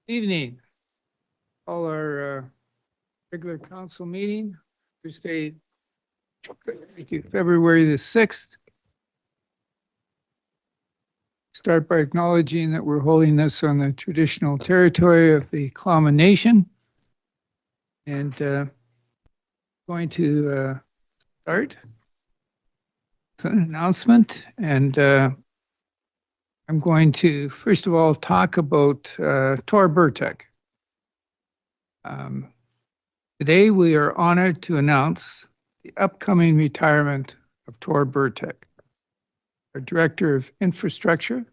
Evening. All our regular council meeting, Thursday, February the 6th. Start by acknowledging that we're holding this on the traditional territory of the Klama Nation. And going to start with an announcement. And I'm going to, first of all, talk about Tor Burtek. Today, we are honored to announce the upcoming retirement of Tor Burtek, our Director of Infrastructure.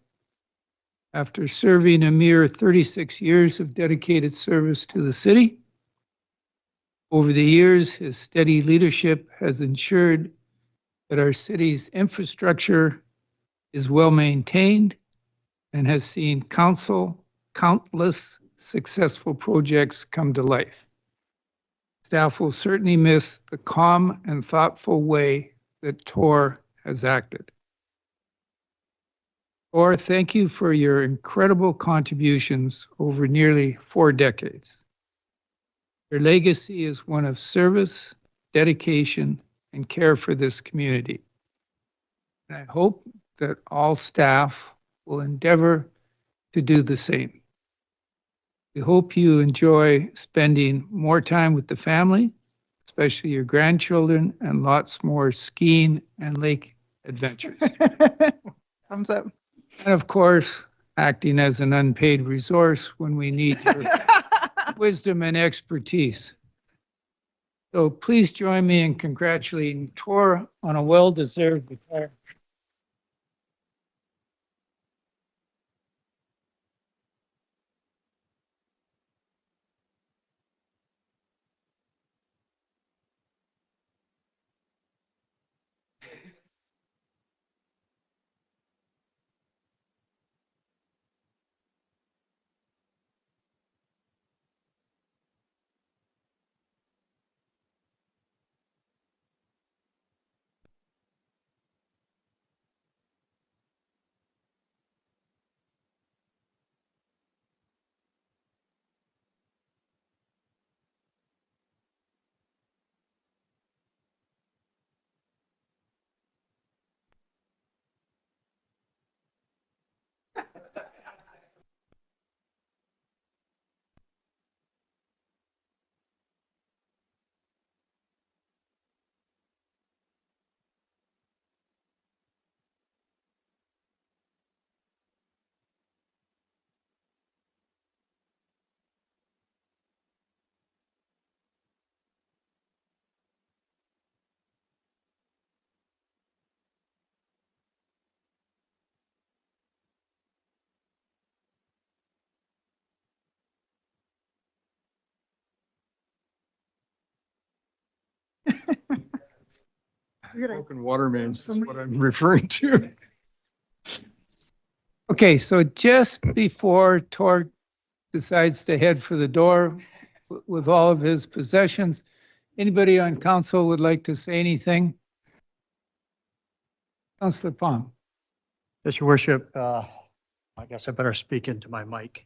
After serving a mere 36 years of dedicated service to the city, over the years, his steady leadership has ensured that our city's infrastructure is well maintained and has seen countless successful projects come to life. Staff will certainly miss the calm and thoughtful way that Tor has acted. Tor, thank you for your incredible contributions over nearly 4 decades. Your legacy is one of service, dedication, and care for this community. And I hope that all staff will endeavor to do the same. We hope you enjoy spending more time with the family, especially your grandchildren, and lots more skiing and lake adventures. Thumbs up. And of course, acting as an unpaid resource when we need your wisdom and expertise. So please join me in congratulating Tor on a well-deserved retirement. Broken water mains is what I'm referring to. Okay, so just before Tor decides to head for the door with all of his possessions, anybody on council would like to say anything? Councillor Pong. Yes, Your Worship, I guess I better speak into my mic.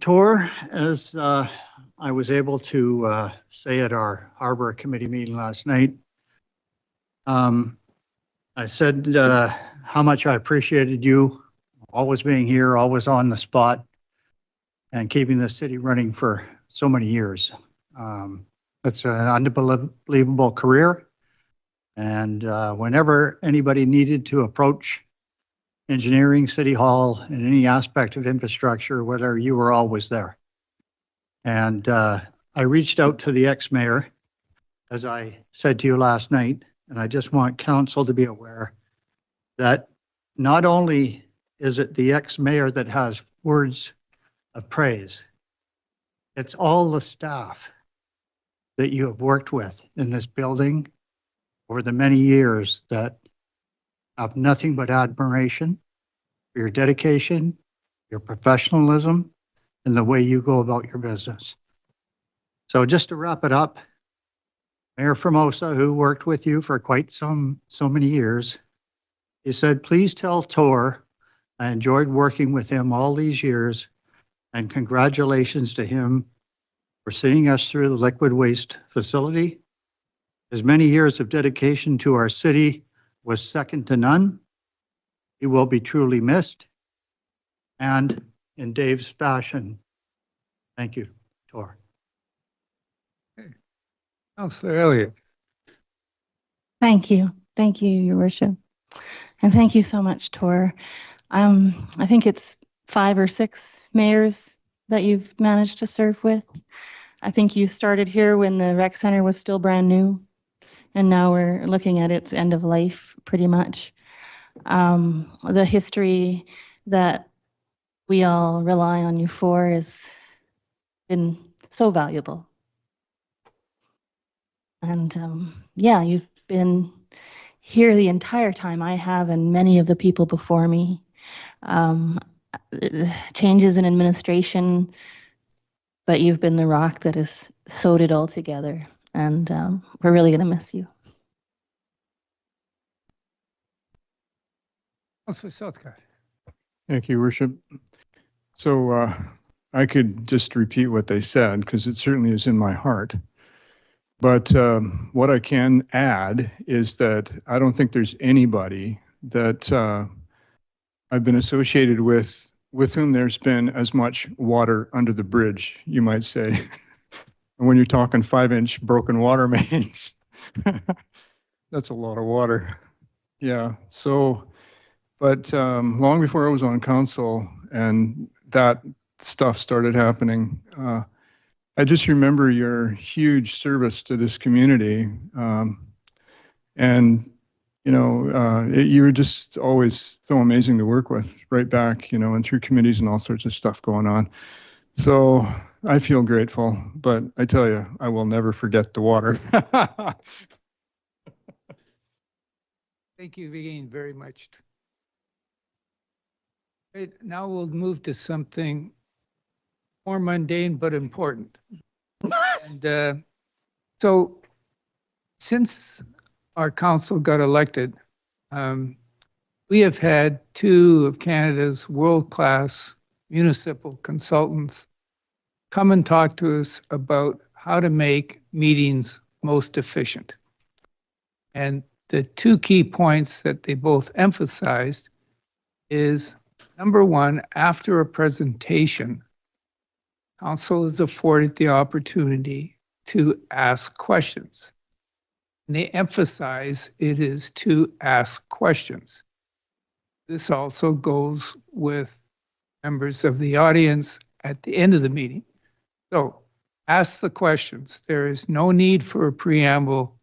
Tor, as I was able to say at our Harbor Committee meeting last night, I said how much I appreciated you always being here, always on the spot, and keeping the city running for so many years. It's an unbelievable career. And whenever anybody needed to approach engineering, City Hall, and any aspect of infrastructure, whether you were always there. And I reached out to the ex-mayor, as I said to you last night, and I just want council to be aware that not only is it the ex-mayor that has words of praise, it's all the staff that you have worked with in this building over the many years that have nothing but admiration for your dedication, your professionalism, and the way you go about your business. So just to wrap it up, Mayor Formosa, who worked with you for quite so many years, he said, please tell Tor I enjoyed working with him all these years, And congratulations to him for seeing us through the liquid waste facility. His many years of dedication to our city was second to none. He will be truly missed. And in Dave's fashion, thank you, Tor. Councillor Elliott. Thank you. Thank you, Your Worship. And thank you so much, Tor. I think it's 5 or 6 mayors that you've managed to serve with. I think you started here when the rec center was still brand new, and now we're looking at its end of life pretty much. The history that we all rely on you for has been so valuable. And yeah, you've been here the entire time I have, and many of the people before me. Changes in administration, but you've been the rock that has sewed it all together, and we're really going to miss you. Councillor Southcott. Thank you, Worship. So I could just repeat what they said because it certainly is in my heart. But what I can add is that I don't think there's anybody that I've been associated with whom there's been as much water under the bridge, you might say. And when you're talking 5-inch broken water mains, that's a lot of water. Yeah, so, but long before I was on council and that stuff started happening, I just remember your huge service to this community. And you know, you were just always so amazing to work with right back, you know, and through committees and all sorts of stuff going on. So I feel grateful, but I tell you, I will never forget the water. Thank you again very much. Right, now we'll move to something more mundane but important. And so since our council got elected, we have had 2 of Canada's world-class municipal consultants come and talk to us about how to make meetings most efficient. And the 2 key points that they both emphasized is, number 1, after a presentation, council is afforded the opportunity to ask questions. And they emphasize it is to ask questions. This also goes with members of the audience at the end of the meeting. So ask the questions. There is no need for a preamble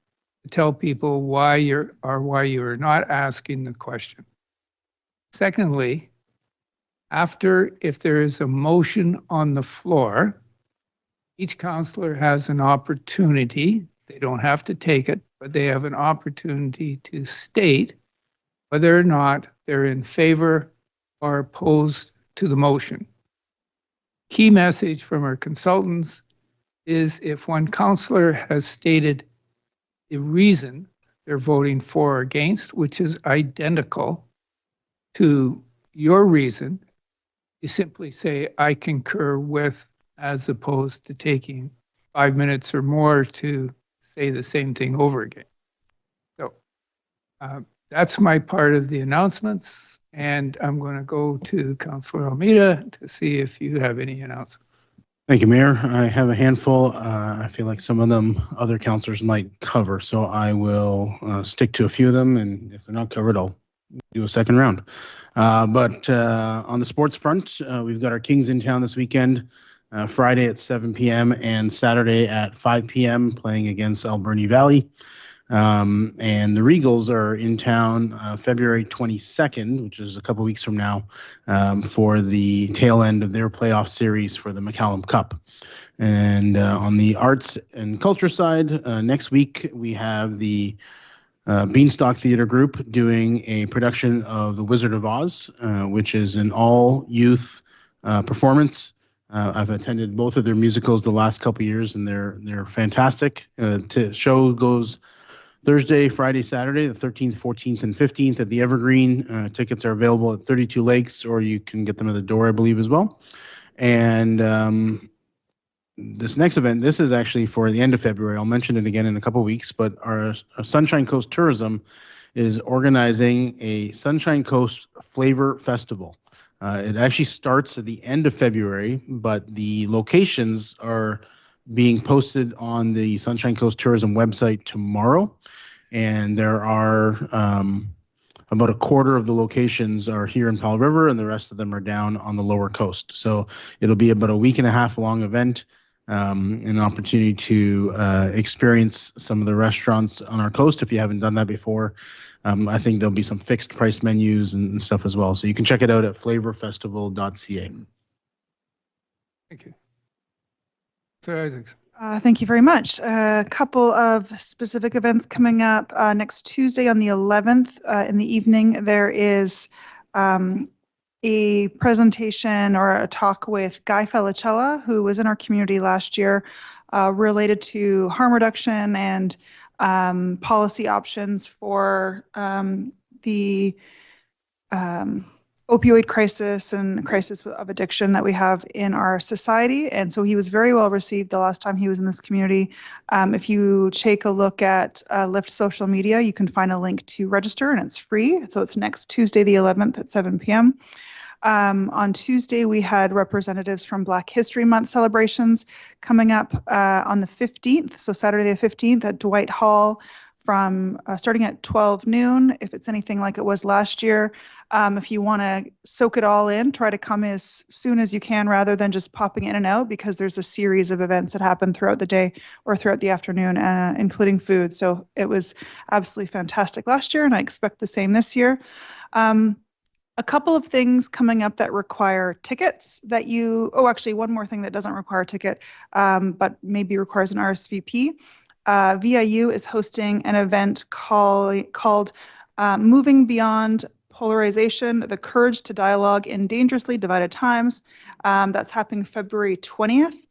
to tell people why you're not asking the question. Secondly, if there is a motion on the floor, each councillor has an opportunity. They don't have to take it, but they have an opportunity to state whether or not they're in favor or opposed to the motion. Key message from our consultants is if one councillor has stated the reason they're voting for or against, which is identical to your reason, you simply say, I concur with, as opposed to taking 5 minutes or more to say the same thing over again. So that's my part of the announcements, and I'm going to go to Councillor Almeida to see if you have any announcements. Thank you, Mayor. I have a handful. I feel like some of them other councillors might cover, so I will stick to a few of them, and if they're not covered, I'll do a second round. But on the sports front, we've got our Kings in town this weekend, Friday at 7 p.m. and Saturday at 5 p.m. playing against Alberni Valley. And the Regals are in town February 22nd, which is a couple weeks from now, for the tail end of their playoff series for the McCallum Cup. And on the arts and culture side, next week we have the Beanstalk Theater Group doing a production of The Wizard of Oz, which is an all-youth performance. I've attended both of their musicals the last couple years, and they're fantastic. Show goes Thursday, Friday, Saturday, the 13th, 14th, and 15th at the Evergreen. Tickets are available at 32 Lakes, or you can get them at the door, I believe, as well. And this next event, this is actually for the end of February. I'll mention it again in a couple of weeks, but our Sunshine Coast Tourism is organizing a Sunshine Coast Flavor Festival. It actually starts at the end of February, but the locations are being posted on the Sunshine Coast Tourism website tomorrow. And there are about a quarter of the locations are here in Powell River, and the rest of them are down on the lower coast. So it'll be about a week and a half long event, an opportunity to experience some of the restaurants on our coast if you haven't done that before. I think there'll be some fixed price menus and stuff as well. So you can check it out at flavorfestival.ca. Thank you. Sir Isaacs. Thank you very much. A couple of specific events coming up. Next Tuesday on the 11th in the evening, there is a presentation or a talk with Guy Felicella, who was in our community last year, related to harm reduction and policy options for the opioid crisis and crisis of addiction that we have in our society. And so he was very well received the last time he was in this community. If you take a look at Lyft social media, you can find a link to register, and it's free. So it's next Tuesday, the 11th at 7 p.m. On Tuesday, we had representatives from Black History Month celebrations coming up on the 15th, so Saturday the 15th at Dwight Hall, from starting at 12 noon. If it's anything like it was last year, if you want to soak it all in, try to come as soon as you can rather than just popping in and out, because there's a series of events that happen throughout the day or throughout the afternoon, including food. So it was absolutely fantastic last year, and I expect the same this year. A couple of things coming up that require tickets that actually one more thing that doesn't require a ticket, but maybe requires an RSVP. VIU is hosting an event called Moving Beyond Polarization, the Courage to Dialogue in Dangerously Divided Times. That's happening February 20th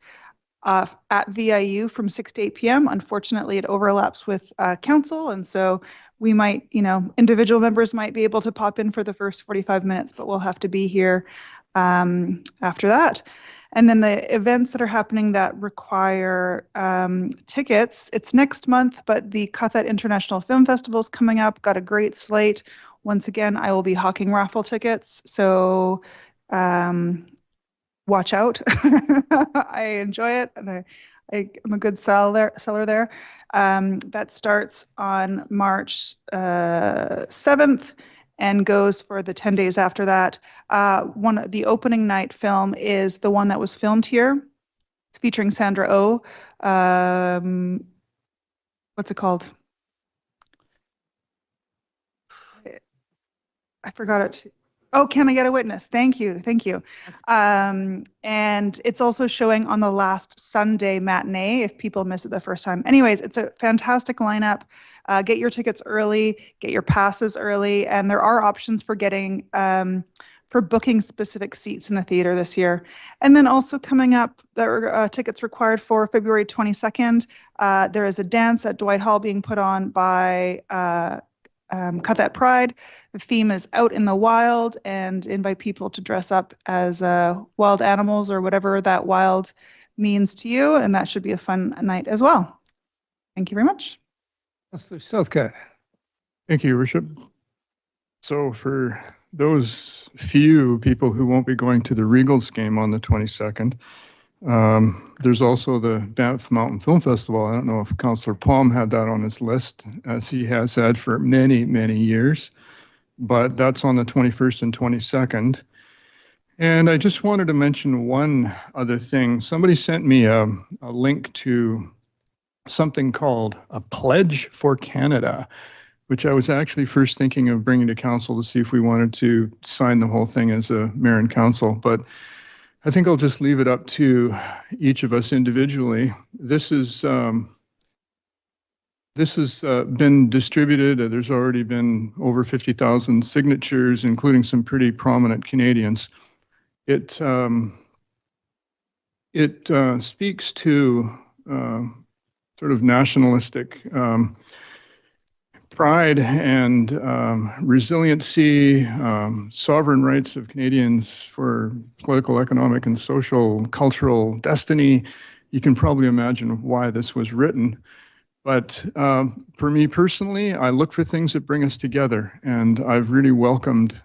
at VIU from 6 to 8 p.m. Unfortunately, it overlaps with council, and so we might, individual members might be able to pop in for the first 45 minutes, but we'll have to be here after that. And then the events that are happening that require tickets, it's next month, but the Qatar International Film Festival is coming up, got a great slate. Once again, I will be hawking raffle tickets, so watch out. I enjoy it, and I'm a good seller there. That starts on March 7th and goes for the 10 days after that. The opening night film is the one that was filmed here. It's featuring Sandra Oh. What's it called? I forgot it. Oh, Can I Get a Witness? Thank you. And it's also showing on the last Sunday matinee if people miss it the first time. Anyways, it's a fantastic lineup. Get your tickets early, get your passes early, and there are options for getting for booking specific seats in the theater this year. And then also coming up, there are tickets required for February 22nd. There is a dance at Dwight Hall being put on by Cut That Pride. The theme is Out in the Wild, and invite people to dress up as wild animals or whatever that wild means to you, and that should be a fun night as well. Thank you very much. Councillor Southcott. Thank you, Your Worship. So for those few people who won't be going to the Regals game on the 22nd, there's also the Banff Mountain Film Festival. I don't know if Councillor Palm had that on his list, as he has had for many, many years, but that's on the 21st and 22nd. And I just wanted to mention one other thing. Somebody sent me a link to something called a Pledge for Canada, which I was actually first thinking of bringing to council to see if we wanted to sign the whole thing as a mayor and council, but I think I'll just leave it up to each of us individually. This has been distributed. There's already been over 50,000 signatures, including some pretty prominent Canadians. It speaks to sort of nationalistic pride and resiliency, sovereign rights of Canadians for political, economic, and social, cultural destiny. You can probably imagine why this was written. But for me personally, I look for things that bring us together, and I've really welcomed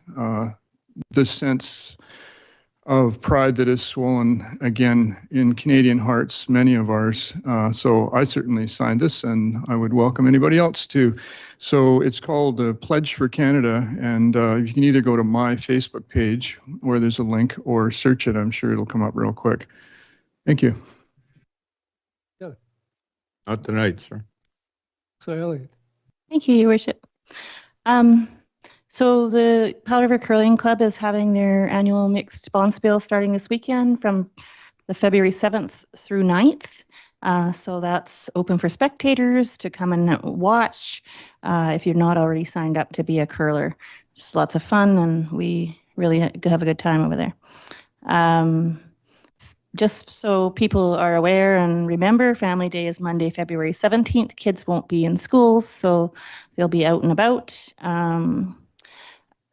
this sense of pride that is swollen again in Canadian hearts, many of ours. So I certainly signed this, and I would welcome anybody else to. So it's called the Pledge for Canada, and you can either go to my Facebook page where there's a link or search it. I'm sure it'll come up real quick. Thank you. Not tonight, sir. So Elliot. Thank you, Your Worship. So the Powell River Curling Club is having their annual mixed bonspiel starting this weekend from the February 7th through 9th. So that's open for spectators to come and watch if you're not already signed up to be a curler. Just lots of fun, and we really have a good time over there. Just so people are aware and remember, Family Day is Monday, February 17th. Kids won't be in schools, so they'll be out and about.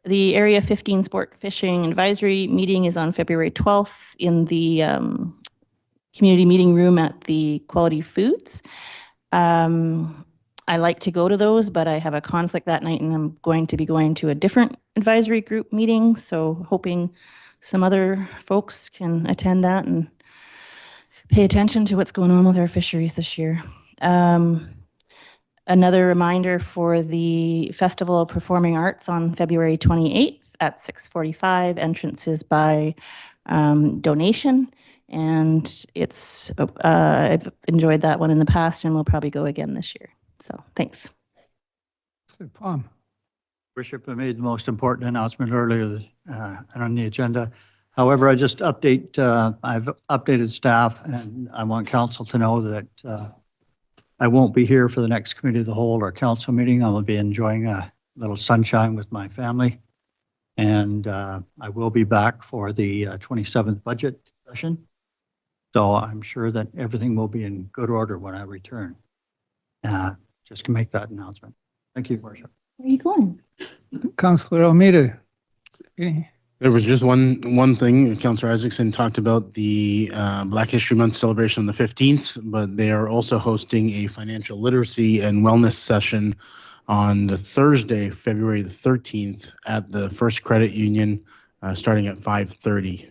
The Area 15 Sport Fishing Advisory meeting is on February 12th in the community meeting room at the Quality Foods. I like to go to those, but I have a conflict that night, and I'm going to be going to a different advisory group meeting, so hoping some other folks can attend that and pay attention to what's going on with our fisheries this year. Another reminder for the Festival of Performing Arts on February 28th at 6:45. Entrance is by donation, and it's I've enjoyed that one in the past, and we'll probably go again this year. So thanks. Palm. Worship, I made the most important announcement earlier on the agenda. However, I've updated staff, and I want council to know that I won't be here for the next committee of the whole or council meeting. I will be enjoying a little sunshine with my family. And I will be back for the 27th budget session. So I'm sure that everything will be in good order when I return. Just to make that announcement. Thank you, Worship. Where are you going? Councillor Almeida. There was just one thing. Councillor Isaacson talked about the Black History Month celebration on the 15th, but they are also hosting a financial literacy and wellness session on the Thursday, February the 13th at the First Credit Union, starting at 5:30.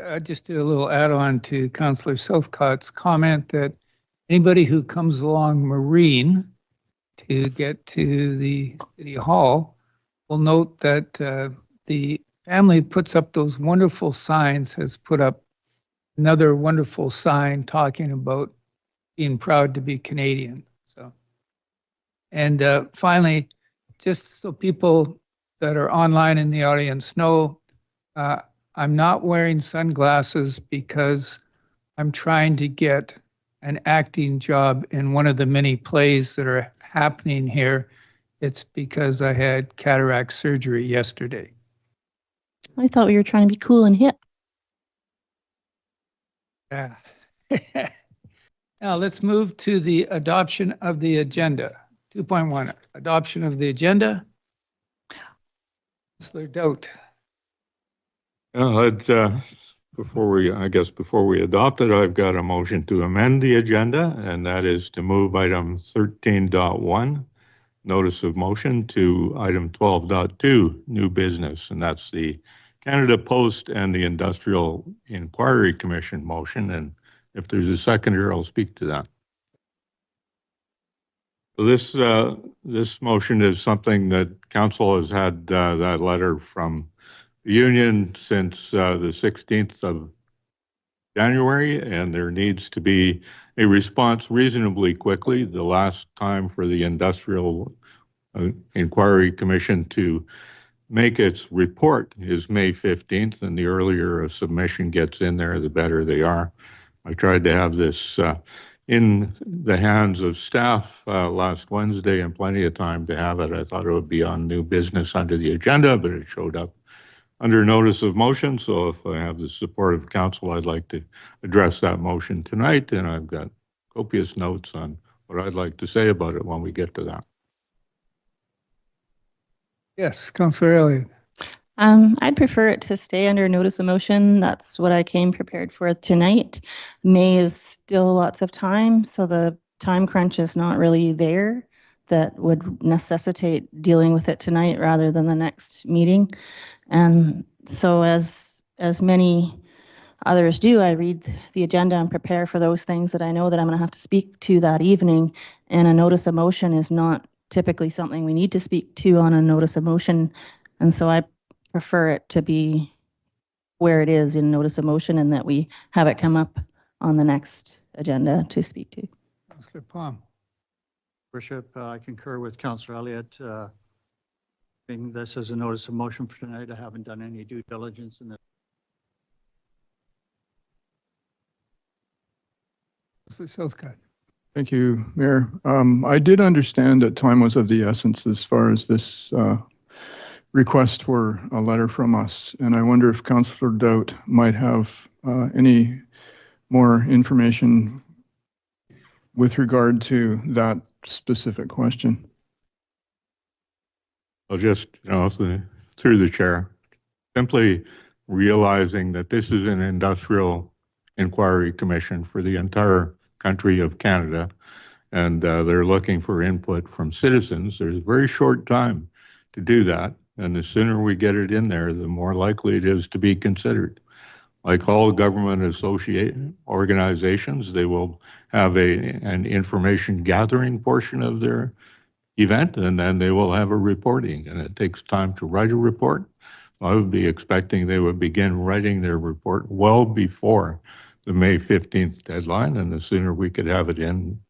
I just did a little add-on to Councillor Southcott's comment that anybody who comes along Marine to get to the City Hall will note that the family puts up those wonderful signs, has put up another wonderful sign talking about being proud to be Canadian. So, and finally, just so people that are online in the audience know, I'm not wearing sunglasses because I'm trying to get an acting job in one of the many plays that are happening here. It's because I had cataract surgery yesterday. I thought we were trying to be cool and hip. Yeah. Now let's move to the adoption of the agenda. 2.1, adoption of the agenda. Councillor Doubt. Before we adopt it, I've got a motion to amend the agenda, and that is to move item 13.1. Notice of motion to item 12.2, new business, and that's the Canada Post and the Industrial Inquiry Commission motion. And if there's a seconder, I'll speak to that. This motion is something that council has had that letter from the union since the 16th of January, and there needs to be a response reasonably quickly. The last time for the Industrial Inquiry Commission to make its report is May 15th, and the earlier a submission gets in there, the better they are. I tried to have this in the hands of staff last Wednesday, and plenty of time to have it. I thought it would be on new business under the agenda, but it showed up under notice of motion. So if I have the support of council, I'd like to address that motion tonight. And I've got copious notes on what I'd like to say about it when we get to that. Yes, Councillor Elliott. I'd prefer it to stay under notice of motion. That's what I came prepared for tonight. May is still lots of time, so the time crunch is not really there that would necessitate dealing with it tonight rather than the next meeting. And so as many others do, I read the agenda and prepare for those things that I know that I'm going to have to speak to that evening. And a notice of motion is not typically something we need to speak to on a notice of motion. And so I prefer it to be where it is in notice of motion and that we have it come up on the next agenda to speak to. Councillor Palm. Worship, I concur with Councillor Elliott. Being this as a notice of motion for tonight, I haven't done any due diligence in this. Councillor Southcott. Thank you, Mayor. I did understand that time was of the essence as far as this request for a letter from us, and I wonder if Councillor Doubt might have any more information with regard to that specific question. I'll just, through the chair, simply realizing that this is an industrial inquiry commission for the entire country of Canada, and they're looking for input from citizens. There's a very short time to do that, and the sooner we get it in there, the more likely it is to be considered. Like all government organizations, they will have an information gathering portion of their event, and then they will have a reporting, and it takes time to write a report. I would be expecting they would begin writing their report well before the May 15th deadline, and the sooner we could have it in,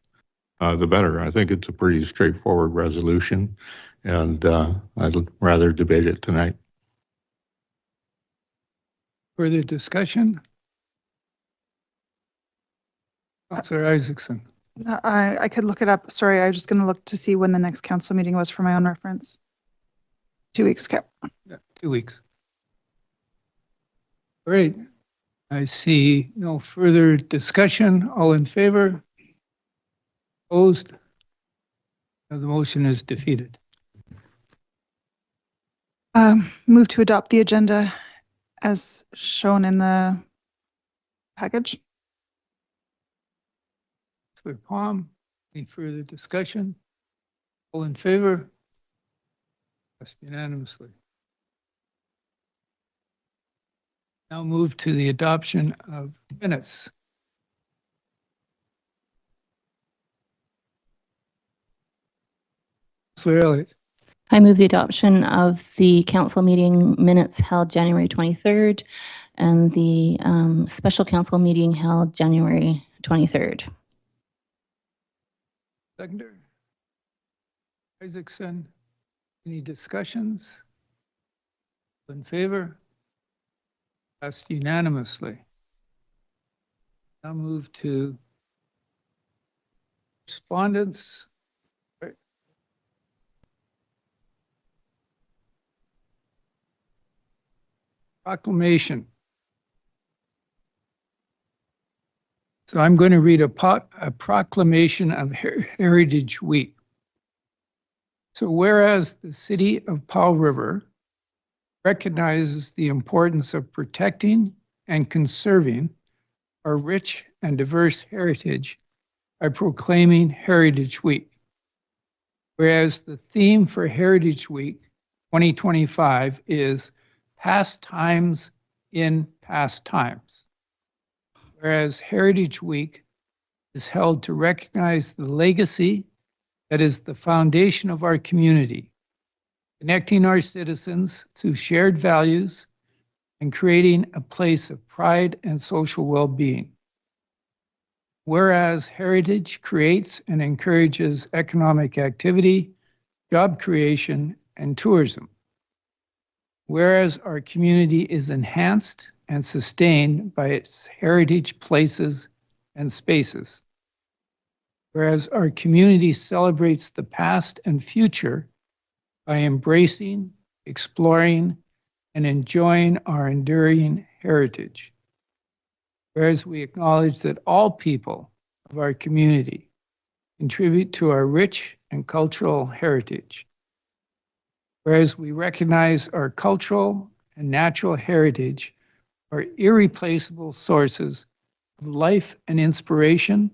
the better. I think it's a pretty straightforward resolution, and I'd rather debate it tonight. Further discussion? Councillor Isaacson. I could look it up. Sorry, I was just going to look to see when the next council meeting was for my own reference. 2 weeks, Cap. Yeah, 2 weeks. Great. I see no further discussion. All in favor? Opposed? The motion is defeated. Move to adopt the agenda as shown in the package. Councillor Palm, any further discussion? All in favor? Passed unanimously. Now move to the adoption of minutes. Councillor Elliott. I move the adoption of the council meeting minutes held January 23rd and the special council meeting held January 23rd. Seconder. Isaacson. Any discussions? In favor? Passed unanimously. Now move to correspondence. Proclamation. So I'm going to read a proclamation of Heritage Week. So whereas the city of Powell River recognizes the importance of protecting and conserving our rich and diverse heritage by proclaiming Heritage Week. Whereas the theme for Heritage Week 2025 is Past Times in Past Times. Whereas Heritage Week is held to recognize the legacy that is the foundation of our community, connecting our citizens through shared values and creating a place of pride and social well-being. Whereas heritage creates and encourages economic activity, job creation, and tourism. Whereas our community is enhanced and sustained by its heritage places and spaces. Whereas our community celebrates the past and future by embracing, exploring, and enjoying our enduring heritage. Whereas we acknowledge that all people of our community contribute to our rich and cultural heritage. Whereas we recognize our cultural and natural heritage are irreplaceable sources of life and inspiration,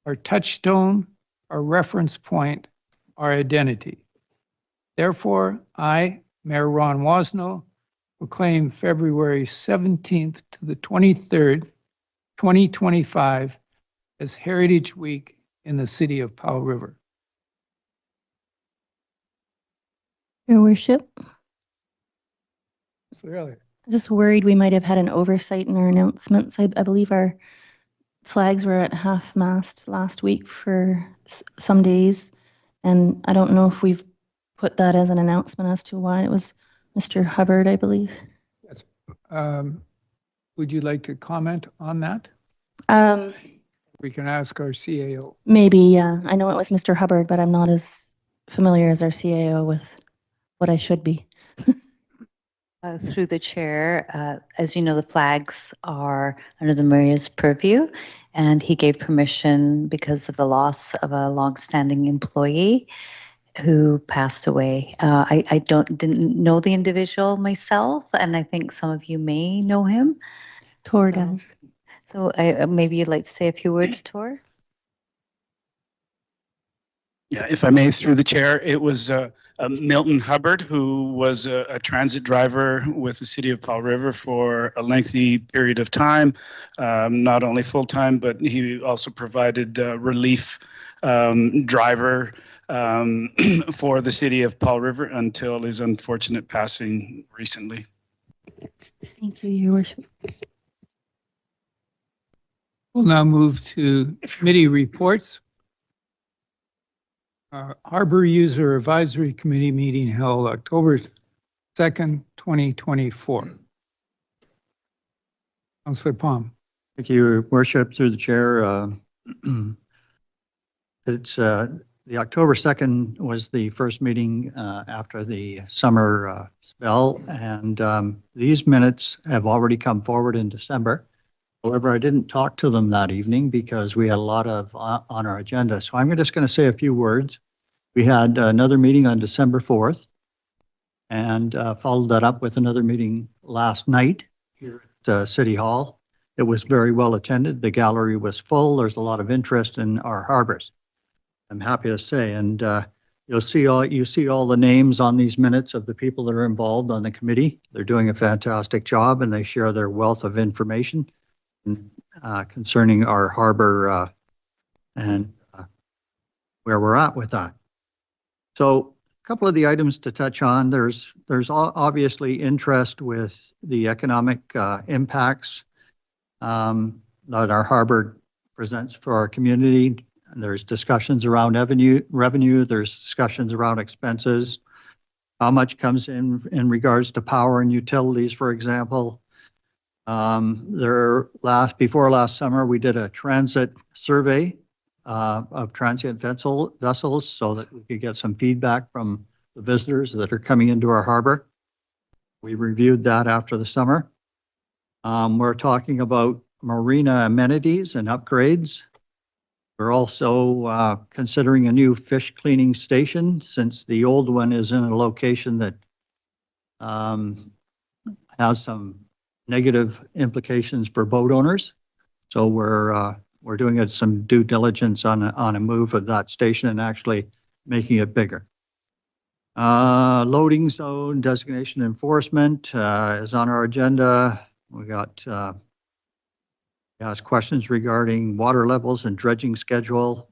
our touchstone, our reference point, our identity. Therefore, I, Mayor Ron Wasno, proclaim February 17th to the 23rd, 2025 as Heritage Week in the city of Powell River. Your Worship, Really? just worried we might have had an oversight in our announcements. I believe our flags were at half-mast last week for some days, and I don't know if we've put that as an announcement as to why. It was Mr. Hubbard, I believe. Yes. Would you like to comment on that? We can ask our CAO. Maybe, yeah. I know it was Mr. Hubbard, but I'm not as familiar as our CAO with what I should be. Through the chair, as you know, the flags are under the mayor's purview, and he gave permission because of the loss of a longstanding employee who passed away. I didn't know the individual myself, and I think some of you may know him. Tor does. So maybe you'd like to say a few words, Tor? Yeah, if I may, through the chair, it was Milton Hubbard, who was a transit driver with the city of Powell River for a lengthy period of time, not only full-time, but he also provided relief driver for the city of Powell River until his unfortunate passing recently. Thank you, Your Worship. We'll now move to committee reports. Harbor User Advisory Committee meeting held October 2nd, 2024. Councillor Palm. Thank you, Your Worship, through the chair. It's the October 2nd was the first meeting after the summer spell, and these minutes have already come forward in December. However, I didn't talk to them that evening because we had a lot of on our agenda. So I'm just going to say a few words. We had another meeting on December 4th and followed that up with another meeting last night here at City Hall. It was very well attended. The gallery was full. There's a lot of interest in our harbors, I'm happy to say. And you see all the names on these minutes of the people that are involved on the committee. They're doing a fantastic job, and they share their wealth of information concerning our harbor and where we're at with that. So a couple of the items to touch on, there's obviously interest with the economic impacts that our harbor presents for our community. There's discussions around revenue, there's discussions around expenses, how much comes in regards to power and utilities, for example. Before last summer, we did a transit survey of transient vessels so that we could get some feedback from the visitors that are coming into our harbor. We reviewed that after the summer. We're talking about marina amenities and upgrades. We're also considering a new fish cleaning station since the old one is in a location that has some negative implications for boat owners. So we're doing some due diligence on a move of that station and actually making it bigger. Loading zone designation enforcement is on our agenda. We got asked questions regarding water levels and dredging schedule.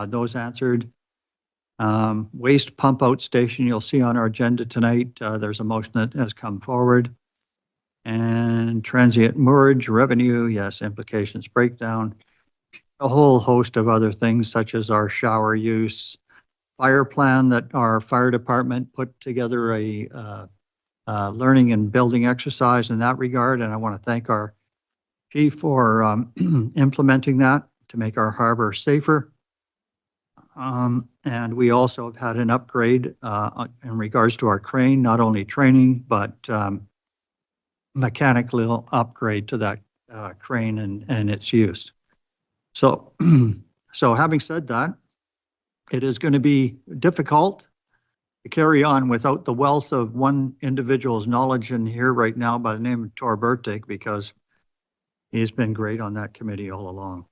Those answered. Waste pump out station, you'll see on our agenda tonight. There's a motion that has come forward. And transient moorage revenue, yes, implications breakdown. A whole host of other things such as our shower use, fire plan that our fire department put together a learning and building exercise in that regard. And I want to thank our chief for implementing that to make our harbor safer. And we also have had an upgrade in regards to our crane, not only training, but mechanical upgrade to that crane and its use. So So having said that, it is going to be difficult to carry on without the wealth of one individual's knowledge in here right now by the name of Tor Bertig, because he's been great on that committee all along.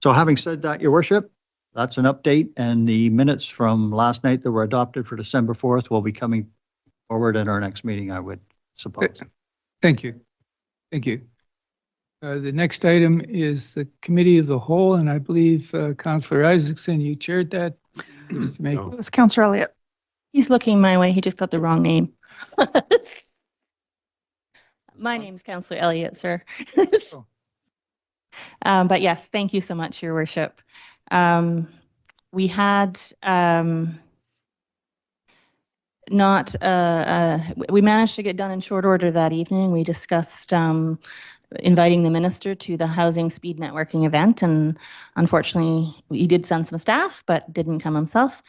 So having said that, Your Worship, that's an update, and the minutes from last night that were adopted for December 4th will be coming forward at our next meeting, I would suppose. Thank you. Thank you. The next item is the Committee of the Whole, and I believe Councillor Isaacson, you chaired that. No. It was Councillor Elliott. He's looking my way. He just got the wrong name. My name's Councillor Elliott, sir. But yes, thank you so much, Your Worship. We had we managed to get done in short order that evening. We discussed inviting the minister to the housing speed networking event, and unfortunately he did send some staff but didn't come himself.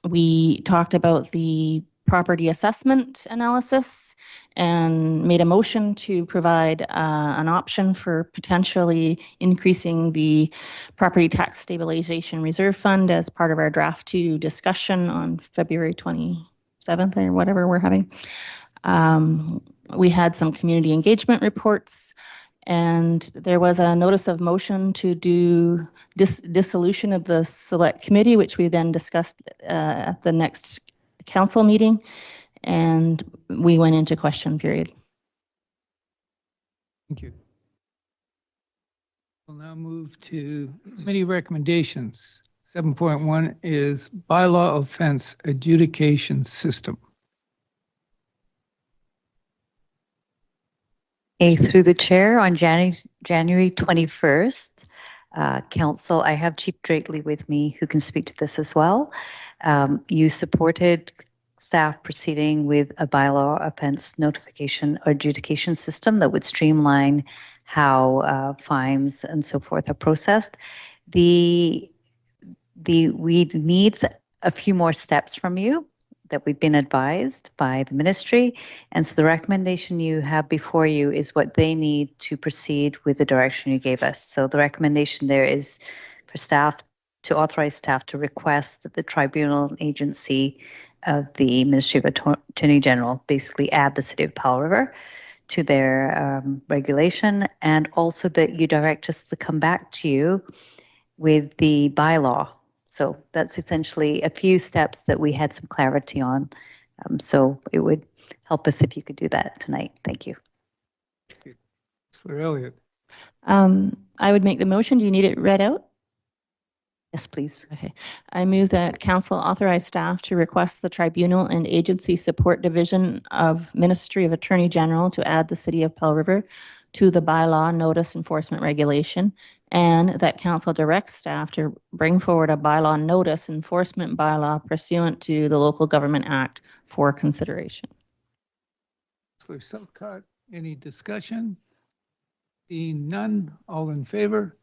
We talked about the property assessment analysis and made a motion to provide an option for potentially increasing the property tax stabilization reserve fund as part of our draft 2 discussion on February 27th or whatever we're having. We had some community engagement reports, and there was a notice of motion to do dissolution of the select committee, which we then discussed at the next council meeting, and we went into question period. Thank you. We'll now move to committee recommendations. 7.1 is bylaw offense adjudication system. Through the chair, on January 21st, Council, I have Chief Drakely with me who can speak to this as well. You supported staff proceeding with a bylaw offense notification or adjudication system that would streamline how fines and so forth are processed. We need a few more steps from you that we've been advised by the ministry. And so the recommendation you have before you is what they need to proceed with the direction you gave us. So the recommendation there is for staff to authorize staff to request that the tribunal agency of the Ministry of Attorney General basically add the City of Powell River to their regulation, and also that you direct us to come back to you with the bylaw. So that's essentially a few steps that we had some clarity on. So it would help us if you could do that tonight. Thank you. Councillor Elliott. I would make the motion. Do you need it read out? Yes, please. Okay. I move that council authorize staff to request the Tribunal and Agency Support Division of Ministry of Attorney General to add the City of Powell River to the bylaw notice enforcement regulation, and that council directs staff to bring forward a bylaw notice enforcement bylaw pursuant to the Local Government Act for consideration. Councillor Selcott, any discussion? Being none, all in favor?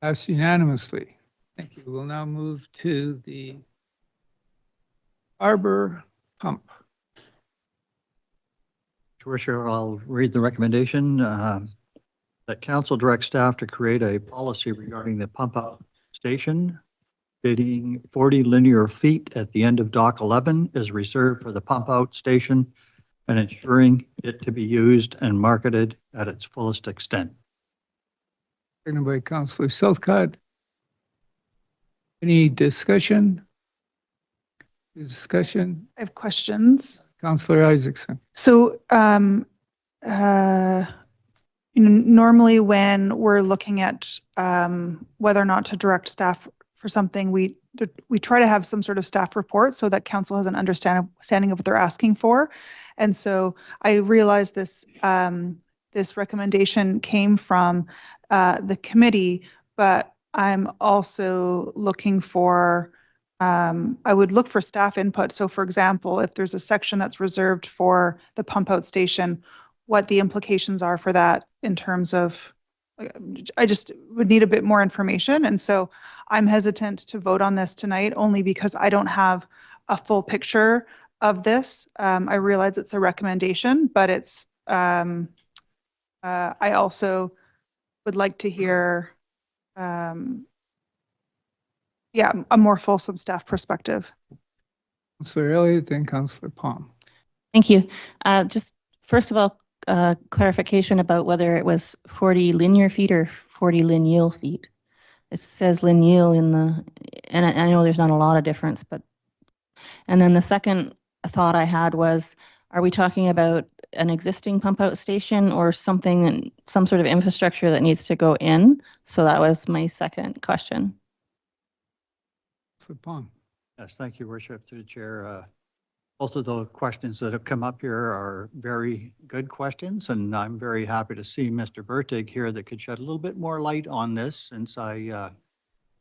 Passed unanimously. Thank you. We'll now move to the Arbor Pump. Your Worship, I'll read the recommendation that council directs staff to create a policy regarding the pump out station. Bidding 40 linear feet at the end of dock 11 is reserved for the pump out station and ensuring it to be used and marketed at its fullest extent. Seconded by Councillor Selcott. Any discussion? Discussion? I have questions. Councillor Isaacson. So, normally when we're looking at whether or not to direct staff for something, we try to have some sort of staff report so that council has an understanding of what they're asking for. And so I realized this this recommendation came from the committee, but I'm also looking for I would look for staff input. So for example, if there's a section that's reserved for the pump out station, what the implications are for that in terms of, I just would need a bit more information. And so I'm hesitant to vote on this tonight only because I don't have a full picture of this. I realize it's a recommendation, but it's, I also would like to hear yeah, a more fulsome staff perspective. Councillor Elliott, then Councillor Palm. Thank you. Just first of all, clarification about whether it was 40 linear feet or 40 lineal feet. It says lineal in the, and I know there's not a lot of difference, but, and then the second thought I had was, are we talking about an existing pump out station or something, some sort of infrastructure that needs to go in? So that was my second question. Councillor Palm. Yes, thank you, Worship, through the chair. Both of the questions that have come up here are very good questions, and I'm very happy to see Mr. Bertig here that could shed a little bit more light on this, since I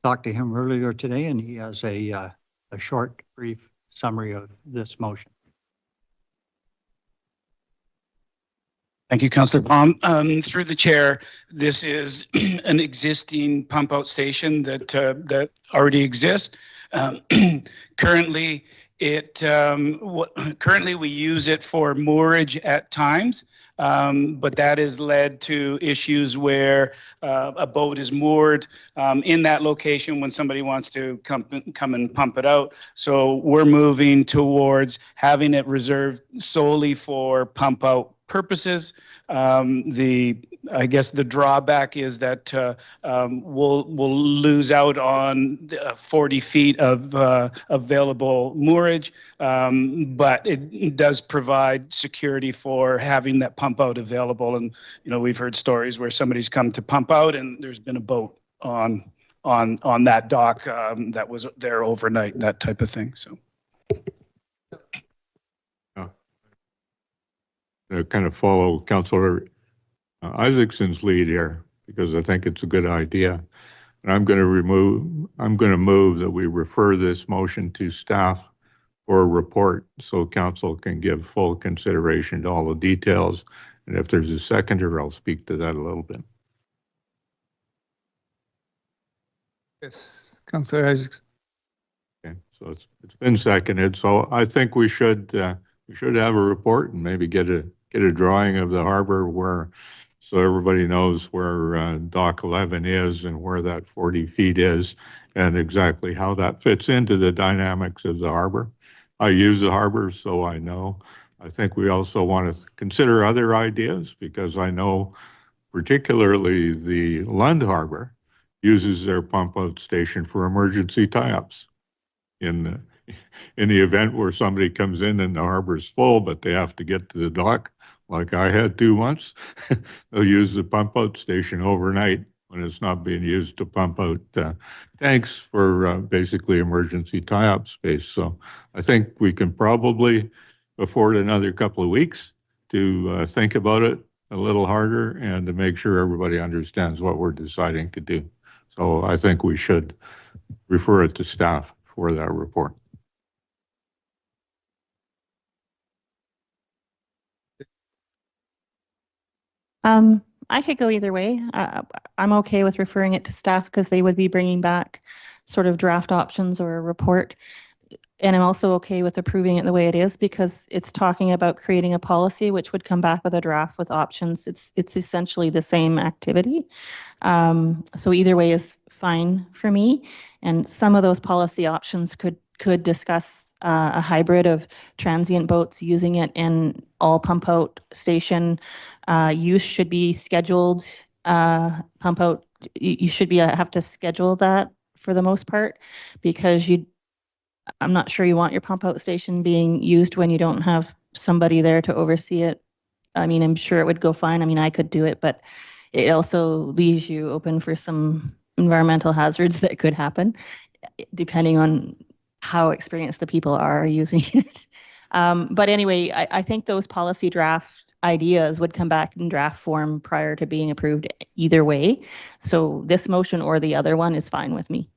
talked to him earlier today, and he has a short, brief summary of this motion. Thank you, Councillor Palm. Through the chair, this is an existing pump out station that already exists. Currently, currently we use it for moorage at times, but that has led to issues where a boat is moored in that location when somebody wants to come and pump it out. So we're moving towards having it reserved solely for pump out purposes. I guess the drawback is that we'll lose out on 40 feet of available moorage, but it does provide security for having that pump out available. And we've heard stories where somebody's come to pump out and there's been a boat on that dock that was there overnight, that type of thing. So. Kind of follow Councillor Isaacson's lead here, because I think it's a good idea. And I'm going to move that we refer this motion to staff for a report so council can give full consideration to all the details. And if there's a seconder, I'll speak to that a little bit. Yes, Councillor Isaacs. Okay, so it's been seconded. So I think we should have a report and maybe get a drawing of the harbor so everybody knows where dock 11 is and where that 40 feet is and exactly how that fits into the dynamics of the harbor. I use the harbor, so I know. I think we also want to consider other ideas, because I know particularly the Lund Harbor uses their pump out station for emergency tie-ups. In the event where somebody comes in and the harbor's full, but they have to get to the dock, like I had to once, they'll use the pump out station overnight when it's not being used to pump out tanks for basically emergency tie-up space. So I think we can probably afford another couple of weeks to think about it a little harder and to make sure everybody understands what we're deciding to do. So I think we should refer it to staff for that report. I could go either way. I'm okay with referring it to staff because they would be bringing back sort of draft options or a report. And I'm also okay with approving it the way it is because it's talking about creating a policy which would come back with a draft with options. It's essentially the same activity. So either way is fine for me. And some of those policy options could discuss a hybrid of transient boats using it and all pump out station use should be scheduled. Pump out, you should have to schedule that for the most part, because I'm not sure you want your pump out station being used when you don't have somebody there to oversee it. I mean, I'm sure it would go fine. I mean, I could do it, but it also leaves you open for some environmental hazards that could happen depending on how experienced the people are using it. But anyway, I think those policy draft ideas would come back in draft form prior to being approved either way. So this motion or the other one is fine with me.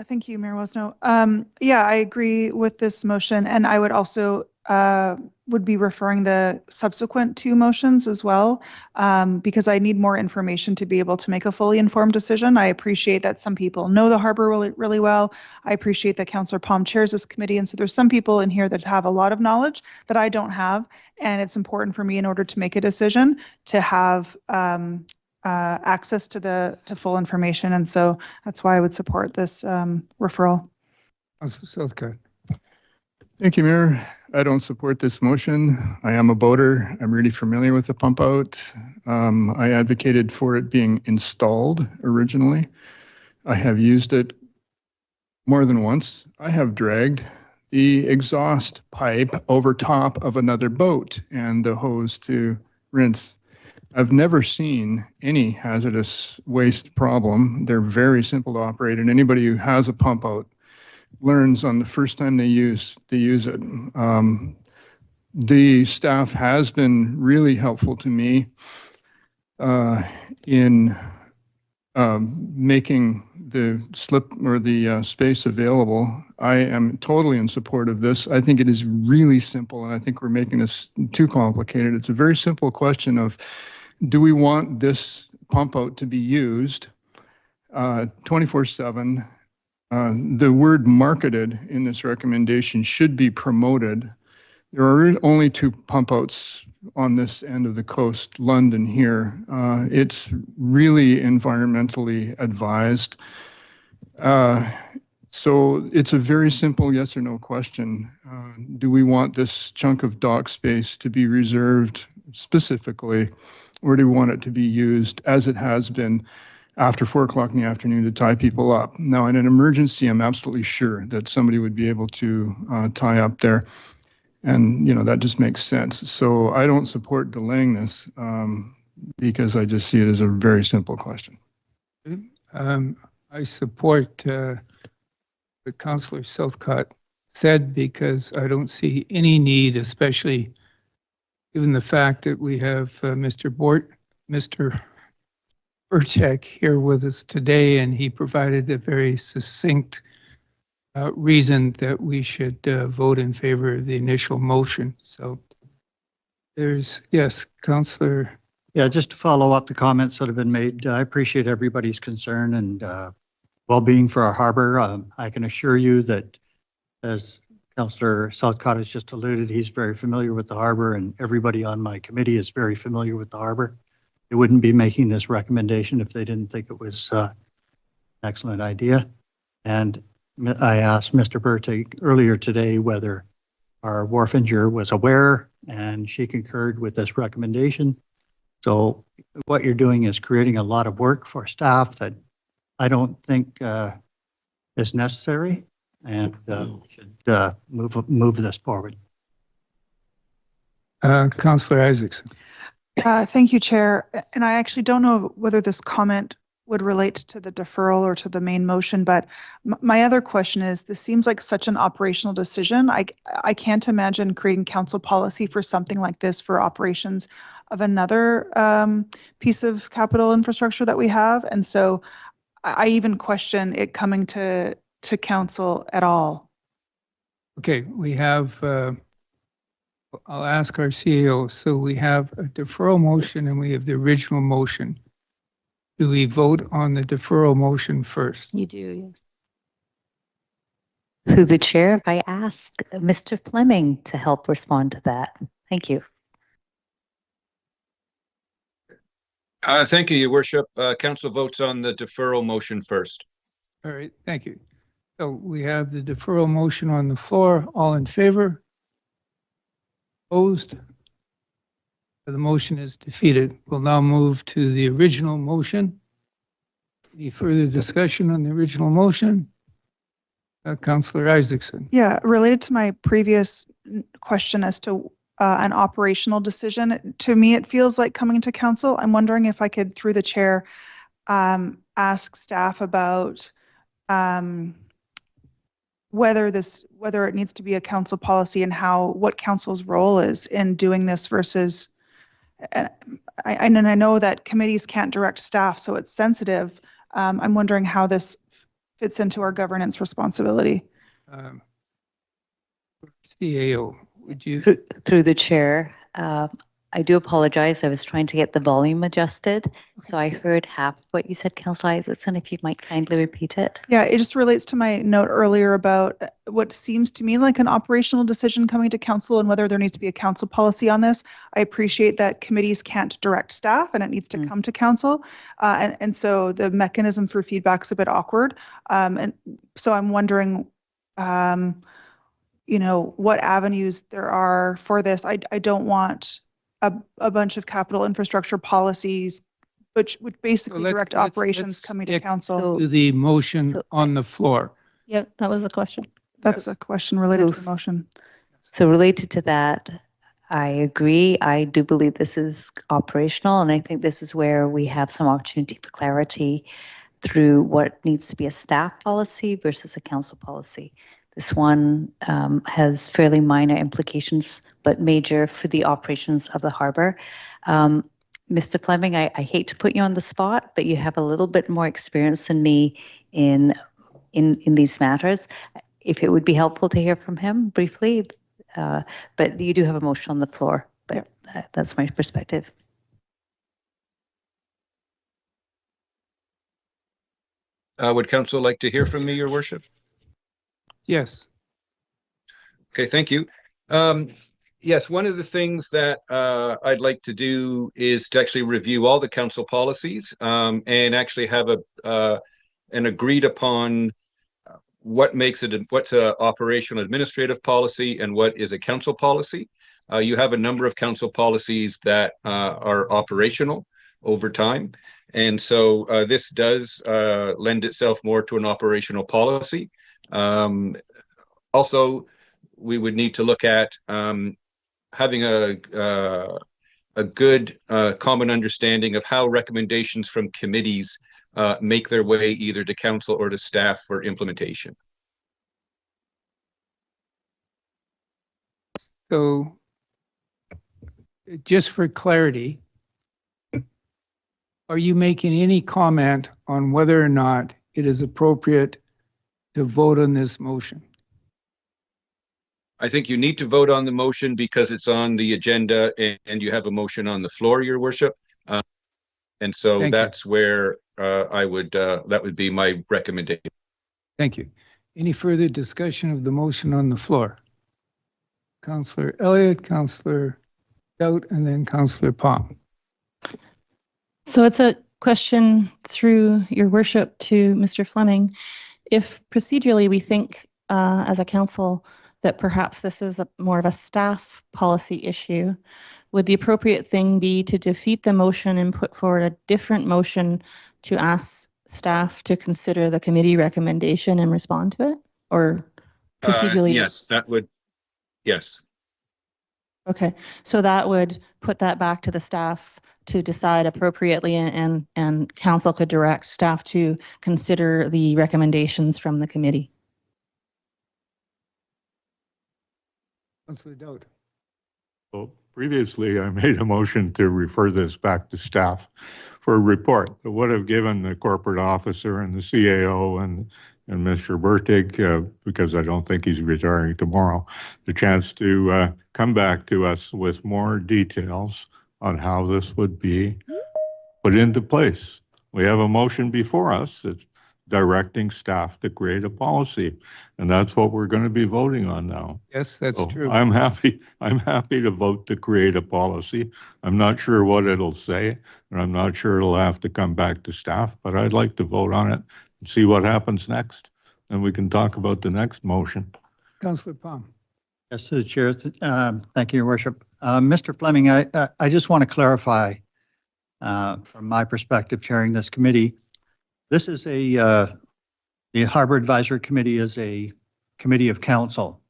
Thank you, Mayor Wosno. Yeah, I agree with this motion, and I would also would be referring the subsequent two motions as well, because I need more information to be able to make a fully informed decision. I appreciate that some people know the harbor really, really well. I appreciate that Councillor Palm chairs this committee, and so there's some people in here that have a lot of knowledge that I don't have, and it's important for me in order to make a decision to have access to full information. And so that's why I would support this referral. Councillor Southcott. Thank you, Mayor. I don't support this motion. I am a boater. I'm really familiar with the pump out. I advocated for it being installed originally. I have used it more than once. I have dragged the exhaust pipe over top of another boat and the hose to rinse. I've never seen any hazardous waste problem. They're very simple to operate, and anybody who has a pump out learns on the first time they use it. The staff has been really helpful to me in making the slip or the space available. I am totally in support of this. I think it is really simple, and I think we're making this too complicated. It's a very simple question of, do we want this pump out to be used 24/7? The word marketed in this recommendation should be promoted. There are only 2 pump outs on this end of the coast, London here. It's really environmentally advised. So it's a very simple yes or no question. Do we want this chunk of dock space to be reserved specifically, or do we want it to be used as it has been after 4 o'clock in the afternoon to tie people up? Now, in an emergency, I'm absolutely sure that somebody would be able to tie up there. And, that just makes sense. So I don't support delaying this because I just see it as a very simple question. I support what Councillor Southcott said, because I don't see any need, especially given the fact that we have Mr. Burchak here with us today, and he provided a very succinct reason that we should vote in favor of the initial motion. So yes, Councillor. Yeah, just to follow up the comments that have been made, I appreciate everybody's concern and well-being for our harbor. I can assure you that, as Councillor Southcott has just alluded, he's very familiar with the harbor, and everybody on my committee is very familiar with the harbor. They wouldn't be making this recommendation if they didn't think it was an excellent idea. And I asked Mr. Burchak earlier today whether our wharfinger was aware, and she concurred with this recommendation. So what you're doing is creating a lot of work for staff that I don't think is necessary, and should move this forward. Councillor Isaacson. Thank you, Chair. And I actually don't know whether this comment would relate to the deferral or to the main motion, but my other question is, this seems like such an operational decision. I can't imagine creating council policy for something like this for operations of another piece of capital infrastructure that we have. And so I even question it coming to council at all. Okay, we have, I'll ask our CEO. So we have a deferral motion and we have the original motion. Do we vote on the deferral motion first? You do, yes. Through the chair, if I ask Mr. Fleming to help respond to that. Thank you. Thank you, Your Worship. Council votes on the deferral motion first. All right, thank you. So we have the deferral motion on the floor. All in favor? Opposed? The motion is defeated. We'll now move to the original motion. Any further discussion on the original motion? Councillor Isaacson. Yeah, related to my previous question as to an operational decision, to me it feels like coming to council. I'm wondering if I could, through the chair, ask staff about whether it needs to be a council policy and what council's role is in doing this versus. And I know that committees can't direct staff, so it's sensitive. I'm wondering how this fits into our governance responsibility. CAO, would you? Through the chair, I do apologize. I was trying to get the volume adjusted. So I heard half what you said, Councillor Isaacson, if you might kindly repeat it. Yeah, it just relates to my note earlier about what seems to me like an operational decision coming to council and whether there needs to be a council policy on this. I appreciate that committees can't direct staff and it needs to come to council. And so the mechanism for feedback is a bit awkward. And so I'm wondering, you know, what avenues there are for this. I don't want a bunch of capital infrastructure policies which would basically direct operations coming to council. To the motion on the floor. Yeah, that was the question. That's a question related to the motion. So related to that, I agree. I do believe this is operational, and I think this is where we have some opportunity for clarity through what needs to be a staff policy versus a council policy. This one has fairly minor implications, but major for the operations of the harbour. Mr. Fleming, I hate to put you on the spot, but you have a little bit more experience than me in these matters. If it would be helpful to hear from him briefly, but you do have a motion on the floor, but that's my perspective. Would council like to hear from me, Your Worship? Yes. Okay, thank you. Yes, one of the things that I'd like to do is to actually review all the council policies and actually have an agreed upon what makes it, what's an operational administrative policy and what is a council policy. You have a number of council policies that are operational over time. And so this does lend itself more to an operational policy. Also, we would need to look at having a good common understanding of how recommendations from committees make their way either to council or to staff for implementation. So just for clarity, are you making any comment on whether or not it is appropriate to vote on this motion? I think you need to vote on the motion because it's on the agenda and you have a motion on the floor, Your Worship. And so that's where I would, that would be my recommendation. Thank you. Any further discussion of the motion on the floor? Councillor Elliott, Councillor Doubt, and then Councillor Palm. So it's a question through Your Worship to Mr. Fleming. If procedurally we think as a council that perhaps this is more of a staff policy issue, would the appropriate thing be to defeat the motion and put forward a different motion to ask staff to consider the committee recommendation and respond to it? Or procedurally? Yes, that would, yes. Okay, so that would put that back to the staff to decide appropriately, and council could direct staff to consider the recommendations from the committee. Councillor Doubt. Well, previously, I made a motion to refer this back to staff for a report that would have given the corporate officer and the CAO and Mr. Bertig, because I don't think he's retiring tomorrow, the chance to come back to us with more details on how this would be put into place. We have a motion before us that's directing staff to create a policy, and that's what we're going to be voting on now. Yes, that's true. I'm happy to vote to create a policy. I'm not sure what it'll say, and I'm not sure it'll have to come back to staff, but I'd like to vote on it and see what happens next. And we can talk about the next motion. Councillor Palm. Yes, to the chair. Thank you, Your Worship. Mr. Fleming, I just want to clarify from my perspective, chairing this committee, this is the Harbor Advisory Committee is a committee of council.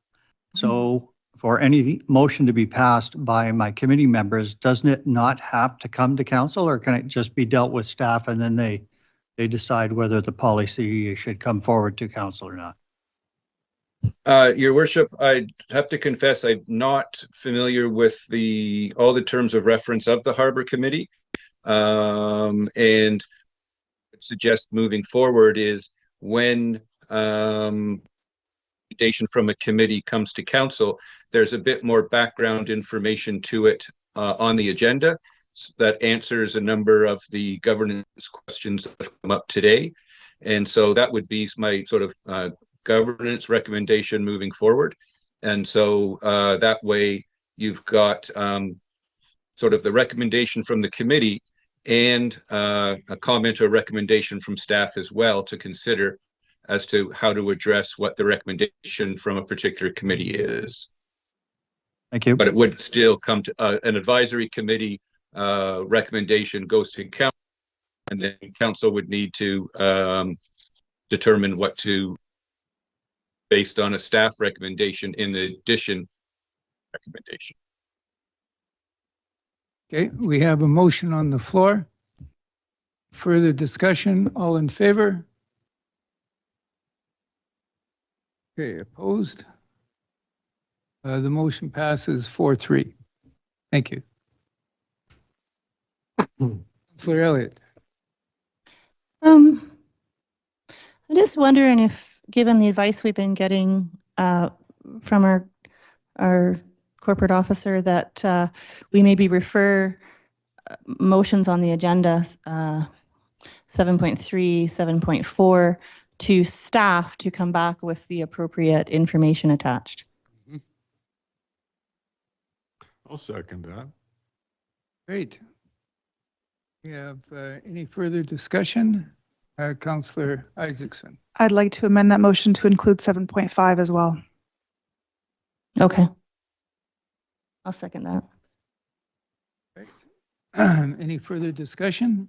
So for any motion to be passed by my committee members, doesn't it not have to come to council, or can it just be dealt with staff and then they decide whether the policy should come forward to council or not? Your Worship, I have to confess I'm not familiar with all the terms of reference of the Harbor Committee, and suggest moving forward is when recommendation from a committee comes to council, there's a bit more background information to it on the agenda that answers a number of the governance questions that have come up today. And so that would be my sort of governance recommendation moving forward. And so that way you've got sort of the recommendation from the committee and a comment or recommendation from staff as well to consider as to how to address what the recommendation from a particular committee is. Thank you. But it would still come to an advisory committee recommendation goes to council, and then council would need to determine what to, based on a staff recommendation in addition recommendation. Okay, we have a motion on the floor. Further discussion, all in favor? Okay, opposed? The motion passes 4-3. Thank you. Councillor Elliott. I'm just wondering if, given the advice we've been getting from our corporate officer, that we maybe refer motions on the agenda 7.3, 7.4 to staff to come back with the appropriate information attached. I'll second that. Great. We have any further discussion? Councillor Isaacson. I'd like to amend that motion to include 7.5 as well. Okay. I'll second that. Great. Any further discussion?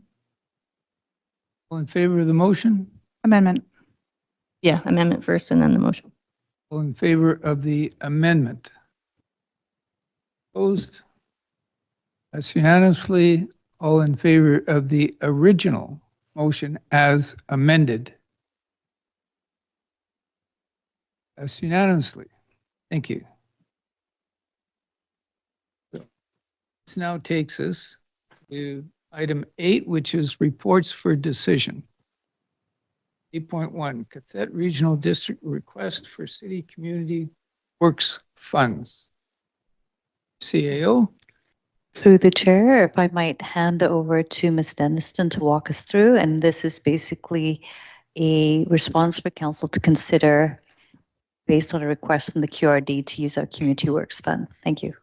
All in favor of the motion? Amendment. Yeah, amendment first and then the motion. All in favor of the amendment? Opposed? That's unanimously. All in favor of the original motion as amended? That's unanimously. Thank you. So this now takes us to item 8, which is reports for decision. 8.1, Cathet Regional District request for city community works funds. CAO. Through the chair, if I might hand over to Ms. Denniston to walk us through, and this is basically a response for council to consider based on a request from the QRD to use our Community Works Fund. Thank you.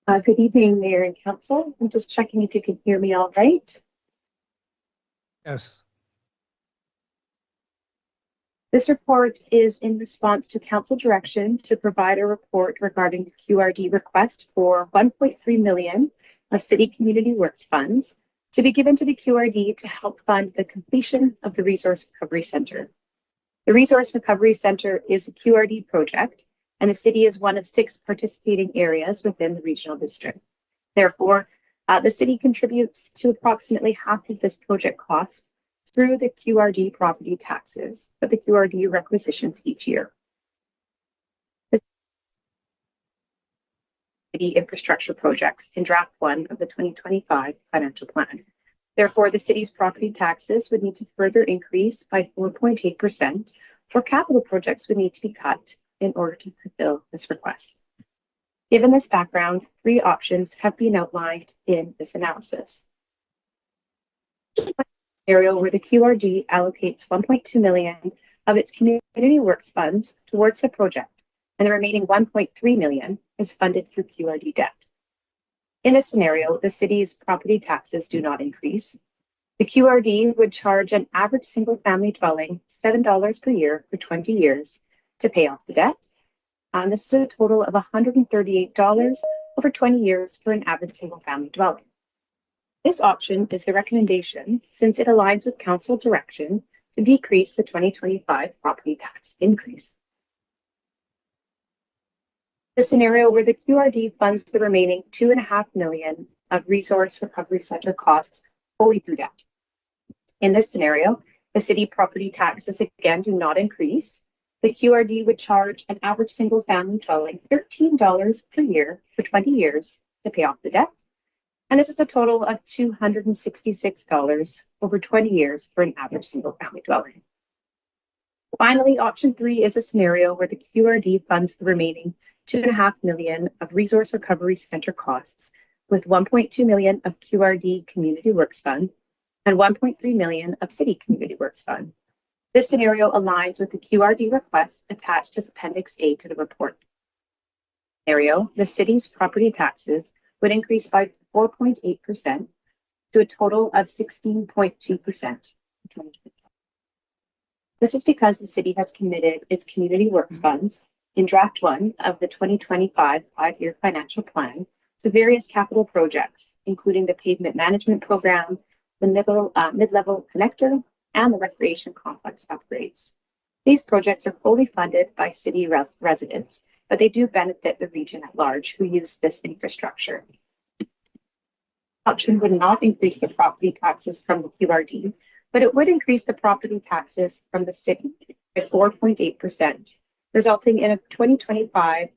Good evening, Mayor and Council. I'm just checking if you can hear me all right. Yes. This report is in response to council direction to provide a report regarding the QRD request for 1.3 million of City Community Works funds to be given to the QRD to help fund the completion of the Resource Recovery Center. The Resource Recovery Center is a QRD project, and the city is one of 6 participating areas within the regional district. Therefore, the city contributes to approximately half of this project cost through the QRD property taxes that the QRD requisitions each year. The city infrastructure projects in draft 1 of the 2025 financial plan. Therefore, the city's property taxes would need to further increase by 4.8%, or capital projects would need to be cut in order to fulfill this request. Given this background, 3 options have been outlined in this analysis. Scenario where the QRD allocates 1.2 million of its community works funds towards the project, and the remaining 1.3 million is funded through QRD debt. In this scenario, the city's property taxes do not increase. The QRD would charge an average single-family dwelling $7 per year for 20 years to pay off the debt. And this is a total of $138 over 20 years for an average single-family dwelling. This option is the recommendation since it aligns with council direction to decrease the 2025 property tax increase. The scenario where the QRD funds the remaining $2.5 million of Resource Recovery Center costs fully through debt. In this scenario, the city property taxes again do not increase. The QRD would charge an average single-family dwelling $13 per year for 20 years to pay off the debt. And this is a total of $266 over 20 years for an average single-family dwelling. Finally, option 3 is a scenario where the QRD funds the remaining 2.5 million of Resource Recovery Center costs, with 1.2 million of QRD Community Works Fund and 1.3 million of City Community Works Fund. This scenario aligns with the QRD request attached as Appendix A to the report. Scenario, the city's property taxes would increase by 4.8% to a total of 16.2%. This is because the city has committed its community works funds in draft 1 of the 2025 5-year financial plan to various capital projects, including the pavement management program, the mid-level connector, and the recreation complex upgrades. These projects are fully funded by city residents, but they do benefit the region at large who use this infrastructure. Option would not increase the property taxes from the QRD, but it would increase the property taxes from the city by 4.8%, resulting in a 2025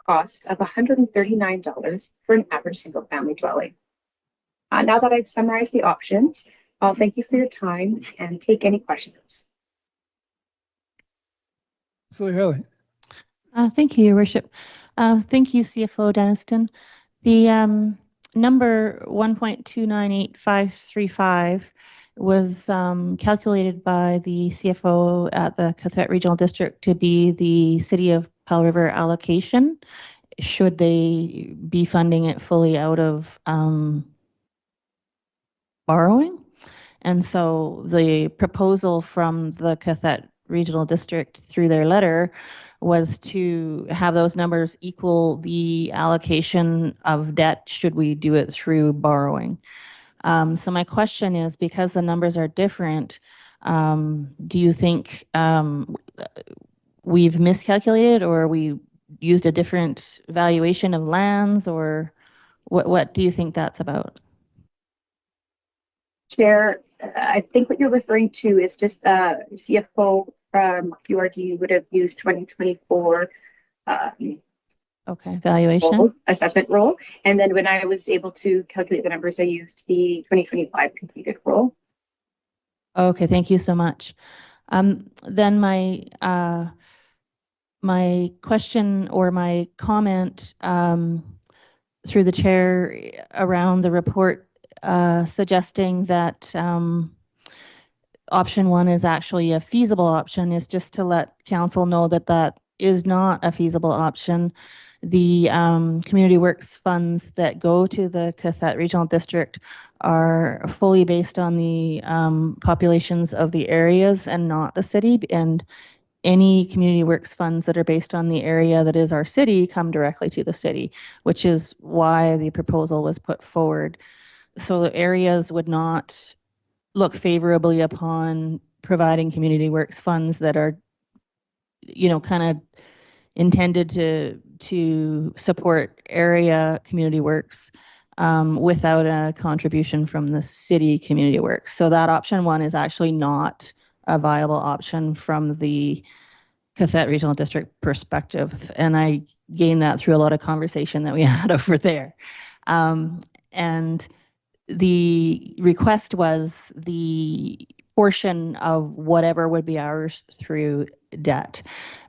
cost of $139 for an average single-family dwelling. Now that I've summarized the options, I'll thank you for your time and take any questions. Haley. Thank you, Your Worship. Thank you, CFO Denniston. The number 1.298535 was calculated by the CFO at the Cathet Regional District to be the City of Powell River allocation. Should they be funding it fully out of borrowing? And so the proposal from the Cathet Regional District through their letter was to have those numbers equal the allocation of debt should we do it through borrowing. So my question is, because the numbers are different, do you think we've miscalculated, or we used a different valuation of lands, or what do you think that's about? Chair, I think what you're referring to is just CFO from QRD would have used 2024 valuation assessment roll, and then when I was able to calculate the numbers, I used the 2025 completed roll. Okay, thank you so much. Then my my question or my comment through the chair around the report suggesting that option 1 is actually a feasible option is just to let council know that that is not a feasible option. The community works funds that go to the Cathet Regional District are fully based on the populations of the areas and not the city, and any community works funds that are based on the area that is our city come directly to the city, which is why the proposal was put forward. So the areas would not look favorably upon providing community works funds that are, you know, kind of intended to support area community works without a contribution from the city community works. So that option 1 is actually not a viable option from the Cathet Regional District perspective. And I gained that through a lot of conversation that we had over there. And the request was the portion of whatever would be ours through debt.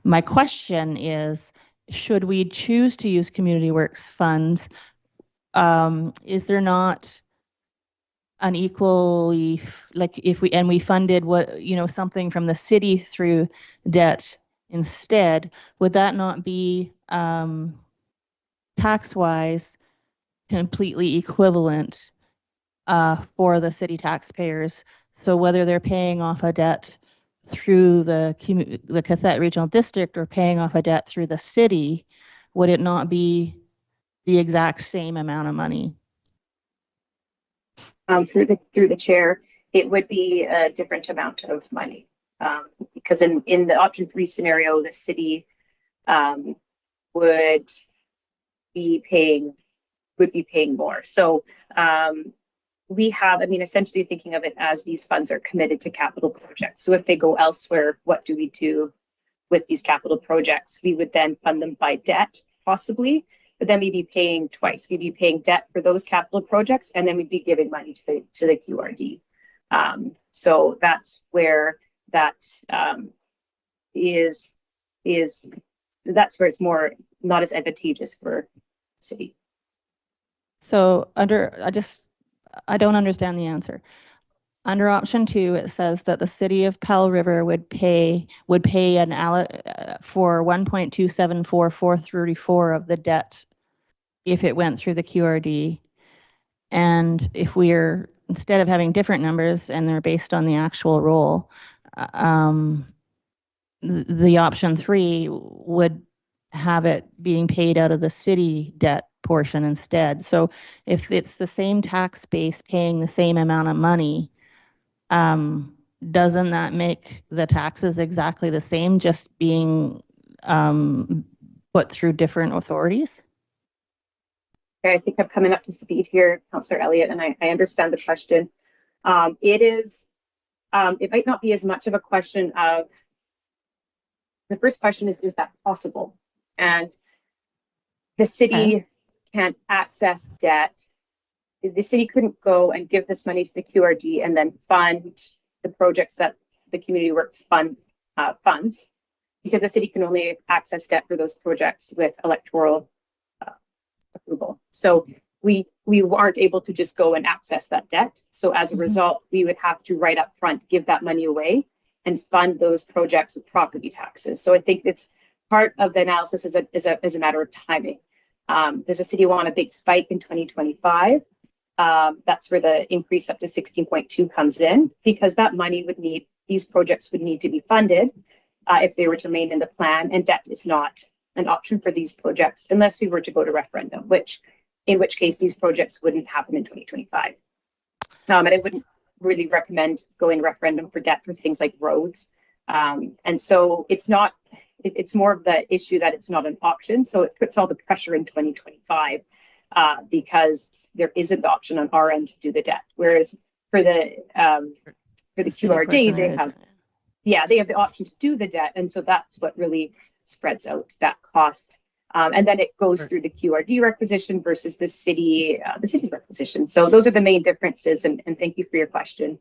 My question is, should we choose to use community works funds, is there not an equally, like if we funded what, you know, something from the city through debt instead, would that not be tax-wise completely equivalent for the city taxpayers? So whether they're paying off a debt through the Cathet Regional District or paying off a debt through the city, would it not be the exact same amount of money? Through the chair, it would be a different amount of money because in the option 3 scenario, the city would be paying more. So we have, I mean, essentially thinking of it as these funds are committed to capital projects. So if they go elsewhere, what do we do with these capital projects? We would then fund them by debt, possibly, but then we'd be paying twice. We'd be paying debt for those capital projects, and then we'd be giving money to the QRD. So that's where that that's where it's more not as advantageous for the city. So I don't understand the answer. Under option 2, it says that the city of Powell River would pay for 1.274434 of the debt if it went through the QRD. And if we're, instead of having different numbers and they're based on the actual roll, the option 3 would have it being paid out of the city debt portion instead. So if it's the same tax base paying the same amount of money, doesn't that make the taxes exactly the same, just being put through different authorities? Okay, I think I'm coming up to speed here, Councillor Elliott, and I understand the question. It might not be as much of a question of, the first question is that possible? And the city can't access debt. The city couldn't go and give this money to the QRD and then fund the projects that the Community Works Fund funds, because the city can only access debt for those projects with electoral approval. So we aren't able to just go and access that debt. So as a result, we would have to right up front give that money away and fund those projects with property taxes. So I think it's part of the analysis is a matter of timing. Does the city want a big spike in 2025? That's where the increase up to 16.2 comes in, because that money these projects would need to be funded if they were to remain in the plan, and debt is not an option for these projects unless we were to go to referendum, in which case these projects wouldn't happen in 2025. And I wouldn't really recommend going referendum for debt for things like roads. And so it's more of the issue that it's not an option. So it puts all the pressure in 2025 because there isn't the option on our end to do the debt. Whereas for the QRD, they have the option to do the debt. And so that's what really spreads out that cost. And then it goes through the QRD requisition versus the city's requisition. So those are the main differences. And thank you for your question.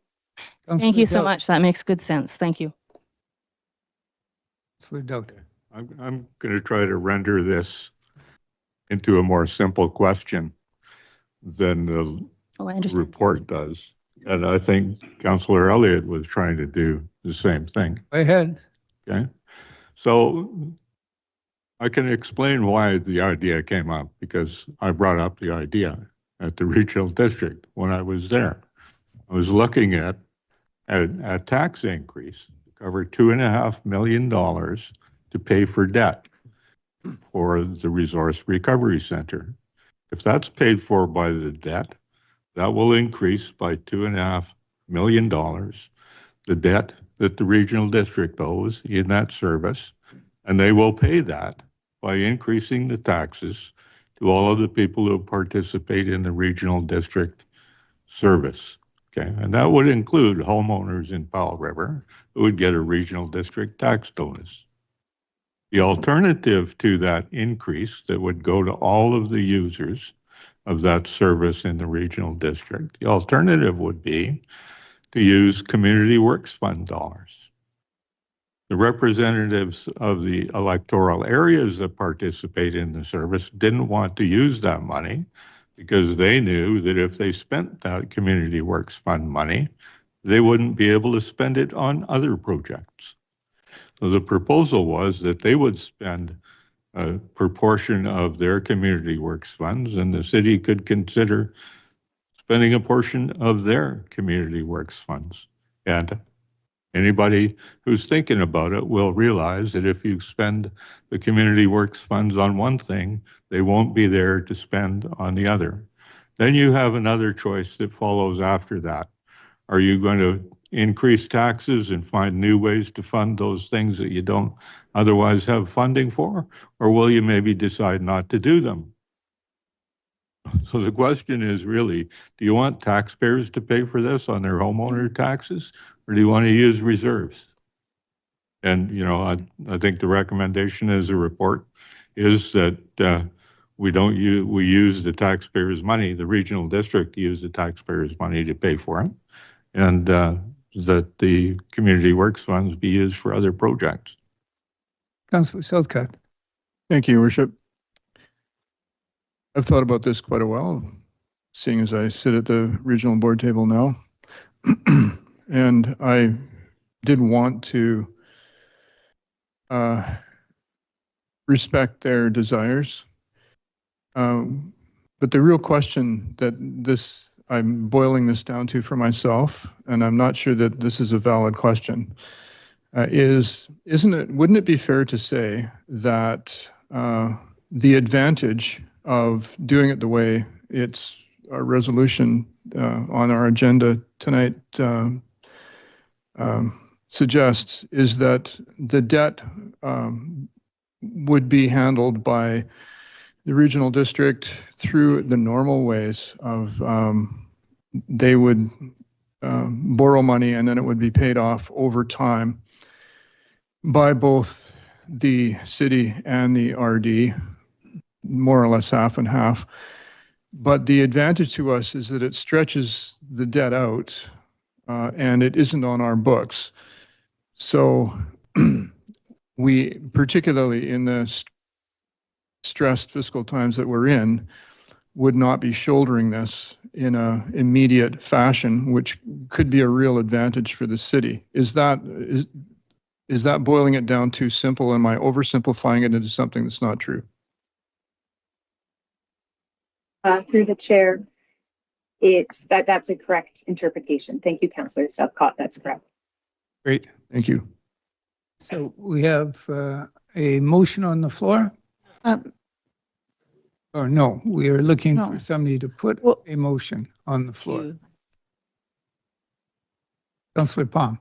Thank you so much. That makes good sense. Thank you. I'm going to try to render this into a more simple question than the report does. And I think Councillor Elliott was trying to do the same thing. Go ahead. Okay. So I can explain why the idea came up, because I brought up the idea at the regional district when I was there. I was looking at a tax increase to cover $2.5 million to pay for debt for the Resource Recovery Center. If that's paid for by the debt, that will increase by $2.5 million the debt that the regional district owes in that service, and they will pay that by increasing the taxes to all of the people who participate in the regional district service. Okay, and that would include homeowners in Powell River who would get a regional district tax bonus. The alternative to that increase that would go to all of the users of that service in the regional district, the alternative would be to use Community Works Fund dollars. The representatives of the electoral areas that participate in the service didn't want to use that money because they knew that if they spent that Community Works Fund money, they wouldn't be able to spend it on other projects. So the proposal was that they would spend a proportion of their Community Works funds, and the city could consider spending a portion of their Community Works funds. And anybody who's thinking about it will realize that if you spend the Community Works funds on one thing, they won't be there to spend on the other. Then you have another choice that follows after that. Are you going to increase taxes and find new ways to fund those things that you don't otherwise have funding for? Or will you maybe decide not to do them? So the question is really, do you want taxpayers to pay for this on their homeowner taxes, or do you want to use reserves? And, you know, I think the recommendation as a report is that we use the taxpayers' money, the regional district use the taxpayers' money to pay for it, and that the Community Works funds be used for other projects. Councillor Southcott. Thank you, Your Worship. I've thought about this quite a while, seeing as I sit at the regional board table now. And I did want to respect their desires. But the real question that I'm boiling this down to for myself, and I'm not sure that this is a valid question, wouldn't it be fair to say that the advantage of doing it the way it's our resolution on our agenda tonight suggests is that the debt would be handled by the regional district through the normal ways of they would borrow money and then it would be paid off over time by both the city and the RD, more or less half and half. But the advantage to us is that it stretches the debt out and it isn't on our books. So we, particularly in the stressed fiscal times that we're in, would not be shouldering this in an immediate fashion, which could be a real advantage for the city. Is that boiling it down too simple? Am I oversimplifying it into something that's not true? Through the chair, that's a correct interpretation. Thank you, Councillor Southcott. That's correct. Great, thank you. So we have a motion on the floor? Or no, we are looking for somebody to put a motion on the floor. Councillor Palm.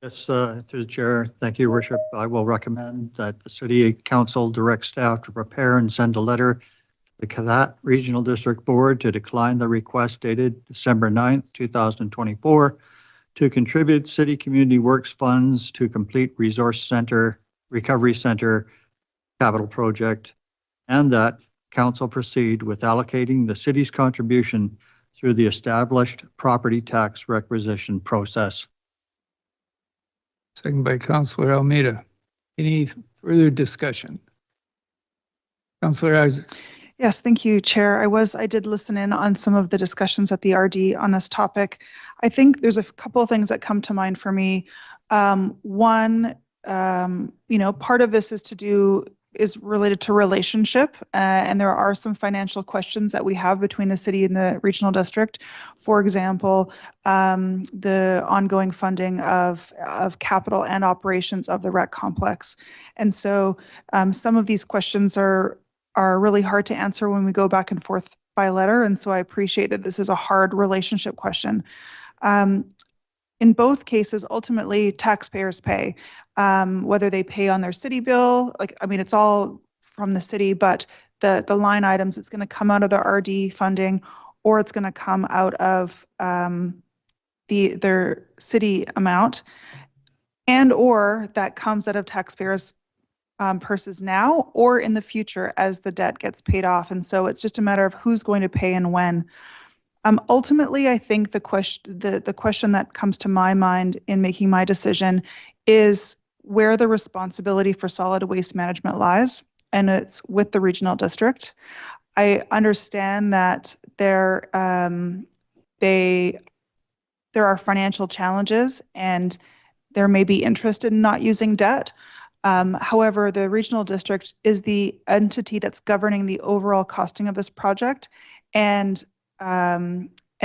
Yes, through the chair. Thank you, Your Worship. I will recommend that the City Council direct staff to prepare and send a letter to the Cathart Regional District Board to decline the request dated December 9th, 2024 to contribute City Community Works funds to complete Resource Center, Recovery Center capital project, and that Council proceed with allocating the city's contribution through the established property tax requisition process. Second by Councillor Almeida. Any further discussion? Councillor Isaac. Yes, thank you, Chair. I did listen in on some of the discussions at the RD on this topic. I think there's a couple of things that come to mind for me. One, part of this is related to relationship, and there are some financial questions that we have between the city and the regional district. For example, the ongoing funding of capital and operations of the rec complex. And so some of these questions are really hard to answer when we go back and forth by letter. And so I appreciate that this is a hard relationship question. In both cases, ultimately, taxpayers pay, whether they pay on their city bill, it's all from the city, but the line items, it's going to come out of the RD funding, or it's going to come out of their city amount, and or that comes out of taxpayers' purses now or in the future as the debt gets paid off. And so it's just a matter of who's going to pay and when. Ultimately, I think the question that comes to my mind in making my decision is where the responsibility for solid waste management lies, and it's with the regional district. I understand that there are financial challenges and there may be interest in not using debt. However, the regional district is the entity that's governing the overall costing of this project, and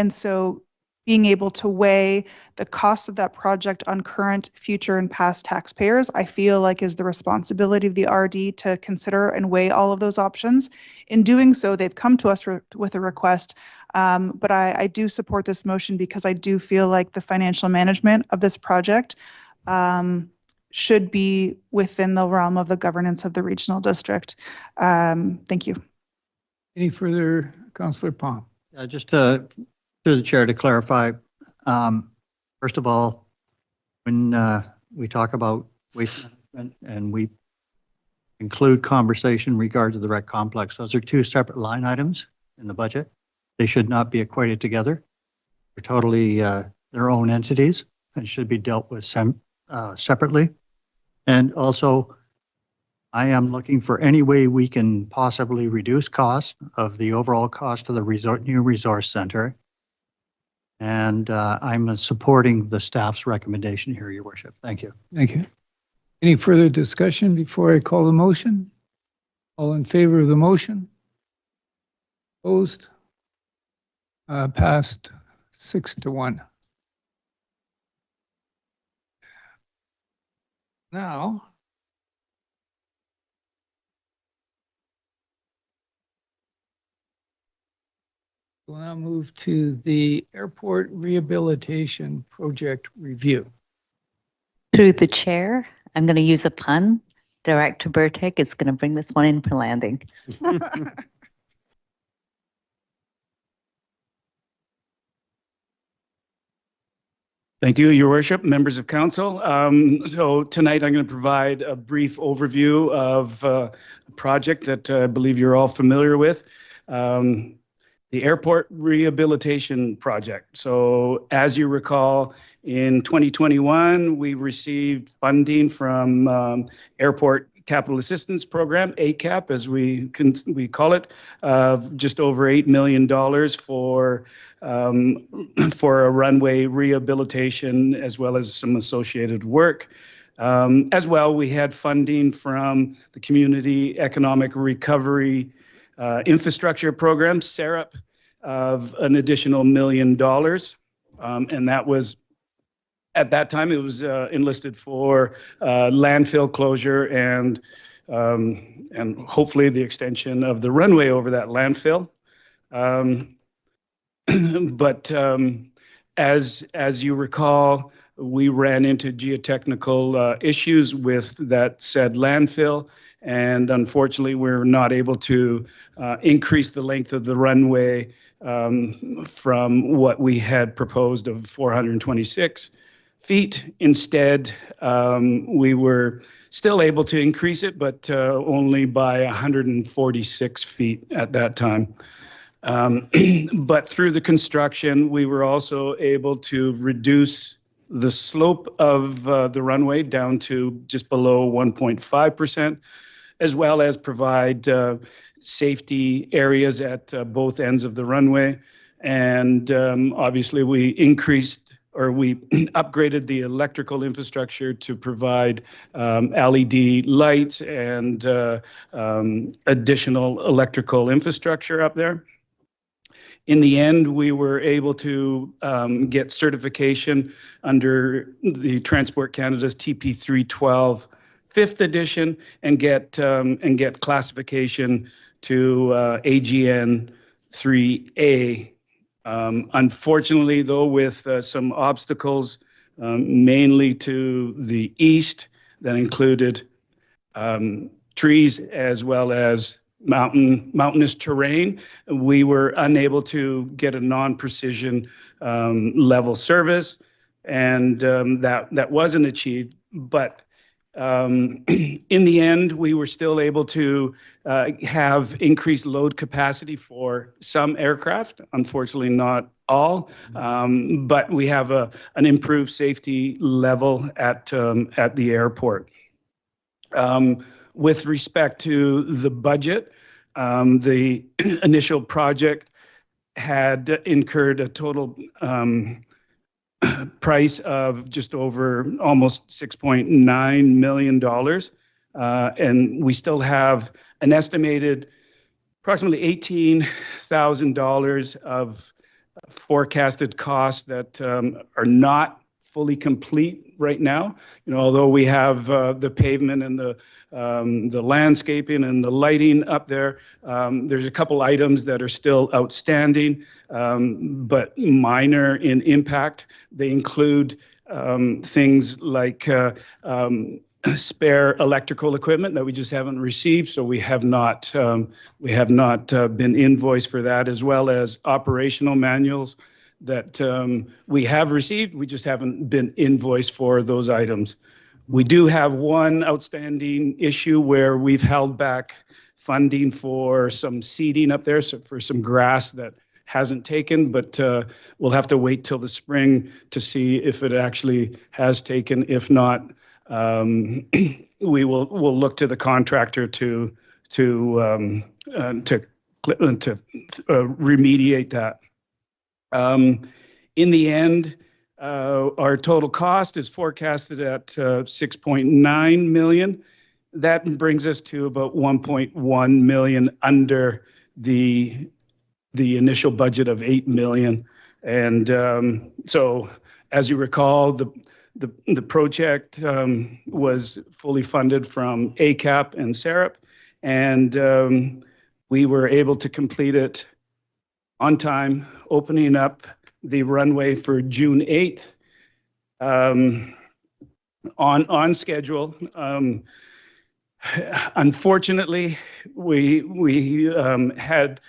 so being able to weigh the cost of that project on current, future, and past taxpayers, I feel like is the responsibility of the RD to consider and weigh all of those options. In doing so, they've come to us with a request, but I do support this motion because I do feel like the financial management of this project should be within the realm of the governance of the regional district. Thank you. Any further, Councillor Palm? Just through the chair to clarify, first of all, when we talk about waste management and we include conversation in regard to the rec complex, those are two separate line items in the budget. They should not be equated together. They're totally their own entities and should be dealt with separately. And also, I am looking for any way we can possibly reduce cost of the overall cost of the new resource center. And I'm supporting the staff's recommendation here, Your Worship. Thank you. Thank you. Any further discussion before I call the motion? All in favor of the motion? Opposed? Passed 6-1. Now, we'll now move to the airport rehabilitation project review. Through the chair, I'm going to use a pun. Director Burtek is going to bring this one in for landing. Thank you, Your Worship, members of council. So tonight I'm going to provide a brief overview of a project that I believe you're all familiar with, the Airport Rehabilitation Project. So as you recall, in 2021, we received funding from Airport Capital Assistance Program, ACAP, as we call it, just over $8 million for a runway rehabilitation as well as some associated work. As well, we had funding from the Community Economic Recovery Infrastructure Program, SERAP, of an additional $1 million. And that was, at that time, it was enlisted for landfill closure and hopefully the extension of the runway over that landfill. But as you recall, we ran into geotechnical issues with that said landfill, and unfortunately, we're not able to increase the length of the runway from what we had proposed of 426 feet. Instead, we were still able to increase it, but only by 146 feet at that time. But through the construction, we were also able to reduce the slope of the runway down to just below 1.5%, as well as provide safety areas at both ends of the runway. And obviously, we upgraded the electrical infrastructure to provide LED lights and additional electrical infrastructure up there. In the end, we were able to get certification under the Transport Canada's TP312 5th edition and get classification to AGN 3A. Unfortunately, though, with some obstacles, mainly to the east, that included trees as well as mountainous terrain, we were unable to get a non-precision level service, and that wasn't achieved. But in the end, we were still able to have increased load capacity for some aircraft, unfortunately not all, but we have an improved safety level at the airport. With respect to the budget, the initial project had incurred a total price of just over almost $6.9 million. And we still have an estimated approximately $18,000 of forecasted costs that are not fully complete right now. You know, although we have the pavement and the landscaping and the lighting up there, there's a couple items that are still outstanding, but minor in impact. They include things like spare electrical equipment that we just haven't received, so we have not been invoiced for that, as well as operational manuals that we have received. We just haven't been invoiced for those items. We do have one outstanding issue where we've held back funding for some seeding up there, so for some grass that hasn't taken, but we'll have to wait till the spring to see if it actually has taken. If not, we'll look to the contractor to remediate that. In the end, our total cost is forecasted at 6.9 million. That brings us to about 1.1 million under the initial budget of 8 million. And so, as you recall, the project was fully funded from ACAP and SERAP, and we were able to complete it on time, opening up the runway for June 8th on schedule. Unfortunately, we had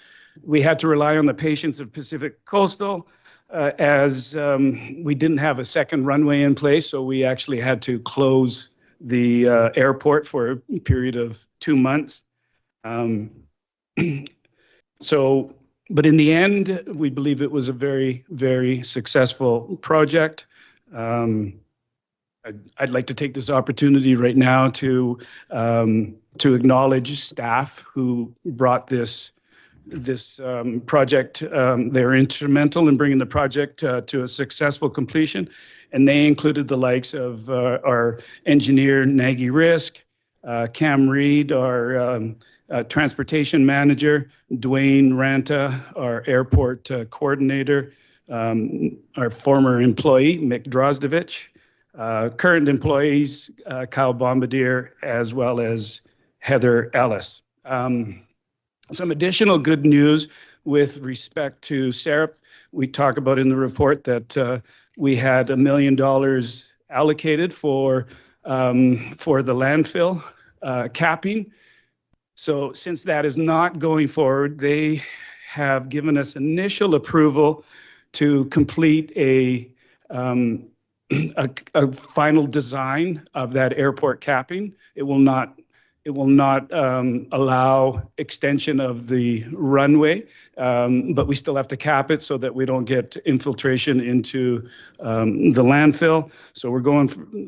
to rely on the patience of Pacific Coastal as we didn't have a second runway in place, so we actually had to close the airport for a period of 2 months. But in the end, we believe it was a very, very successful project. I'd like to take this opportunity right now to acknowledge staff who brought this project. They're instrumental in bringing the project to a successful completion, and they included the likes of our engineer, Nagy Risk, Cam Reed, our transportation manager, Dwayne Ranta, our airport coordinator, our former employee, Mick Drozdovich, current employees, Kyle Bombardier, as well as Heather Ellis. Some additional good news with respect to SERAP. We talk about in the report that we had $1 million allocated for the landfill capping. So since that is not going forward, they have given us initial approval to complete a final design of that airport capping. It will not allow extension of the runway, but we still have to cap it so that we don't get infiltration into the landfill. So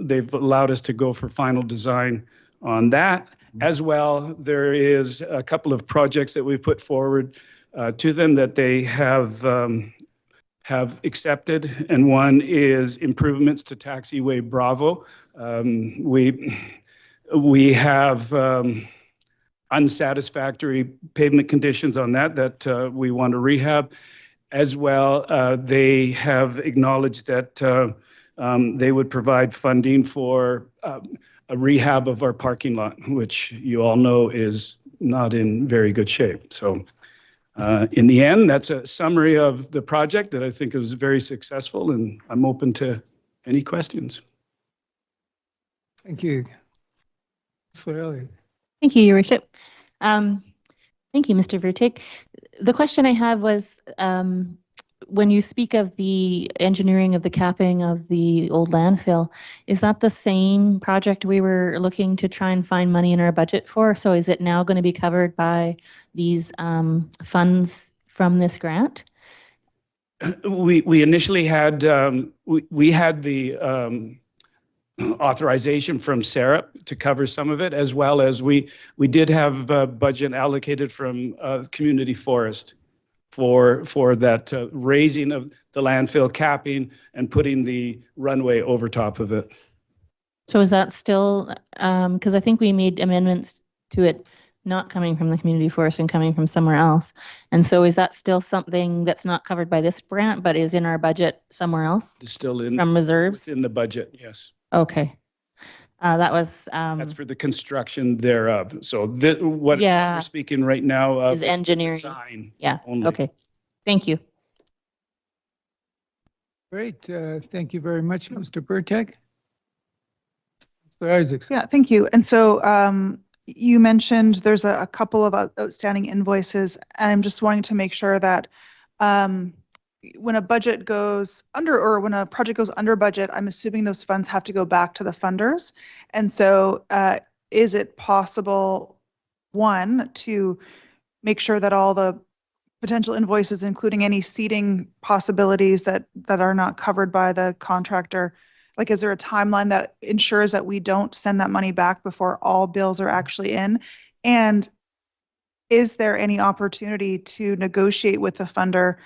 they've allowed us to go for final design on that. As well, there is a couple of projects that we've put forward to them that they have accepted, and one is improvements to taxiway Bravo. We have unsatisfactory pavement conditions on that we want to rehab. As well, they have acknowledged that they would provide funding for a rehab of our parking lot, which you all know is not in very good shape. So in the end, that's a summary of the project that I think was very successful, and I'm open to any questions. Thank you. Elliott. Thank you, Your Worship. Thank you, Mr. Vertik. The question I have was, when you speak of the engineering of the capping of the old landfill, is that the same project we were looking to try and find money in our budget for? So is it now going to be covered by these funds from this grant? We initially had we had the authorization from SERAP to cover some of it, as well as we did have budget allocated from community forest for that raising of the landfill capping and putting the runway over top of it. So is that still, because I think we made amendments to it not coming from the community forest and coming from somewhere else. And so is that still something that's not covered by this grant, but is in our budget somewhere else? It's still in from reserves? In the budget, yes. Okay. That was that's for the construction thereof. So what we're speaking right now of is engineering. Design only. Okay. Thank you. Great. Thank you very much, Mr. Burtek. Mr. Isaacs. Yeah, thank you. And so you mentioned there's a couple of outstanding invoices, and I'm just wanting to make sure that when a budget goes under, or when a project goes under budget, I'm assuming those funds have to go back to the funders. And so is it possible, one, to make sure that all the potential invoices, including any seating possibilities that are not covered by the contractor, Like, is there a timeline that ensures that we don't send that money back before all bills are actually in? And is there any opportunity to negotiate with the funder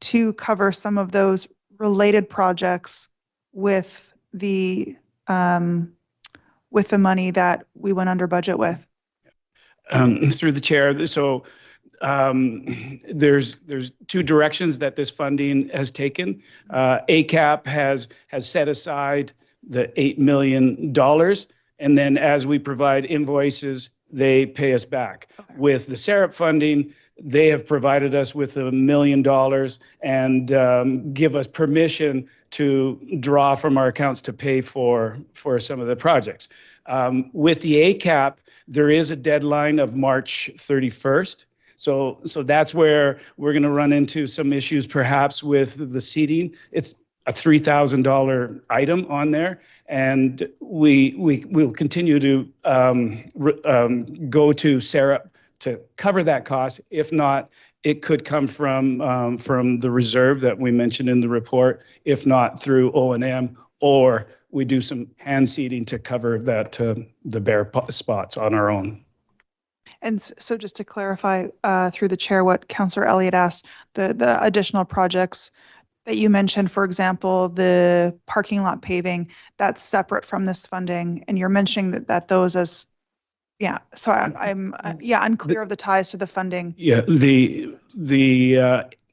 to cover some of those related projects with the money that we went under budget with? Through the chair, so there's two directions that this funding has taken. ACAP has set aside the $8 million, and then as we provide invoices, they pay us back. Okay. With the SAREP funding, they have provided us with $1 million and give us permission to draw from our accounts to pay for some of the projects. With the ACAP, there is a deadline of March 31st. So that's where we're going to run into some issues perhaps with the seating. It's a $3,000 item on there, and we'll continue to go to SAREP to cover that cost. If not, it could come from the reserve that we mentioned in the report, if not through O&M, or we do some hand seating to cover that the bare spots on our own. And so just to clarify through the chair what Councillor Elliott asked, the additional projects that you mentioned, for example, the parking lot paving, that's separate from this funding, and you're mentioning that those as, yeah, so I'm unclear of the ties to the funding. Yeah, the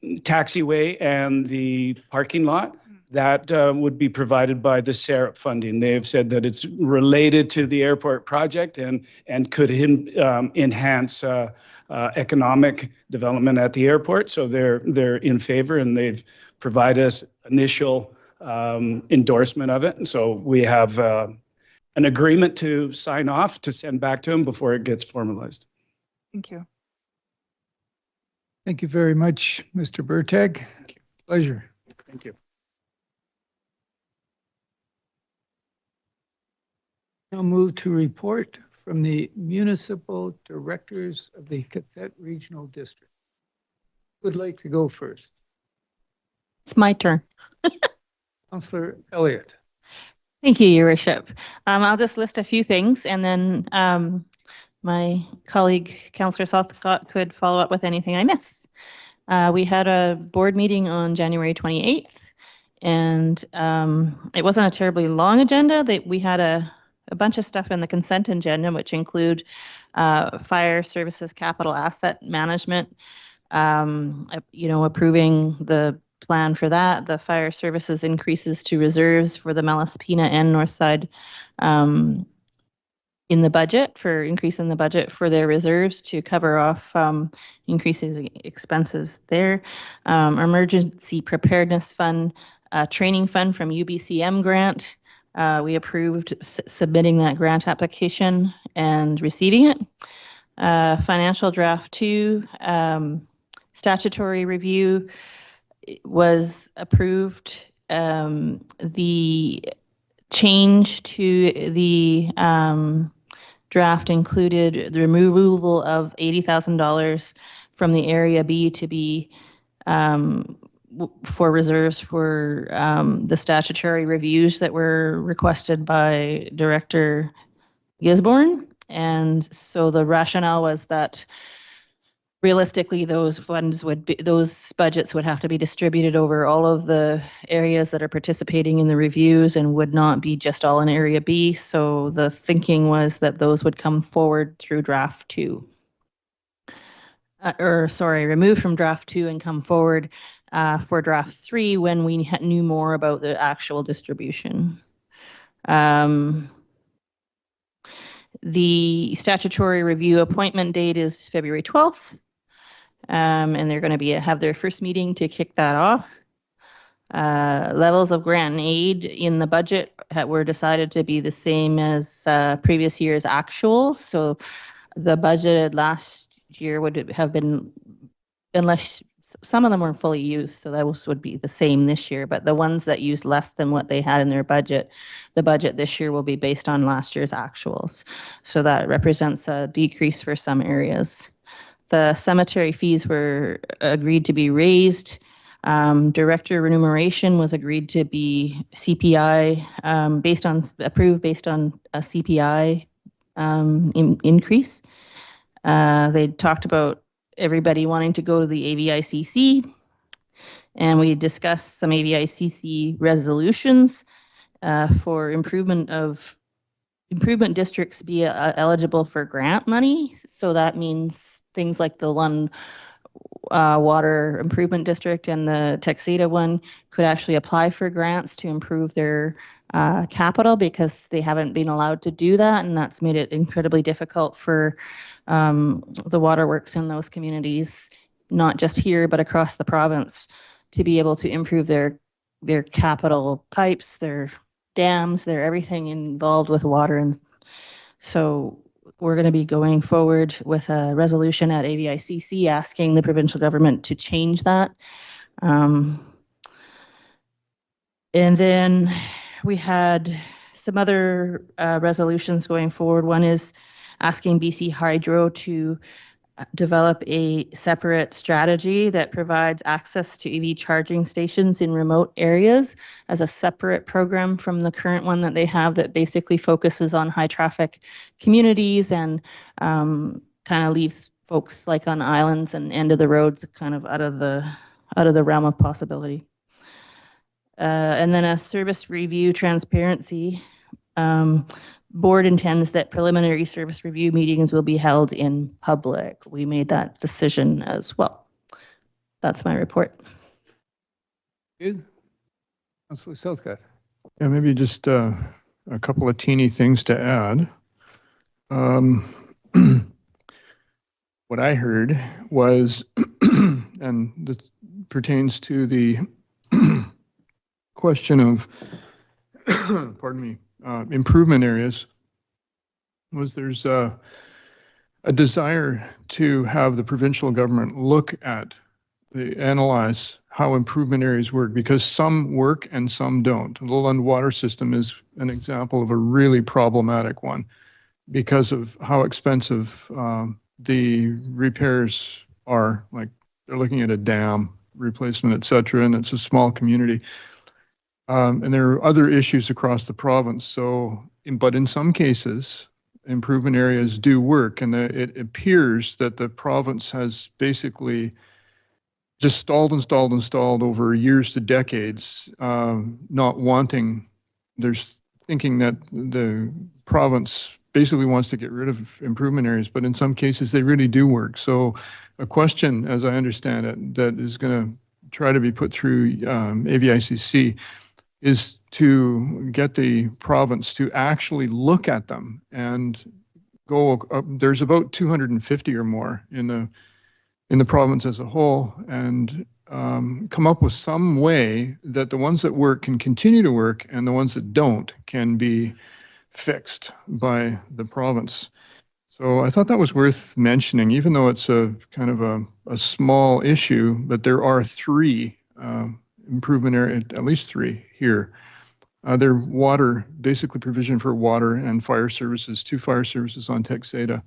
taxiway and the parking lot, that would be provided by the SAREP funding. They have said that it's related to the airport project and could enhance economic development at the airport. So they're in favor, and they've provided us initial endorsement of it. And so we have an agreement to sign off to send back to them before it gets formalized. Thank you. Thank you very much, Mr. Burtag. Pleasure. Thank you. Now move to report from the municipal directors of the Cathett Regional District. Who would like to go first? It's my turn. Councillor Elliott. Thank you, Your Worship. I'll just list a few things, and then my colleague, Councillor Southcott, could follow up with anything I miss. We had a board meeting on January 28th, and it wasn't a terribly long agenda. We had a bunch of stuff in the consent agenda, which include fire services capital asset management, approving the plan for that, the fire services increases to reserves for the Malaspina and Northside in the budget, for increasing the budget for their reserves to cover off increases expenses there. Emergency preparedness fund, training fund from UBCM grant. We approved submitting that grant application and receiving it. Financial draft 2, statutory review was approved. The change to the draft included the removal of $80,000 from the Area B to be for reserves for the statutory reviews that were requested by Director Gisborne. And so the rationale was that realistically, those budgets would have to be distributed over all of the areas that are participating in the reviews and would not be just all in Area B. So the thinking was that those would come forward through draft 2. Removed from draft 2 and come forward for draft 3 when we knew more about the actual distribution. The statutory review appointment date is February 12th. And they're going to have their first meeting to kick that off. Levels of grant and aid in the budget were decided to be the same as previous year's actuals. So the budget last year would have been, unless some of them weren't fully used, so those would be the same this year. But the ones that used less than what they had in their budget, the budget this year will be based on last year's actuals. So that represents a decrease for some areas. The cemetery fees were agreed to be raised Director remuneration was agreed to be CPI, approved based on a CPI increase. They talked about everybody wanting to go to the AVICC, and we discussed some AVICC resolutions for improvement districts be eligible for grant money. So that means things like the Lund Water Improvement District and the Texada one could actually apply for grants to improve their capital, because they haven't been allowed to do that, and that's made it incredibly difficult for the waterworks in those communities, not just here but across the province, to be able to improve their capital pipes, their dams, their everything involved with water. And so we're going to be going forward with a resolution at AVICC asking the provincial government to change that. And then we had some other resolutions going forward. One is asking BC Hydro to develop a separate strategy that provides access to EV charging stations in remote areas as a separate program from the current one that they have, that basically focuses on high traffic communities and kind of leaves folks like on islands and end of the roads kind of out of the realm of possibility. And then a service review transparency. Board intends that preliminary service review meetings will be held in public. We made that decision as well. That's my report. Good. Councillor Southcott. Yeah, maybe just a couple of teeny things to add. What I heard was, and this pertains to the question of, pardon me, improvement areas, was there's a desire to have the provincial government look at, analyze how improvement areas work, because some work and some don't. The Lund water system is an example of a really problematic one because of how expensive the repairs are. Like, they're looking at a dam replacement, et cetera, and it's a small community. And there are other issues across the province. So, but in some cases, improvement areas do work, and it appears that the province has basically just stalled over years to decades, not wanting. There's thinking that the province basically wants to get rid of improvement areas, but in some cases they really do work. So, a question, as I understand it, that is going to try to be put through AVICC is to get the province to actually look at them and go up. There's about 250 or more in the province as a whole, and come up with some way that the ones that work can continue to work and the ones that don't can be fixed by the province. So I thought that was worth mentioning, even though it's a kind of a small issue, but there are three improvement area, at least three here. They're water, basically provision for water and fire services, 2 fire services on Texada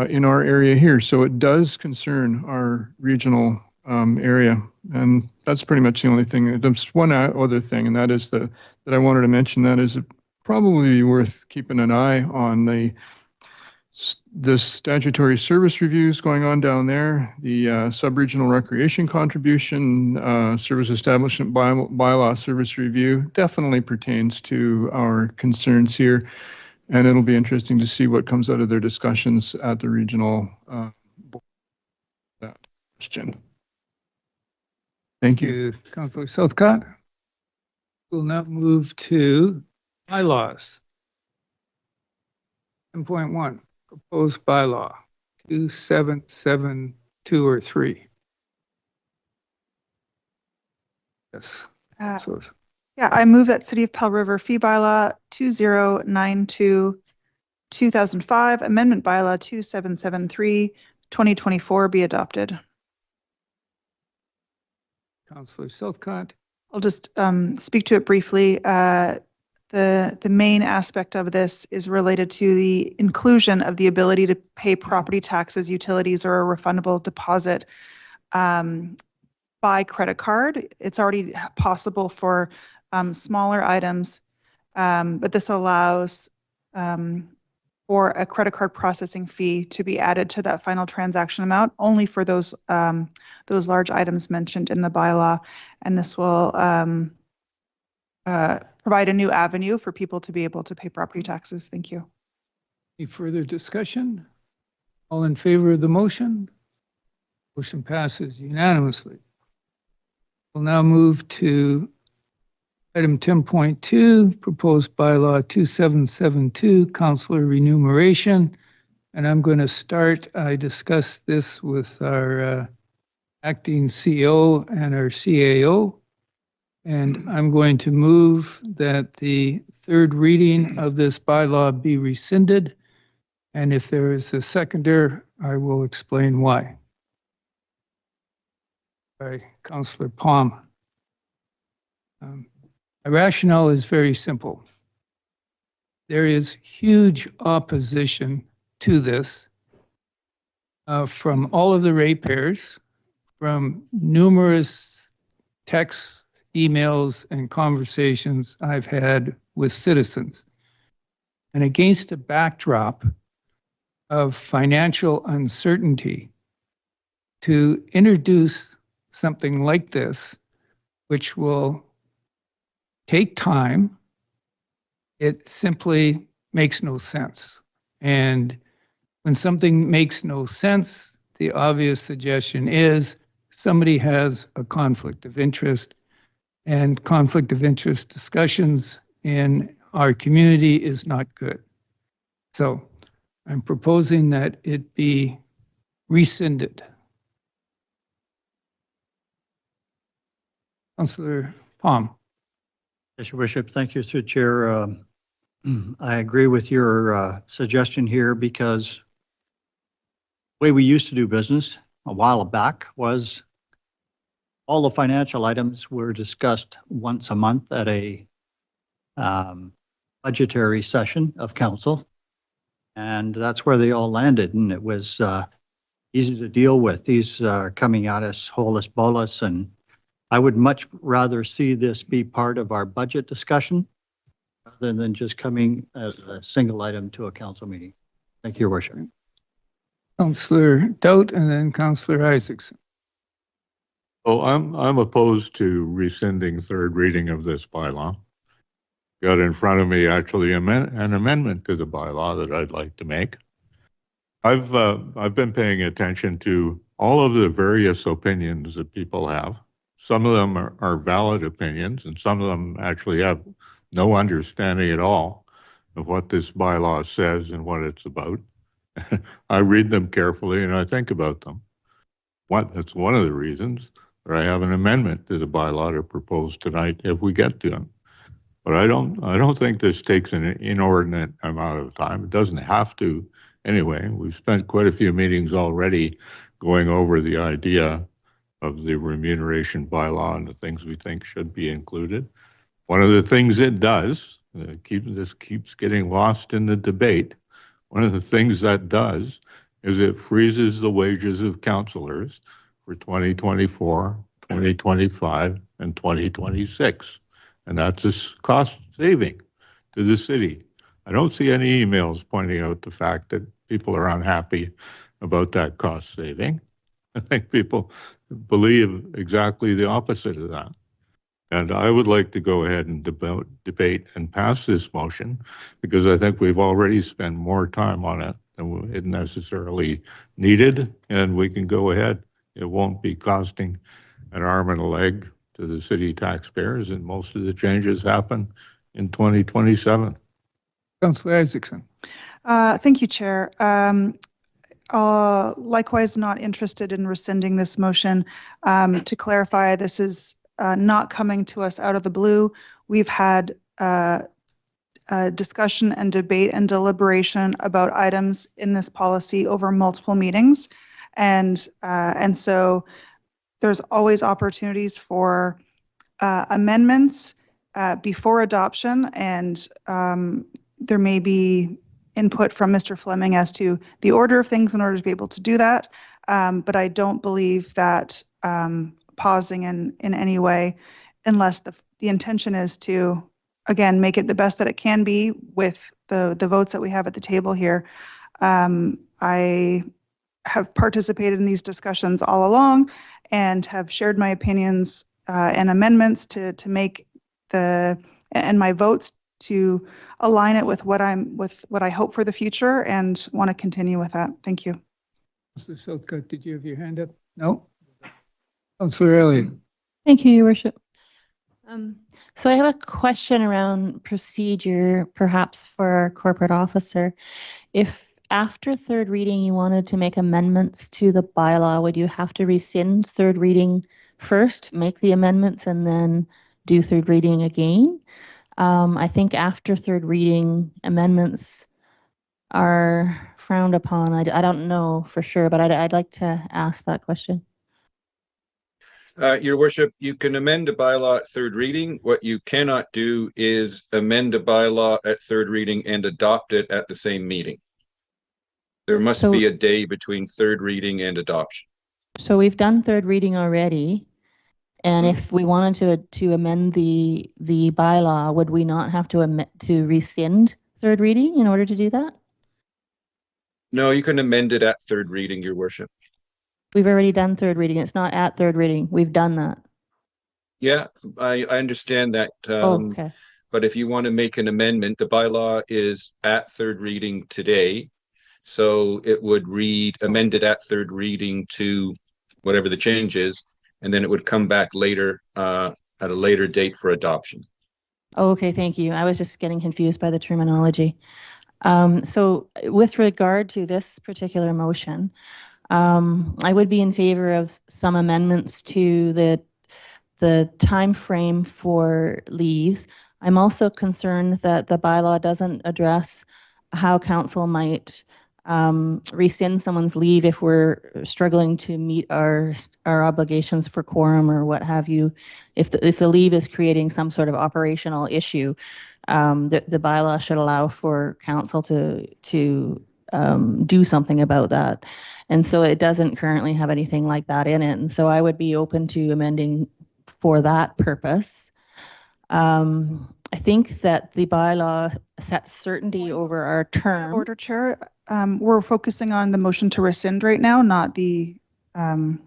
in our area here. So it does concern our regional area, and that's pretty much the only thing. There's one other thing, and that is that I wanted to mention. That is probably worth keeping an eye on the statutory service reviews going on down there, the sub-regional recreation contribution, service establishment bylaw service review definitely pertains to our concerns here. And it'll be interesting to see what comes out of their discussions at the regional board. That question. Thank you. Councillor Southcott. We'll now move to bylaws. 10.1. Proposed bylaw 2772 or 3. Yes. Yeah, I move that City of Pell River Fee Bylaw 2092/2005, Amendment Bylaw 2773/2024 be adopted. Councillor Southcott. I'll just speak to it briefly. The main aspect of this is related to the inclusion of the ability to pay property taxes, utilities, or a refundable deposit by credit card. It's already possible for smaller items, but this allows for a credit card processing fee to be added to that final transaction amount only for those large items mentioned in the bylaw. And this will provide a new avenue for people to be able to pay property taxes. Thank you. Any further discussion? All in favor of the motion? Motion passes unanimously. We'll now move to item 10.2, proposed bylaw 2772, councillor remuneration. And I'm going to start. I discussed this with our acting CO and our CAO. And I'm going to move that the third reading of this bylaw be rescinded. And if there is a seconder, I will explain why. By Councillor Palm. The rationale is very simple. There is huge opposition to this from all of the ratepayers, from numerous texts, emails, and conversations I've had with citizens. And against a backdrop of financial uncertainty, to introduce something like this, which will take time, it simply makes no sense. And when something makes no sense, the obvious suggestion is somebody has a conflict of interest, and conflict of interest discussions in our community is not good. So I'm proposing that it be rescinded. Councillor Palm. Yes, Your Worship, thank you, through Chair. I agree with your suggestion here, because the way we used to do business a while back was all the financial items were discussed once a month at a budgetary session of council. And that's where they all landed. And it was easy to deal with. These are coming at us holus bolus. And I would much rather see this be part of our budget discussion rather than just coming as a single item to a council meeting. Thank you, Your Worship. Councillor Doubt and then Councillor Isaacson. Oh, I'm opposed to rescinding third reading of this bylaw. Got in front of me actually an amendment to the bylaw that I'd like to make. I've been paying attention to all of the various opinions that people have. Some of them are valid opinions, and some of them actually have no understanding at all of what this bylaw says and what it's about. I read them carefully and I think about them. That's one of the reasons that I have an amendment to the bylaw to propose tonight if we get to them. But I don't think this takes an inordinate amount of time. It doesn't have to anyway. We've spent quite a few meetings already going over the idea of the remuneration bylaw and the things we think should be included. One of the things it does, this keeps getting lost in the debate. One of the things that does is it freezes the wages of councillors for 2024, 2025, and 2026. And that's a cost saving to the city. I don't see any emails pointing out the fact that people are unhappy about that cost saving. I think people believe exactly the opposite of that. And I would like to go ahead and debate and pass this motion, because I think we've already spent more time on it than it necessarily needed, and we can go ahead. It won't be costing an arm and a leg to the city taxpayers, and most of the changes happen in 2027. Councillor Isaacson. Thank you, Chair. Likewise, not interested in rescinding this motion. To clarify, this is not coming to us out of the blue. We've had discussion and debate and deliberation about items in this policy over multiple meetings. And so there's always opportunities for amendments before adoption, and there may be input from Mr. Fleming as to the order of things in order to be able to do that. But I don't believe that pausing in any way, unless the intention is to, again, make it the best that it can be with the votes that we have at the table here. I have participated in these discussions all along and have shared my opinions and amendments to make and my votes to align it with what I hope for the future, and want to continue with that. Thank you. Mr. Siltka, did you have your hand up? No? Councillor Elliott. Thank you, Your Worship. So I have a question around procedure, perhaps for our corporate officer. If after third reading you wanted to make amendments to the bylaw, would you have to rescind third reading first, make the amendments, and then do third reading again? I think after third reading, amendments are frowned upon. I don't know for sure, but I'd like to ask that question. Your Worship, you can amend a bylaw at third reading. What you cannot do is amend a bylaw at third reading and adopt it at the same meeting. There must be a day between third reading and adoption. So we've done third reading already, and if we wanted to amend the bylaw, would we not have to rescind third reading in order to do that? No, you can amend it at third reading, Your Worship. We've already done third reading. It's not at third reading. We've done that. Yeah, I understand that. Okay. But if you want to make an amendment, the bylaw is at third reading today. So it would read amended at third reading to whatever the change is, and then it would come back later at a later date for adoption. Okay, thank you. I was just getting confused by the terminology. So with regard to this particular motion, I would be in favor of some amendments to the time frame for leaves. I'm also concerned that the bylaw doesn't address how council might rescind someone's leave if we're struggling to meet our obligations for quorum or what have you. If the leave is creating some sort of operational issue, the bylaw should allow for council to do something about that. And so it doesn't currently have anything like that in it. And so I would be open to amending for that purpose. I think that the bylaw sets certainty over our term. Order, Chair. We're focusing on the motion to rescind right now, not the, there's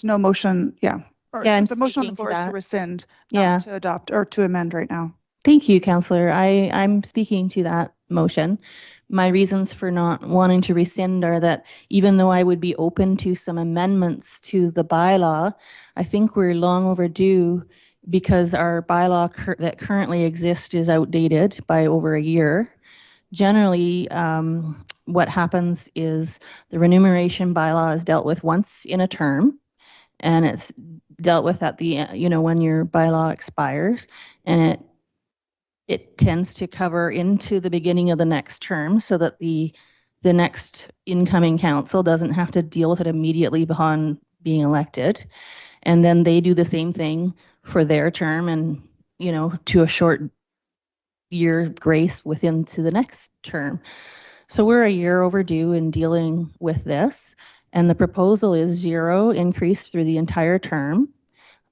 no motion. Yeah. Yeah, the motion on the floor is to rescind, not to adopt or to amend right now. Thank you, Councillor. I'm speaking to that motion. My reasons for not wanting to rescind are that even though I would be open to some amendments to the bylaw, I think we're long overdue because our bylaw that currently exists is outdated by over a year. Generally, what happens is the remuneration bylaw is dealt with once in a term, and it's dealt with at the, when your bylaw expires, and it tends to cover into the beginning of the next term so that the next incoming council doesn't have to deal with it immediately upon being elected. And then they do the same thing for their term and, to a short year grace within to the next term. So we're a year overdue in dealing with this. And the proposal is 0 increase through the entire term,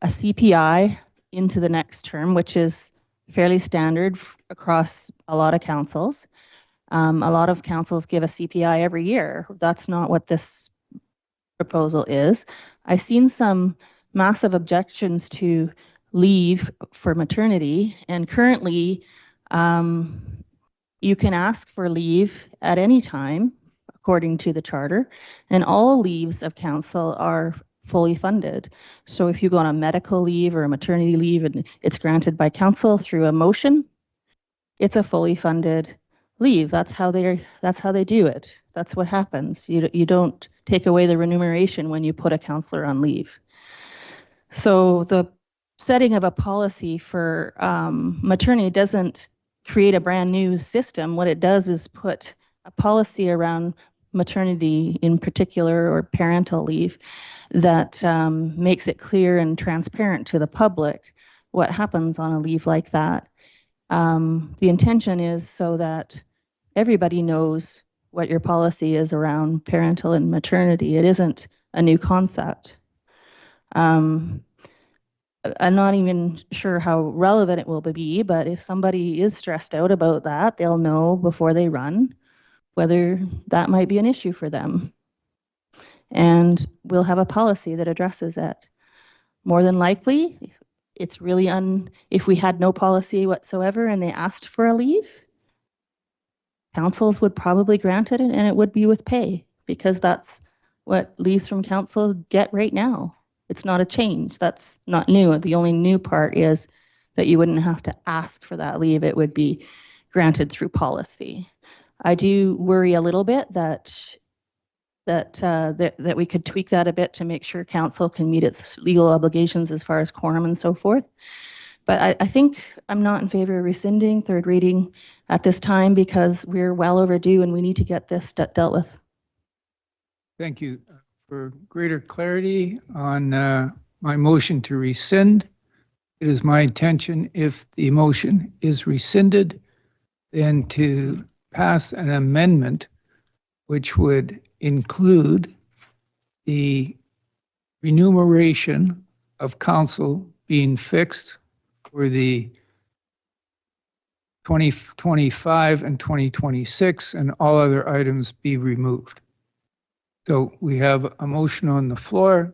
a CPI into the next term, which is fairly standard across a lot of councils. A lot of councils give a CPI every year. That's not what this proposal is. I've seen some massive objections to leave for maternity, and currently you can ask for leave at any time according to the charter, and all leaves of council are fully funded. So if you go on a medical leave or a maternity leave and it's granted by council through a motion, it's a fully funded leave. That's how they do it. That's what happens. You don't take away the remuneration when you put a councillor on leave. So the setting of a policy for maternity doesn't create a brand new system. What it does is put a policy around maternity in particular, or parental leave, that makes it clear and transparent to the public what happens on a leave like that. The intention is so that everybody knows what your policy is around parental and maternity. It isn't a new concept. I'm not even sure how relevant it will be, but if somebody is stressed out about that, they'll know before they run whether that might be an issue for them. And we'll have a policy that addresses it. More than likely, it's really if we had no policy whatsoever and they asked for a leave, councils would probably grant it, and it would be with pay, because that's what leaves from council get right now. It's not a change. That's not new. The only new part is that you wouldn't have to ask for that leave. It would be granted through policy. I do worry a little bit that we could tweak that a bit to make sure council can meet its legal obligations as far as quorum and so forth. But I think I'm not in favor of rescinding third reading at this time, because we're well overdue and we need to get this dealt with. Thank you. For greater clarity on my motion to rescind, it is my intention, if the motion is rescinded, then to pass an amendment which would include the remuneration of council being fixed for the 2025 and 2026, and all other items be removed. So we have a motion on the floor.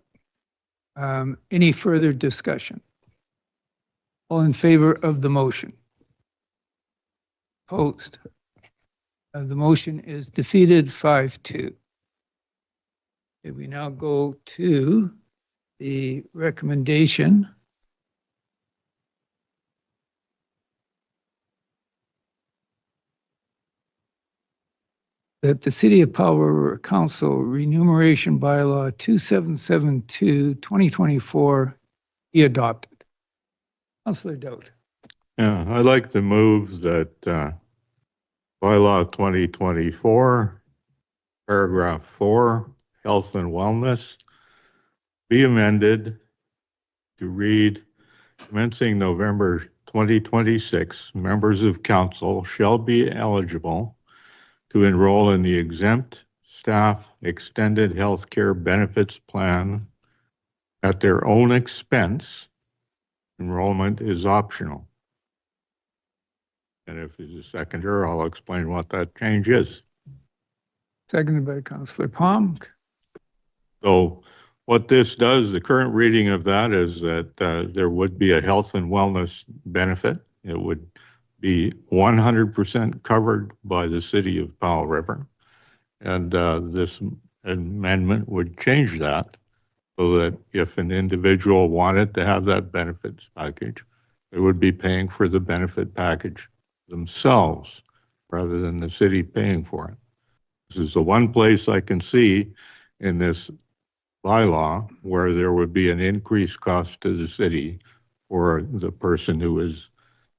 Any further discussion? All in favor of the motion? Opposed? The motion is defeated 5-2. Okay, we now go to the recommendation that the City of Powell River Council Remuneration Bylaw 2772/2024 be adopted. Councillor Doubt. Yeah, I'd like to move that Bylaw 2024, paragraph 4, health and wellness, be amended to read, commencing November 2026, members of council shall be eligible to enroll in the exempt staff extended health care benefits plan at their own expense. Enrollment is optional. And if there's a seconder, I'll explain what that change is. Seconded by Councillor Palm. So what this does, the current reading of that is that there would be a health and wellness benefit. It would be 100% covered by the City of Powell River. And this amendment would change that so that if an individual wanted to have that benefits package, they would be paying for the benefit package themselves rather than the city paying for it. This is the one place I can see in this bylaw where there would be an increased cost to the city for the person who is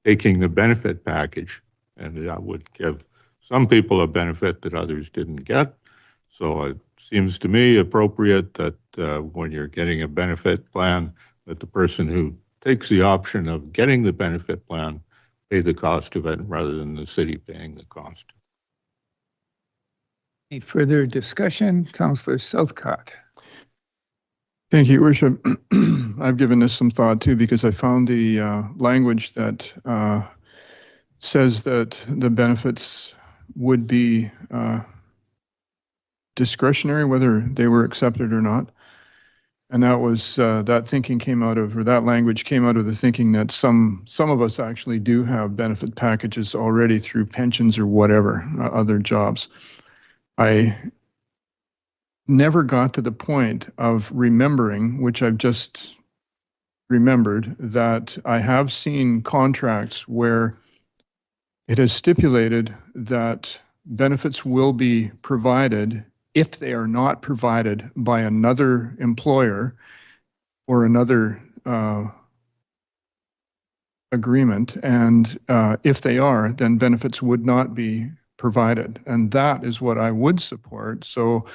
taking the benefit package, and that would give some people a benefit that others didn't get. So it seems to me appropriate that when you're getting a benefit plan, that the person who takes the option of getting the benefit plan pay the cost of it rather than the city paying the cost. Any further discussion? Councillor Southcott. Thank you, Your Worship. I've given this some thought too, because I found the language that says that the benefits would be discretionary, whether they were accepted or not. And that was, that thinking came out of, or that language came out of the thinking that some of us actually do have benefit packages already through pensions or whatever, other jobs. I never got to the point of remembering, which I've just remembered, that I have seen contracts where it is stipulated that benefits will be provided if they are not provided by another employer or another agreement. And if they are, then benefits would not be provided. And that is what I would support. So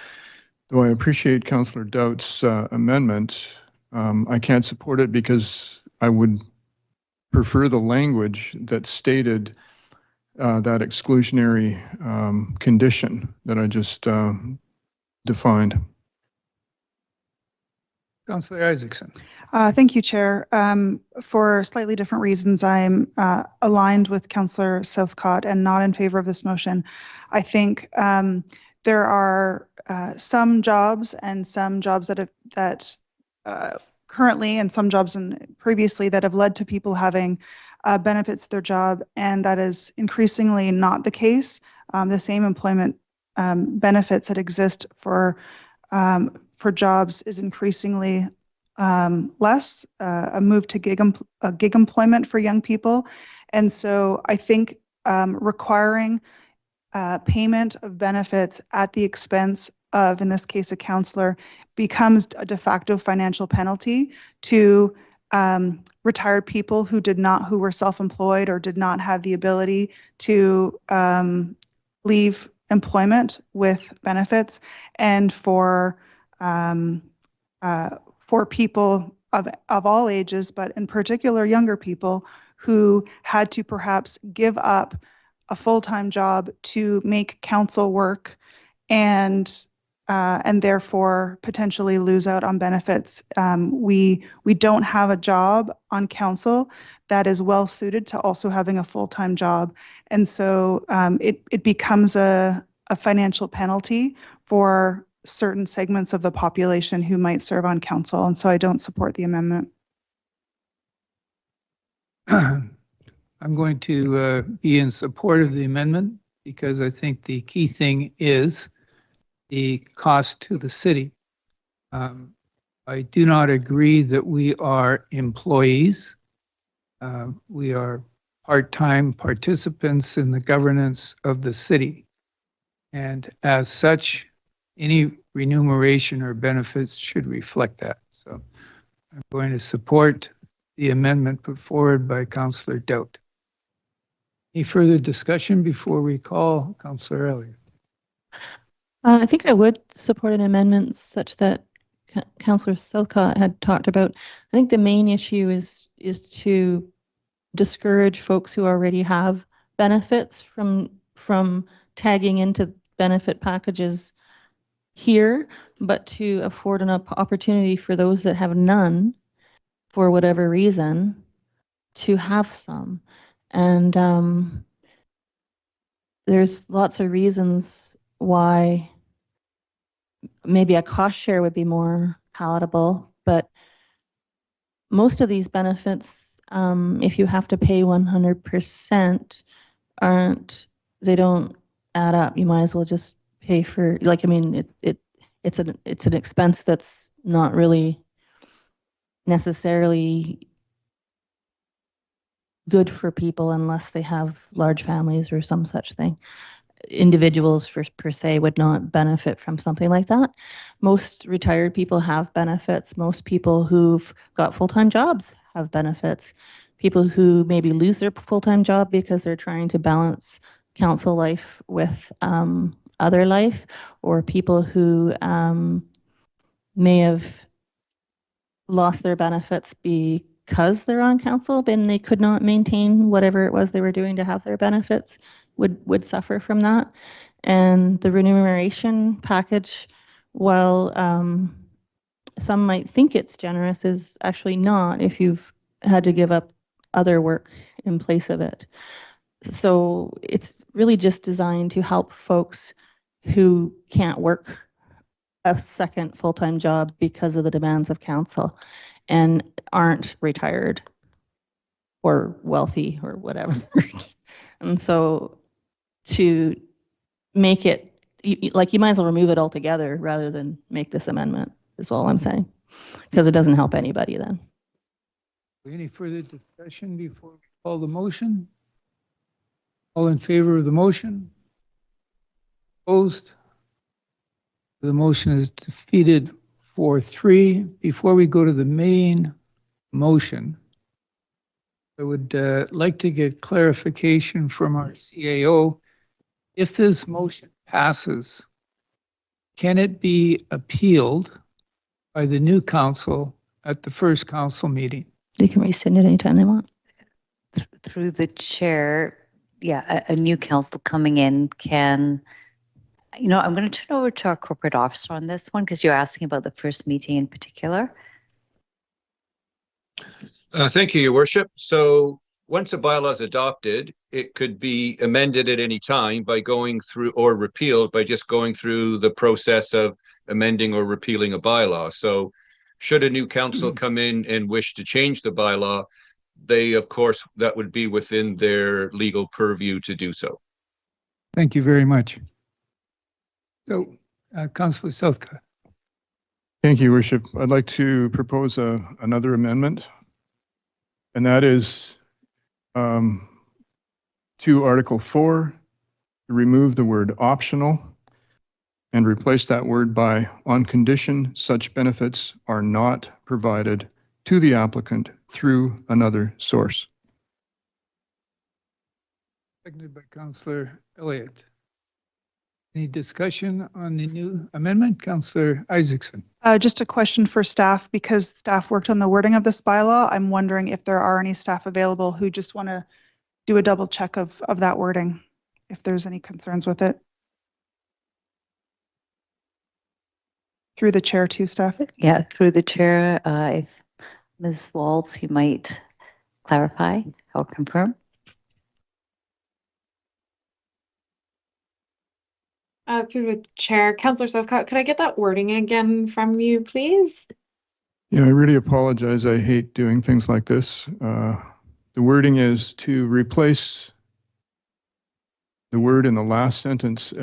though I appreciate Councillor Doubt's amendment, I can't support it because I would prefer the language that stated that exclusionary condition that I just defined. Councillor Isaacson. Thank you, Chair. For slightly different reasons, I'm aligned with Councillor Southcott and not in favor of this motion. I think there are some jobs and some jobs that currently and some jobs previously that have led to people having benefits of their job, and that is increasingly not the case. The same employment benefits that exist for jobs is increasingly less, a move to gig employment for young people. And so I think requiring payment of benefits at the expense of, in this case, a counselor, becomes a de facto financial penalty to retired people who were self-employed or did not have the ability to leave employment with benefits, and for people of all ages, but in particular younger people who had to perhaps give up a full-time job to make council work and therefore potentially lose out on benefits. We don't have a job on council that is well suited to also having a full-time job. And so it becomes a financial penalty for certain segments of the population who might serve on council. And so I don't support the amendment. I'm going to be in support of the amendment because I think the key thing is the cost to the city. I do not agree that we are employees. We are part-time participants in the governance of the city. And as such, any remuneration or benefits should reflect that. So I'm going to support the amendment put forward by Councillor Doubt. Any further discussion before we call Councillor Elliott? I think I would support an amendment such that Councillor Southcott had talked about. I think the main issue is to discourage folks who already have benefits from tagging into benefit packages here, but to afford an opportunity for those that have none, for whatever reason, to have some. And there's lots of reasons why maybe a cost share would be more palatable, but most of these benefits, if you have to pay 100%, they don't add up. You might as well just pay for, like, I mean, it's an expense that's not really necessarily good for people unless they have large families or some such thing. Individuals per se would not benefit from something like that. Most retired people have benefits. Most people who've got full-time jobs have benefits. People who maybe lose their full-time job because they're trying to balance council life with other life, or people who may have lost their benefits because they're on council, then they could not maintain whatever it was they were doing to have their benefits, would suffer from that. And the remuneration package, while some might think it's generous, is actually not if you've had to give up other work in place of it. So it's really just designed to help folks who can't work a second full-time job because of the demands of council and aren't retired or wealthy or whatever. And so to make it, like, you might as well remove it altogether rather than make this amendment, is all I'm saying, because it doesn't help anybody then. Any further discussion before we call the motion? All in favor of the motion? Opposed? The motion is defeated 4-3. Before we go to the main motion, I would like to get clarification from our CAO. If this motion passes, can it be appealed by the new council at the first council meeting? They can rescind it anytime they want. Through the chair, yeah, a new council coming in can, I'm going to turn over to our corporate officer on this one, because you're asking about the first meeting in particular. Thank you, Your Worship. So once a bylaw is adopted, it could be amended at any time by going through, or repealed by just going through the process of amending or repealing a bylaw. So should a new council come in and wish to change the bylaw, they, of course, that would be within their legal purview to do so. Thank you very much. So, Councillor Southcott. Thank you, Your Worship. I'd like to propose another amendment, and that is to Article 4, to remove the word optional and replace that word by on condition such benefits are not provided to the applicant through another source. Seconded by Councillor Elliott. Any discussion on the new amendment? Councillor Isaacson. Just a question for staff, because staff worked on the wording of this bylaw. I'm wondering if there are any staff available who just want to do a double check of that wording, if there's any concerns with it. Through the chair too, staff. Yeah, through the chair, if Ms. Waltz, you might clarify or confirm. Through the chair, Councillor Southcott, could I get that wording again from you, please? Yeah, I really apologize. I hate doing things like this. The wording is to replace the word in the last sentence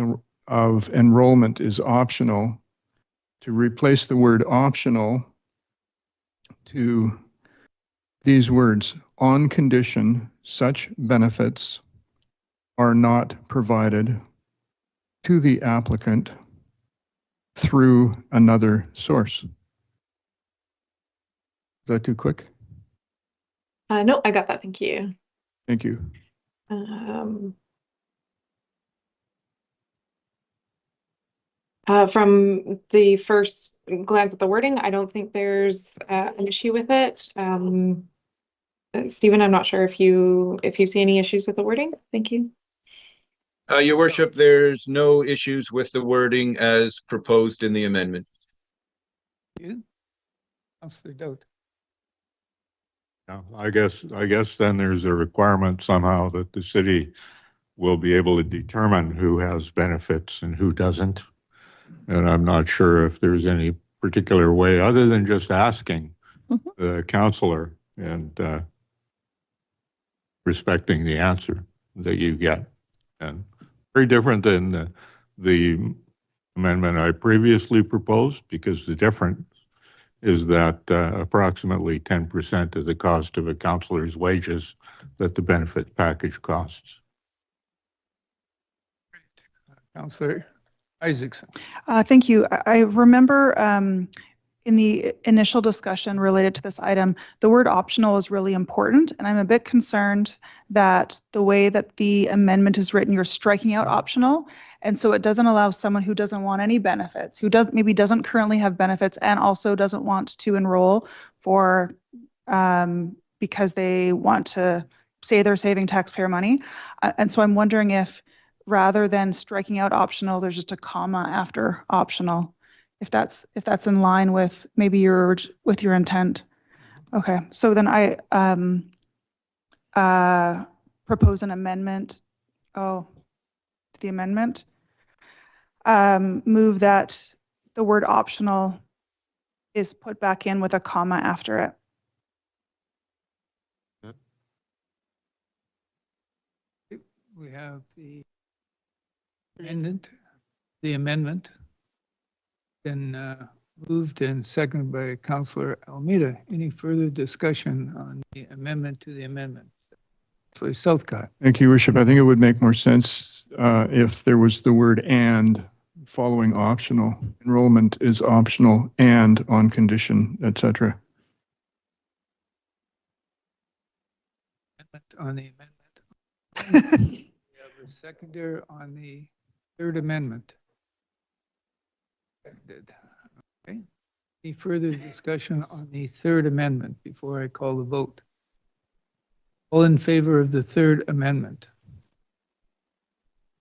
of enrollment is optional, to replace the word optional to these words, on condition such benefits are not provided to the applicant through another source. Is that too quick? No, I got that. Thank you. Thank you. From the first glance at the wording, I don't think there's an issue with it. Stephen, I'm not sure if you see any issues with the wording. Thank you. Your Worship, there's no issues with the wording as proposed in the amendment. You? Councillor Doubt. Yeah, I guess then there's a requirement somehow that the city will be able to determine who has benefits and who doesn't. And I'm not sure if there's any particular way other than just asking the councillor and respecting the answer that you get. And very different than the amendment I previously proposed, because the difference is that approximately 10% of the cost of a councillor's wages that the benefit package costs. Councillor Isaacson. Thank you. I remember in the initial discussion related to this item, the word optional is really important, and I'm a bit concerned that the way that the amendment is written, you're striking out optional, and so it doesn't allow someone who doesn't want any benefits, who maybe doesn't currently have benefits and also doesn't want to enroll for because they want to say they're saving taxpayer money. And so I'm wondering if rather than striking out optional, there's just a comma after optional. If that's in line with maybe your intent. Okay, so then I propose an amendment. To the amendment. Move that the word optional is put back in with a comma after it. We have the amendment. Been moved and seconded by Councillor Almeida. Any further discussion on the amendment to the amendment? Councillor Southcott. Thank you, Your Worship. I think it would make more sense if there was the word and following optional. Enrollment is optional and on condition, etc. On the amendment. We have a seconder on the third amendment. Okay. Any further discussion on the third amendment before I call the vote? All in favor of the third amendment?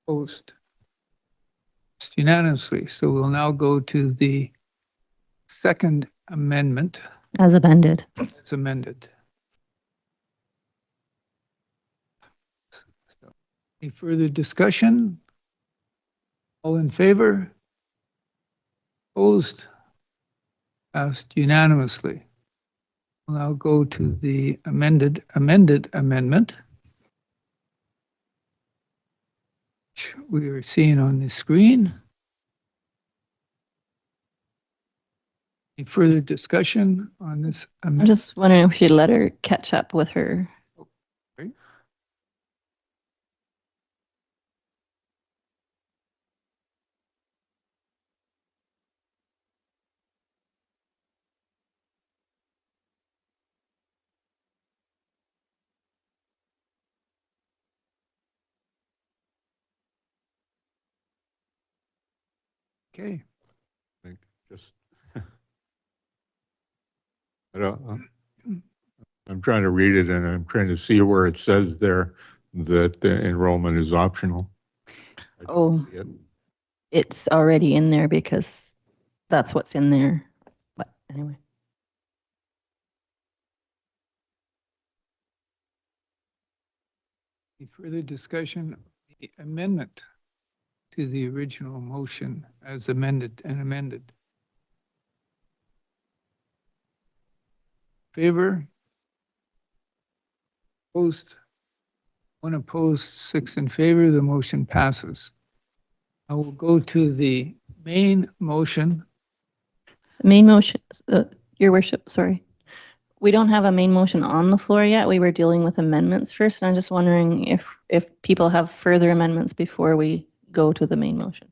Opposed? It's unanimously. So we'll now go to the second amendment. As amended. As amended. Any further discussion? All in favor? Opposed? Passed unanimously. We'll now go to the amended amendment, which we are seeing on the screen. Any further discussion on this I'm amendment? just wondering if you'd let her catch up with her. Okay. Okay. I think just I don't, I'm trying to read it and I'm trying to see where it says there that the enrollment is optional. I don't Oh, see it. it's already in there because that's what's in there. But anyway. Any further discussion on the amendment to the original motion as amended and amended? Favor? Opposed? One opposed, 6 in favor. The motion passes. I will go to the main motion. Main motion, Your Worship, sorry. We don't have a main motion on the floor yet. We were dealing with amendments first, and I'm just wondering if people have further amendments before we go to the main motion.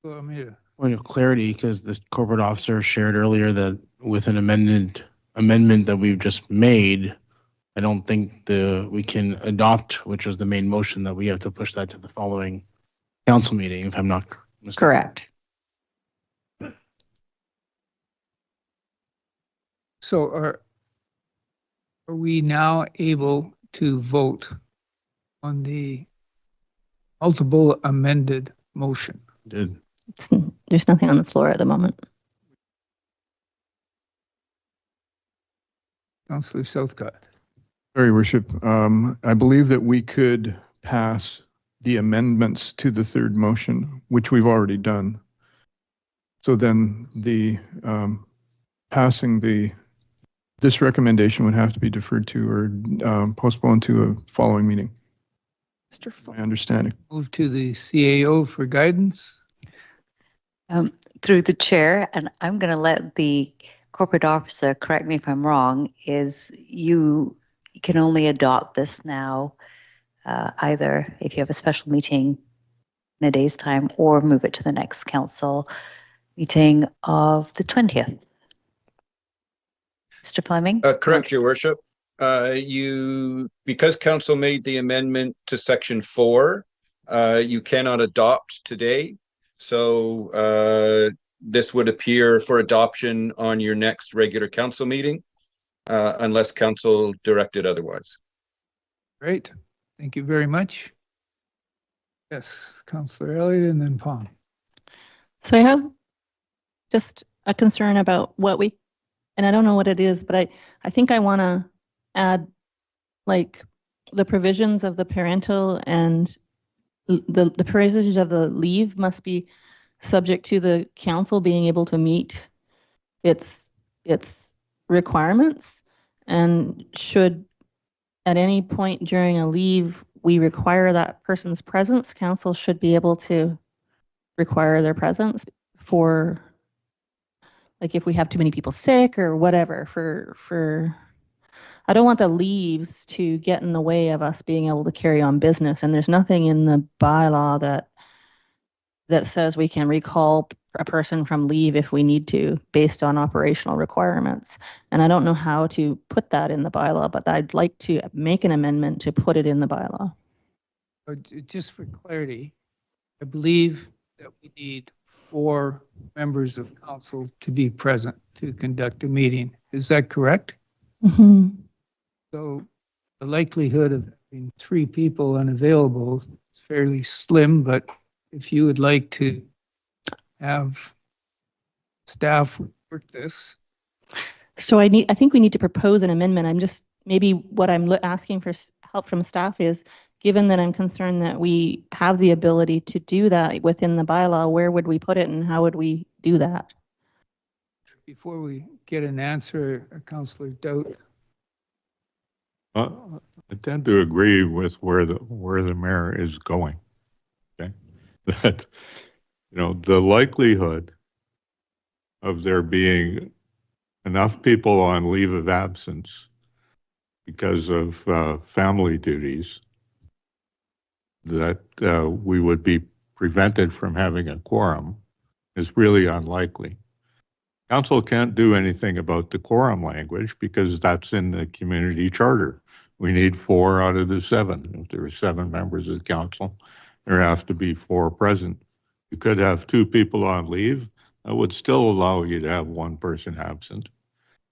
Point of clarity, because the corporate officer shared earlier that with an amendment that we've just made, I don't think we can adopt, which was the main motion, that we have to push that to the following council meeting, if I'm not mistaken. Correct. So are we now able to vote on the multiple amended motion? There's nothing on the floor at the moment. Councillor Southcott. Very worship. I believe that we could pass the amendments to the third motion, which we've already done. So then the passing this recommendation would have to be deferred to or postponed to a following meeting. Mr. My understanding. Move to the CAO for guidance. Through the chair, and I'm going to let the corporate officer correct me if I'm wrong, is you can only adopt this now either if you have a special meeting in a day's time or move it to the next council meeting of the 20th. Mr. Fleming? Correct, Your Worship. Because council made the amendment to section 4, you cannot adopt today. So this would appear for adoption on your next regular council meeting, unless council directed otherwise. Great. Thank you very much. Yes, Councillor Elliott and then Pong. So I have just a concern about and I don't know what it is, but I think I want to add like the provisions of the parental and the provisions of the leave must be subject to the council being able to meet its requirements, and should at any point during a leave we require that person's presence, council should be able to require their presence for, like, if we have too many people sick or whatever, for I don't want the leaves to get in the way of us being able to carry on business. And there's nothing in the bylaw that says we can recall a person from leave if we need to based on operational requirements. And I don't know how to put that in the bylaw, but I'd like to make an amendment to put it in the bylaw. Just for clarity, I believe that we need 4 members of council to be present to conduct a meeting. Is that correct? Mm-hmm. So the likelihood of having 3 people unavailable is fairly slim, but if you would like to have staff work this. So I think we need to propose an amendment. I'm just maybe what I'm asking for help from staff is, given that I'm concerned that we have the ability to do that within the bylaw, where would we put it and how would we do that? Before we get an answer, Councillor Doubt. I tend to agree with where the mayor is going. Okay, that the likelihood of there being enough people on leave of absence because of family duties that we would be prevented from having a quorum is really unlikely. Council can't do anything about the quorum language because that's in the community charter. We need 4 out of the 7. If there are 7 members of the council, there have to be 4 present. You could have 2 people on leave. That would still allow you to have 1 person absent.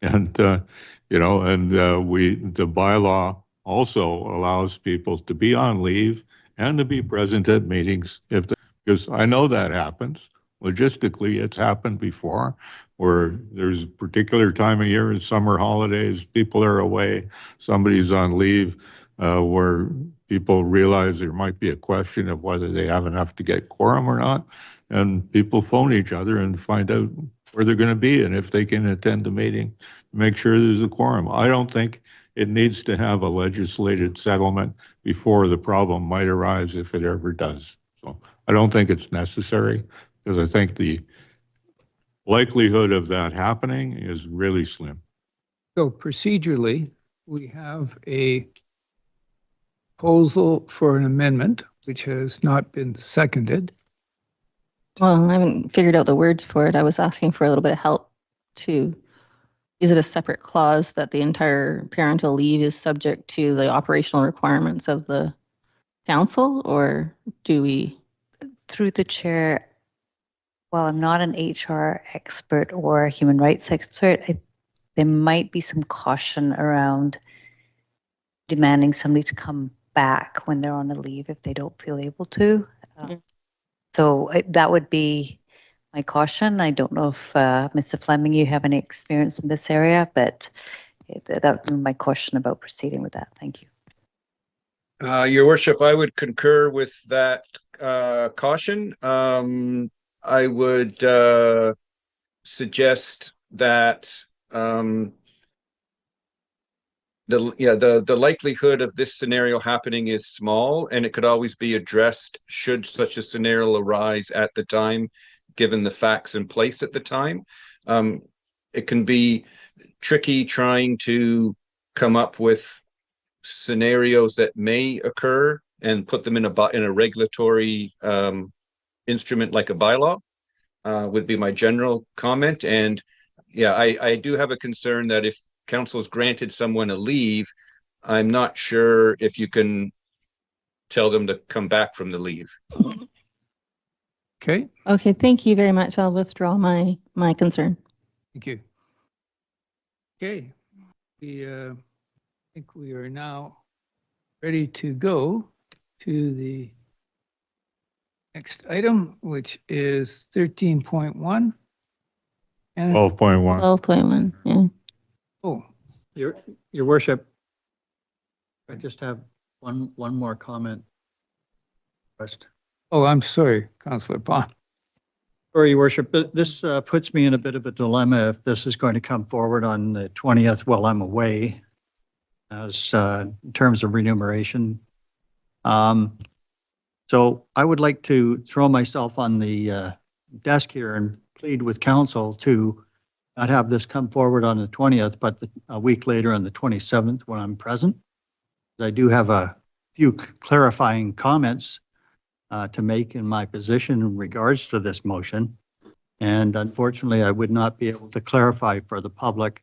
And, the bylaw also allows people to be on leave and to be present at meetings because I know that happens. Logistically, it's happened before where there's a particular time of year, summer holidays, people are away, somebody's on leave, where people realize there might be a question of whether they have enough to get quorum or not. And people phone each other and find out where they're going to be and if they can attend the meeting, make sure there's a quorum. I don't think it needs to have a legislated settlement before the problem might arise if it ever does. So I don't think it's necessary because I think the likelihood of that happening is really slim. So procedurally, we have a proposal for an amendment, which has not been seconded. Well, I haven't figured out the words for it. I was asking for a little bit of help to, is it a separate clause that the entire parental leave is subject to the operational requirements of the council, or do we? Through the chair, while I'm not an HR expert or a human rights expert, there might be some caution around demanding somebody to come back when they're on a leave if they don't feel able to. So that would be my caution. I don't know if Mr. Fleming, you have any experience in this area, but that would be my caution about proceeding with that. Thank you. Your Worship, I would concur with that caution. I would suggest that the likelihood of this scenario happening is small, and it could always be addressed should such a scenario arise at the time, given the facts in place at the time. It can be tricky trying to come up with scenarios that may occur and put them in a regulatory instrument like a bylaw, would be my general comment. And yeah, I do have a concern that if council has granted someone a leave, I'm not sure if you can tell them to come back from the leave. Okay. Okay, thank you very much. I'll withdraw my concern. Thank you. Okay. I think we are now ready to go to the next item, which is 13.1. And 12.1. 12.1, yeah. Oh, Your Worship, I just have one more comment. First. oh, I'm sorry, Councillor Pond. Sorry, Your Worship, but this puts me in a bit of a dilemma if this is going to come forward on the 20th while I'm away, as in terms of remuneration. So I would like to throw myself on the desk here and plead with council to not have this come forward on the 20th, but a week later on the 27th when I'm present. I do have a few clarifying comments to make in my position in regards to this motion. And unfortunately, I would not be able to clarify for the public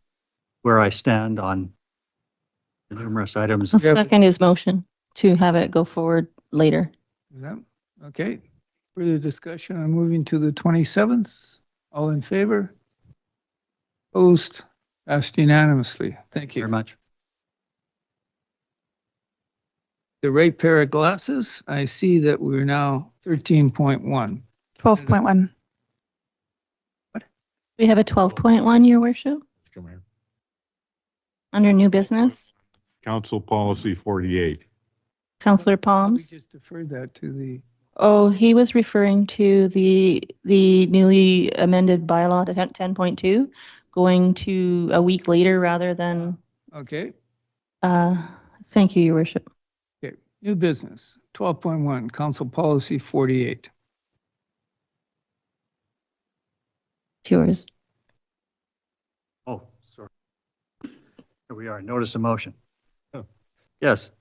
where I stand on the numerous items. I'll second his motion to have it go forward later. Is that okay? Further discussion on moving to the 27th? All in favor? Opposed? Passed unanimously. Thank you. Very much. The right pair of glasses. I see that we're now 13.1. 12.1. We have a 12.1, Your Worship, Come here. under new business. Council Policy 48. Counselor We Palms? just deferred that to the, Oh, he was referring to the newly amended bylaw to 10.2, going to a week later rather than, okay, thank you, Your Worship. okay. New business, 12.1, Council Policy 48. It's yours. Oh, sorry. Here we are, notice of motion. Yes.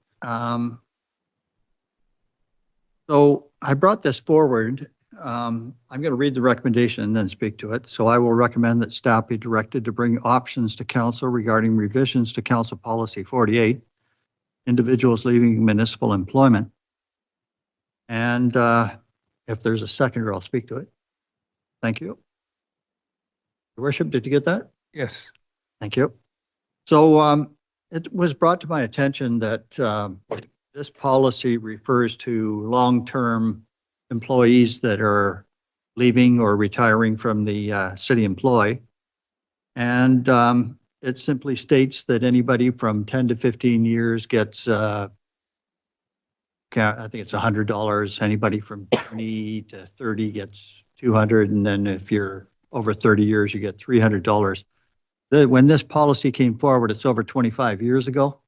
So I brought this forward. I'm going to read the recommendation and then speak to it. So I will recommend that staff be directed to bring options to council regarding revisions to Council Policy 48, individuals leaving municipal employment. And if there's a seconder, I'll speak to it. Thank you. Your Worship, did you get that? Yes. Thank you. So it was brought to my attention that this policy refers to long-term employees that are leaving or retiring from the city employ. And it simply states that anybody from 10 to 15 years gets, I think it's $100. Anybody from 20 to 30 gets 200. And then if you're over 30 years, you get $300. When this policy came forward, it's over 25 years ago.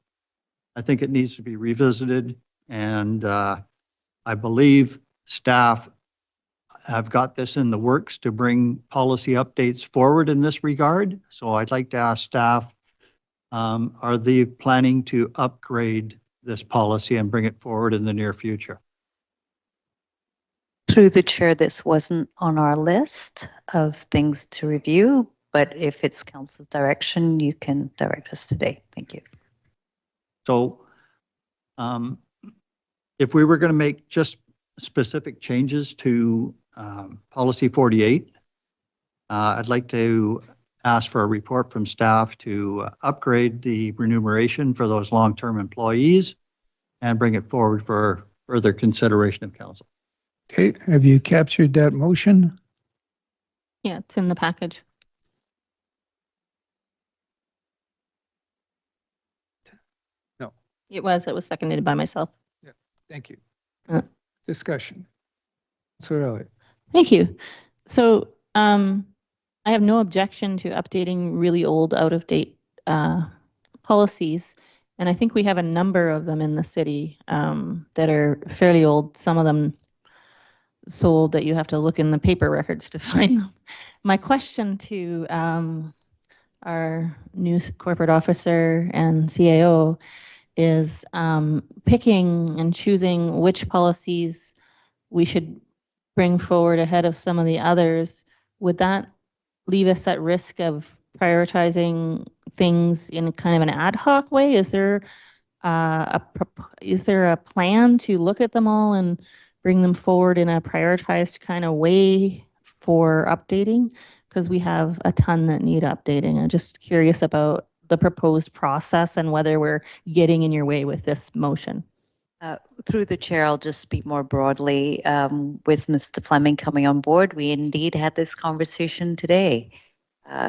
I think it needs to be revisited, and I believe staff have got this in the works to bring policy updates forward in this regard. So I'd like to ask staff, are they planning to upgrade this policy and bring it forward in the near future? Through the chair, this wasn't on our list of things to review, but if it's council's direction, you can direct us today. Thank you. So if we were going to make just specific changes to Policy 48, I'd like to ask for a report from staff to upgrade the remuneration for those long-term employees and bring it forward for further consideration of council. Okay, have you captured that motion? Yeah, it's in the package. No. It was seconded by myself. Thank you. Uh. Discussion. Sir Elliott. Thank you. So I have no objection to updating really old, out-of-date policies. And I think we have a number of them in the city that are fairly old. Some of them sold that you have to look in the paper records to find them. My question to our new corporate officer and CAO is picking and choosing which policies we should bring forward ahead of some of the others. Would that leave us at risk of prioritizing things in kind of an ad hoc way? Is there a plan to look at them all and bring them forward in a prioritized kind of way for updating? Because we have a ton that need updating. I'm just curious about the proposed process and whether we're getting in your way with this motion. Through the chair, I'll just speak more broadly. With Mr. Fleming coming on board, we indeed had this conversation today.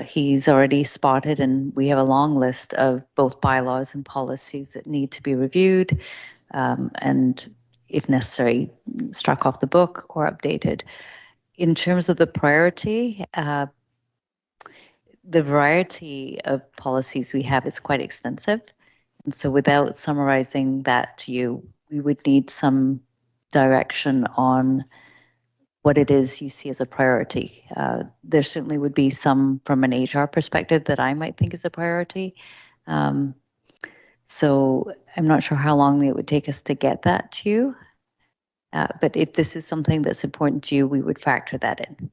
He's already spotted, and we have a long list of both bylaws and policies that need to be reviewed and, if necessary, struck off the book or updated. In terms of the priority, the variety of policies we have is quite extensive. And so without summarizing that to you, we would need some direction on what it is you see as a priority. There certainly would be some from an HR perspective that I might think is a priority. So I'm not sure how long it would take us to get that to you. But if this is something that's important to you, we would factor that in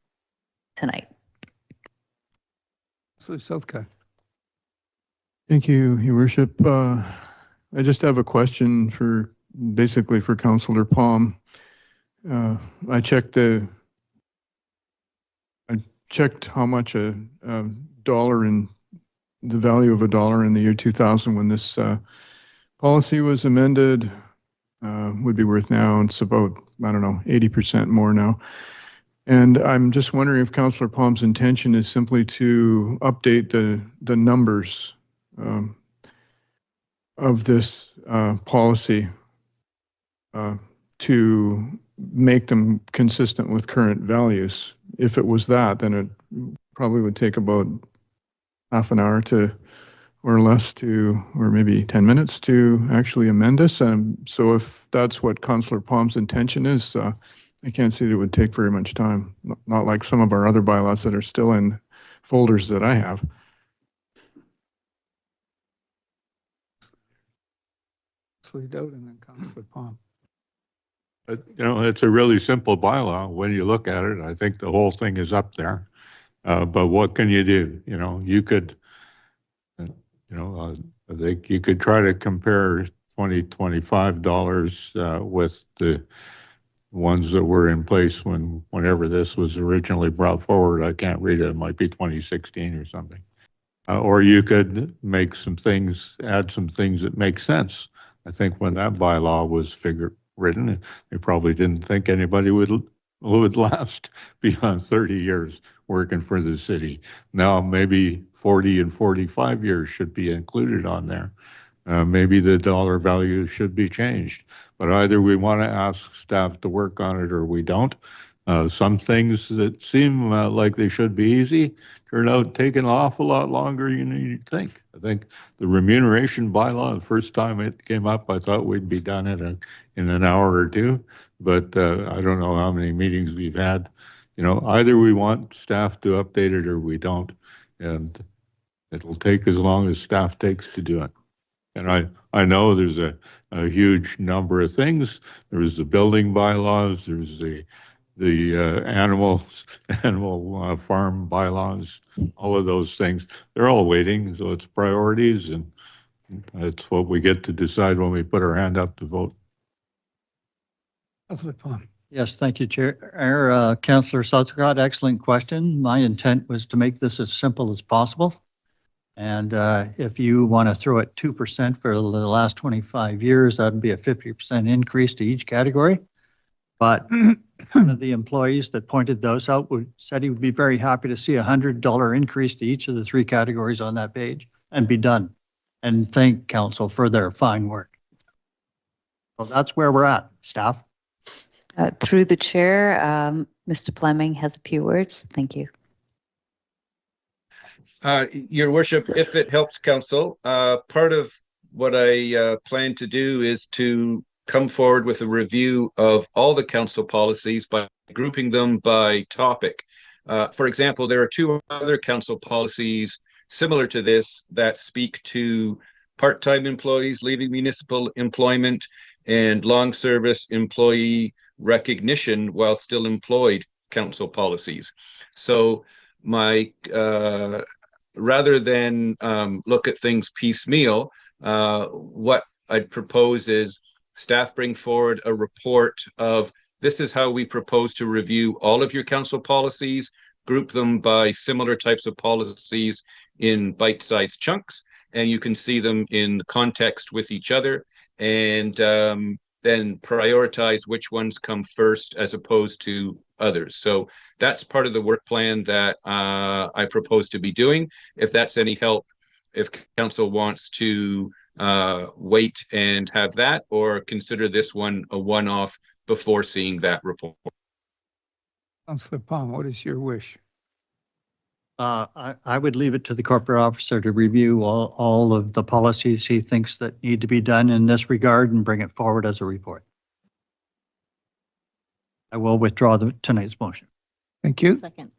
tonight. So Southcott. Thank you, Your Worship. I just have a question basically for Councillor Palm. I checked how much a dollar in the value of a dollar in the year 2000 when this policy was amended would be worth now. It's about, I don't know, 80% more now. And I'm just wondering if Councillor Palm's intention is simply to update the numbers. of this policy to make them consistent with current values. If it was that, then it probably would take about half an hour or less or maybe 10 minutes to actually amend this. So if that's what Councillor Palm's intention is, I can't see that it would take very much time. Not like some of our other bylaws that are still in folders that I have. Councillor Dowd and then Councillor Palm. It's a really simple bylaw. When you look at it, I think the whole thing is up there. But what can you do? You could, I think you could try to compare $25 with the ones that were in place whenever this was originally brought forward. I can't read it. It might be 2016 or something. Or you could make some things, add some things that make sense. I think when that bylaw was written, they probably didn't think anybody would last beyond 30 years working for the city. Now maybe 40 and 45 years should be included on there. Maybe the dollar value should be changed, but either we want to ask staff to work on it or we don't. Some things that seem like they should be easy turn out take an awful lot longer than you'd think. I think the remuneration bylaw, the first time it came up, I thought we'd be done in an hour or two, but I don't know how many meetings we've had. Either we want staff to update it or we don't, and it'll take as long as staff takes to do it. And I know there's a huge number of things. There's the building bylaws, there's the animal farm bylaws, all of those things. They're all waiting, so it's priorities, and that's what we get to decide when we put our hand up to vote. Councillor Palm. Yes, thank you, Chair. Councillor Southcott, excellent question. My intent was to make this as simple as possible. And if you want to throw it 2% for the last 25 years, that'd be a 50% increase to each category. But one of the employees that pointed those out said he would be very happy to see $100 increase to each of the 3 categories on that page and be done. And thank council for their fine work. So that's where we're at, staff. Through the chair, Mr. Fleming has a few words. Thank you. Your worship, if it helps council, part of what I plan to do is to come forward with a review of all the council policies by grouping them by topic. For example, there are 2 other council policies similar to this that speak to part-time employees leaving municipal employment and long service employee recognition while still employed council policies. So my rather than look at things piecemeal, what I'd propose is staff bring forward a report of this is how we propose to review all of your council policies, group them by similar types of policies in bite-sized chunks, and you can see them in context with each other, and then prioritize which ones come first as opposed to others. So that's part of the work plan that I propose to be doing. If that's any help, if council wants to wait and have that, or consider this one a one-off before seeing that report. Councillor Palm, what is your wish? I would leave it to the corporate officer to review all of the policies he thinks that need to be done in this regard and bring it forward as a report. I will withdraw tonight's motion. Thank you. Second.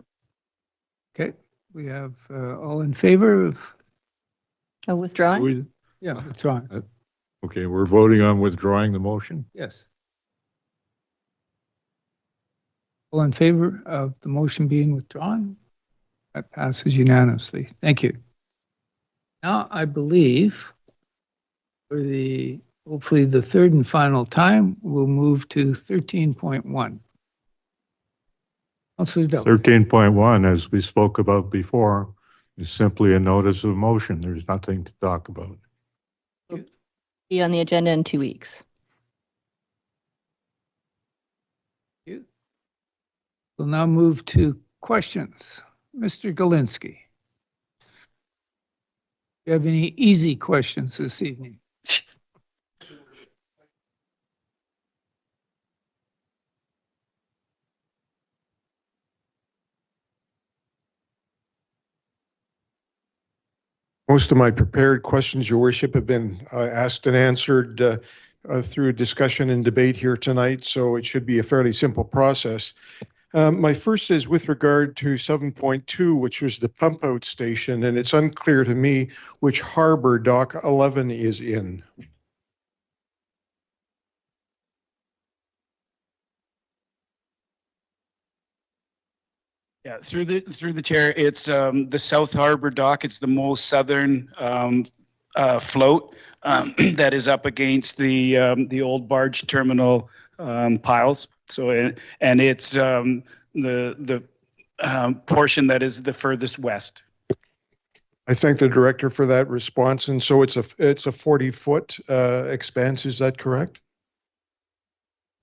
Okay, we have all in favor of? Withdrawing? Yeah, withdrawing. Okay, we're voting on withdrawing the motion. Yes. All in favor of the motion being withdrawn? That passes unanimously. Thank you. Now, I believe for hopefully the 3rd and final time, we'll move to 13.1. Councillor Dowd. 13.1, as we spoke about before, is simply a notice of motion. There's nothing to talk about. Be on the agenda in 2 weeks. We'll now move to questions. Mr. Galinsky. Do you have any easy questions this evening? Most of my prepared questions, Your Worship, have been asked and answered through discussion and debate here tonight, so it should be a fairly simple process. My first is with regard to 7.2, which was the pump out station, and it's unclear to me which harbor Dock 11 is in. Yeah, through the chair, it's the South Harbor dock. It's the most southern float that is up against the old barge terminal piles. So and it's the portion that is the furthest west. I thank the director for that response. And so it's a 40-foot expanse. Is that correct?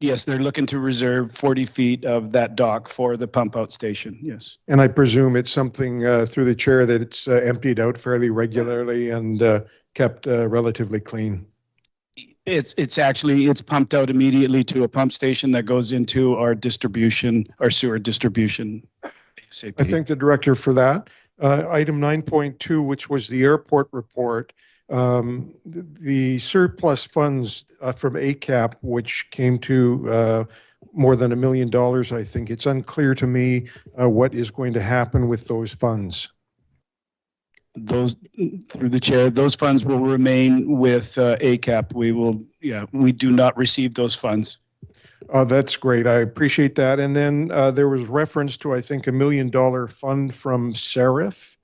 Yes, they're looking to reserve 40 feet of that dock for the pump out station. Yes. And I presume it's something through the chair that it's emptied out fairly regularly and kept relatively clean. It's pumped out immediately to a pump station that goes into our sewer distribution. ASAP. I thank the director for that. Item 9.2, which was the airport report, the surplus funds from ACAP, which came to more than $1 million, I think. It's unclear to me what is going to happen with those funds. Those, through the chair, those funds will remain with ACAP. We do not receive those funds. That's great. I appreciate that. And then there was reference to, I think, $1 million fund from SERIF.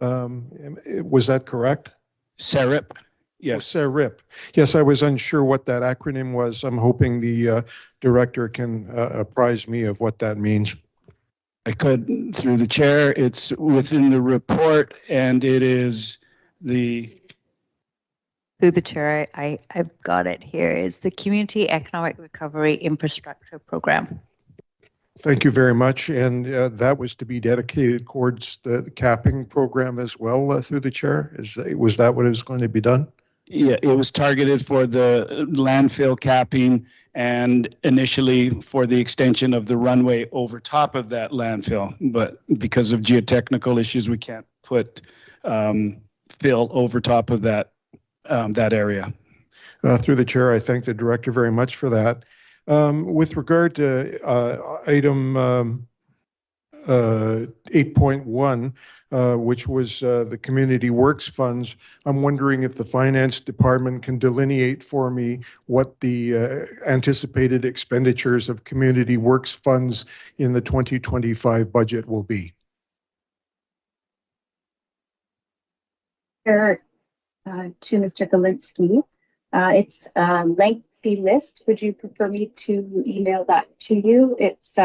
Was that correct? SERIP. Yes. Oh, SERIP. Yes, I was unsure what that acronym was. I'm hoping the director can apprise me of what that means. I could, through the chair. It's within the report, and it is the... Through the chair, I've got it here. It's the Community Economic Recovery Infrastructure Program. Thank you very much. And that was to be dedicated towards the capping program as well through the chair? Was that what is going to be done? Yeah, it was targeted for the landfill capping and initially for the extension of the runway over top of that landfill. But because of geotechnical issues, we can't put fill over top of that area. Through the chair, I thank the director very much for that. With regard to item 8.1, which was the community works funds, I'm wondering if the finance department can delineate for me what the anticipated expenditures of community works funds in the 2025 budget will be. Sure. To Mr. Galinsky. It's a lengthy list. Would you prefer me to email that to you? It's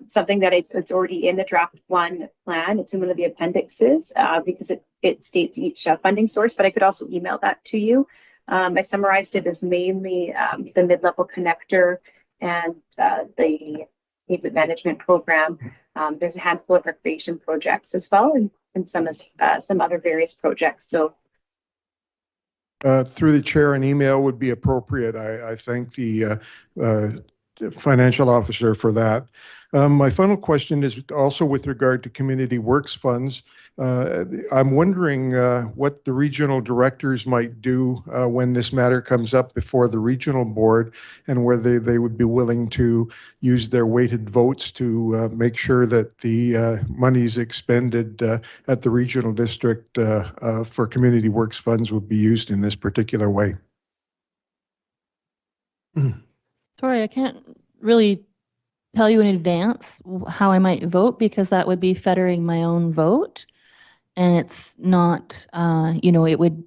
something that it's already in the draft one plan. It's in one of the appendixes because it states each funding source, but I could also email that to you. I summarized it as mainly the mid-level connector and the pavement management program. There's a handful of recreation projects as well, and some other various projects. So through the chair, an email would be appropriate. I thank the financial officer for that. My final question is also with regard to community works funds. I'm wondering what the regional directors might do when this matter comes up before the regional board, and whether they would be willing to use their weighted votes to make sure that the monies expended at the regional district for community works funds would be used in this particular way. Sorry, I can't really tell you in advance how I might vote, because that would be fettering my own vote, and it's not, it would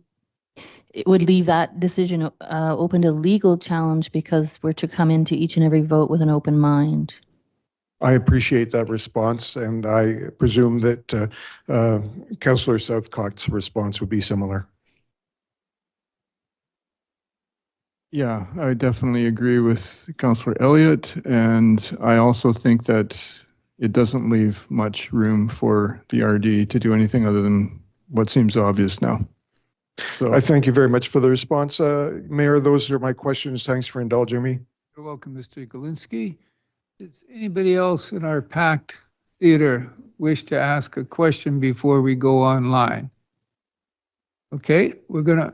leave that decision open to legal challenge, because we're to come into each and every vote with an open mind. I appreciate that response, and I presume that Councillor Southcott's response would be similar. Yeah, I definitely agree with Councillor Elliott, and I also think that it doesn't leave much room for the RD to do anything other than what seems obvious now. So I thank you very much for the response. Mayor, those are my questions. Thanks for indulging me. You're welcome, Mr. Galinsky. Does anybody else in our packed theater wish to ask a question before we go online? Okay, we're gonna,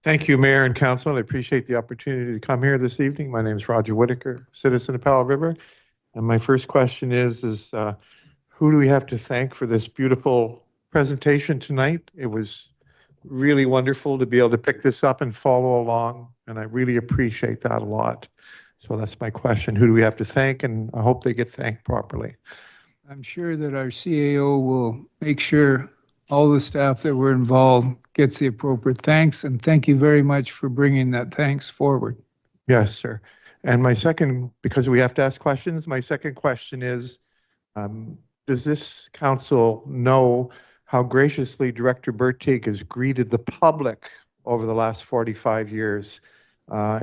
Thank you, Mayor and Council. I appreciate the opportunity to come here this evening. My name is Roger Whitaker, citizen of Powell River. And my first question is who do we have to thank for this beautiful presentation tonight? It was really wonderful to be able to pick this up and follow along, and I really appreciate that a lot. So that's my question. Who do we have to thank? And I hope they get thanked properly. I'm sure that our CAO will make sure all the staff that were involved gets the appropriate thanks, and thank you very much for bringing that thanks forward. Yes, sir. And my second, because we have to ask questions, my second question is, does this council know how graciously Director Bertig has greeted the public over the last 45 years?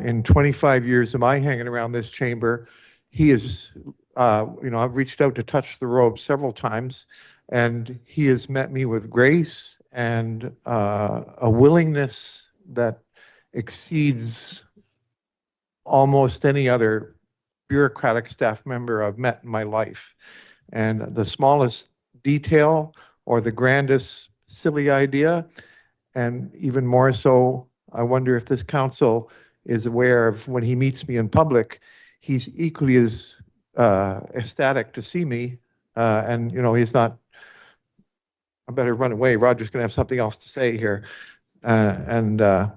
In 25 years of my hanging around this chamber, he is, I've reached out to touch the robe several times, and he has met me with grace and a willingness that exceeds almost any other bureaucratic staff member I've met in my life. And the smallest detail or the grandest silly idea, and even more so, I wonder if this council is aware of when he meets me in public, he's equally as ecstatic to see me. And, he's not, I better run away. Roger's going to have something else to say here. So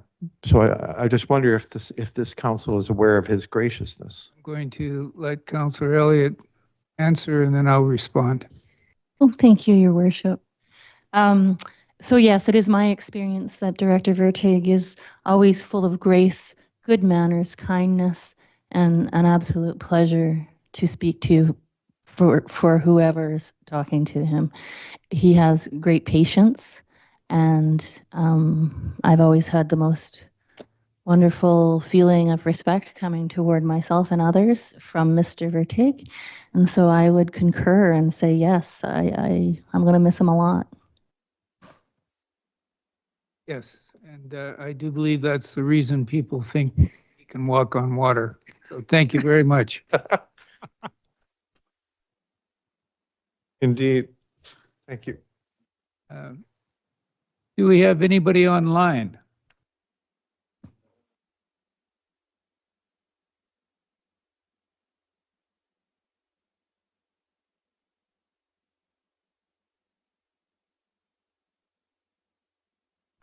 I just wonder if this council is aware of his graciousness. I'm going to let Councillor Elliott answer, and then I'll respond. Well, thank you, Your Worship. So yes, it is my experience that Director Vertig is always full of grace, good manners, kindness, and an absolute pleasure to speak to for whoever's talking to him. He has great patience, and I've always had the most wonderful feeling of respect coming toward myself and others from Mr. Vertig. And so I would concur and say, yes, I'm going to miss him a lot. Yes, and I do believe that's the reason people think he can walk on water. So thank you very much. Indeed. Thank you. Do we have anybody online?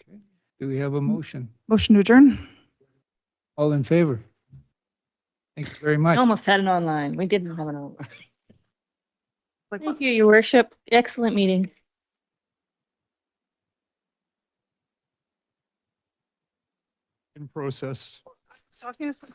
Okay. Do we have a motion? Motion to adjourn. All in favor? Thank you very much. We almost had it online. We didn't have it online. Thank you, Your Worship. Excellent meeting. In process. Talking to some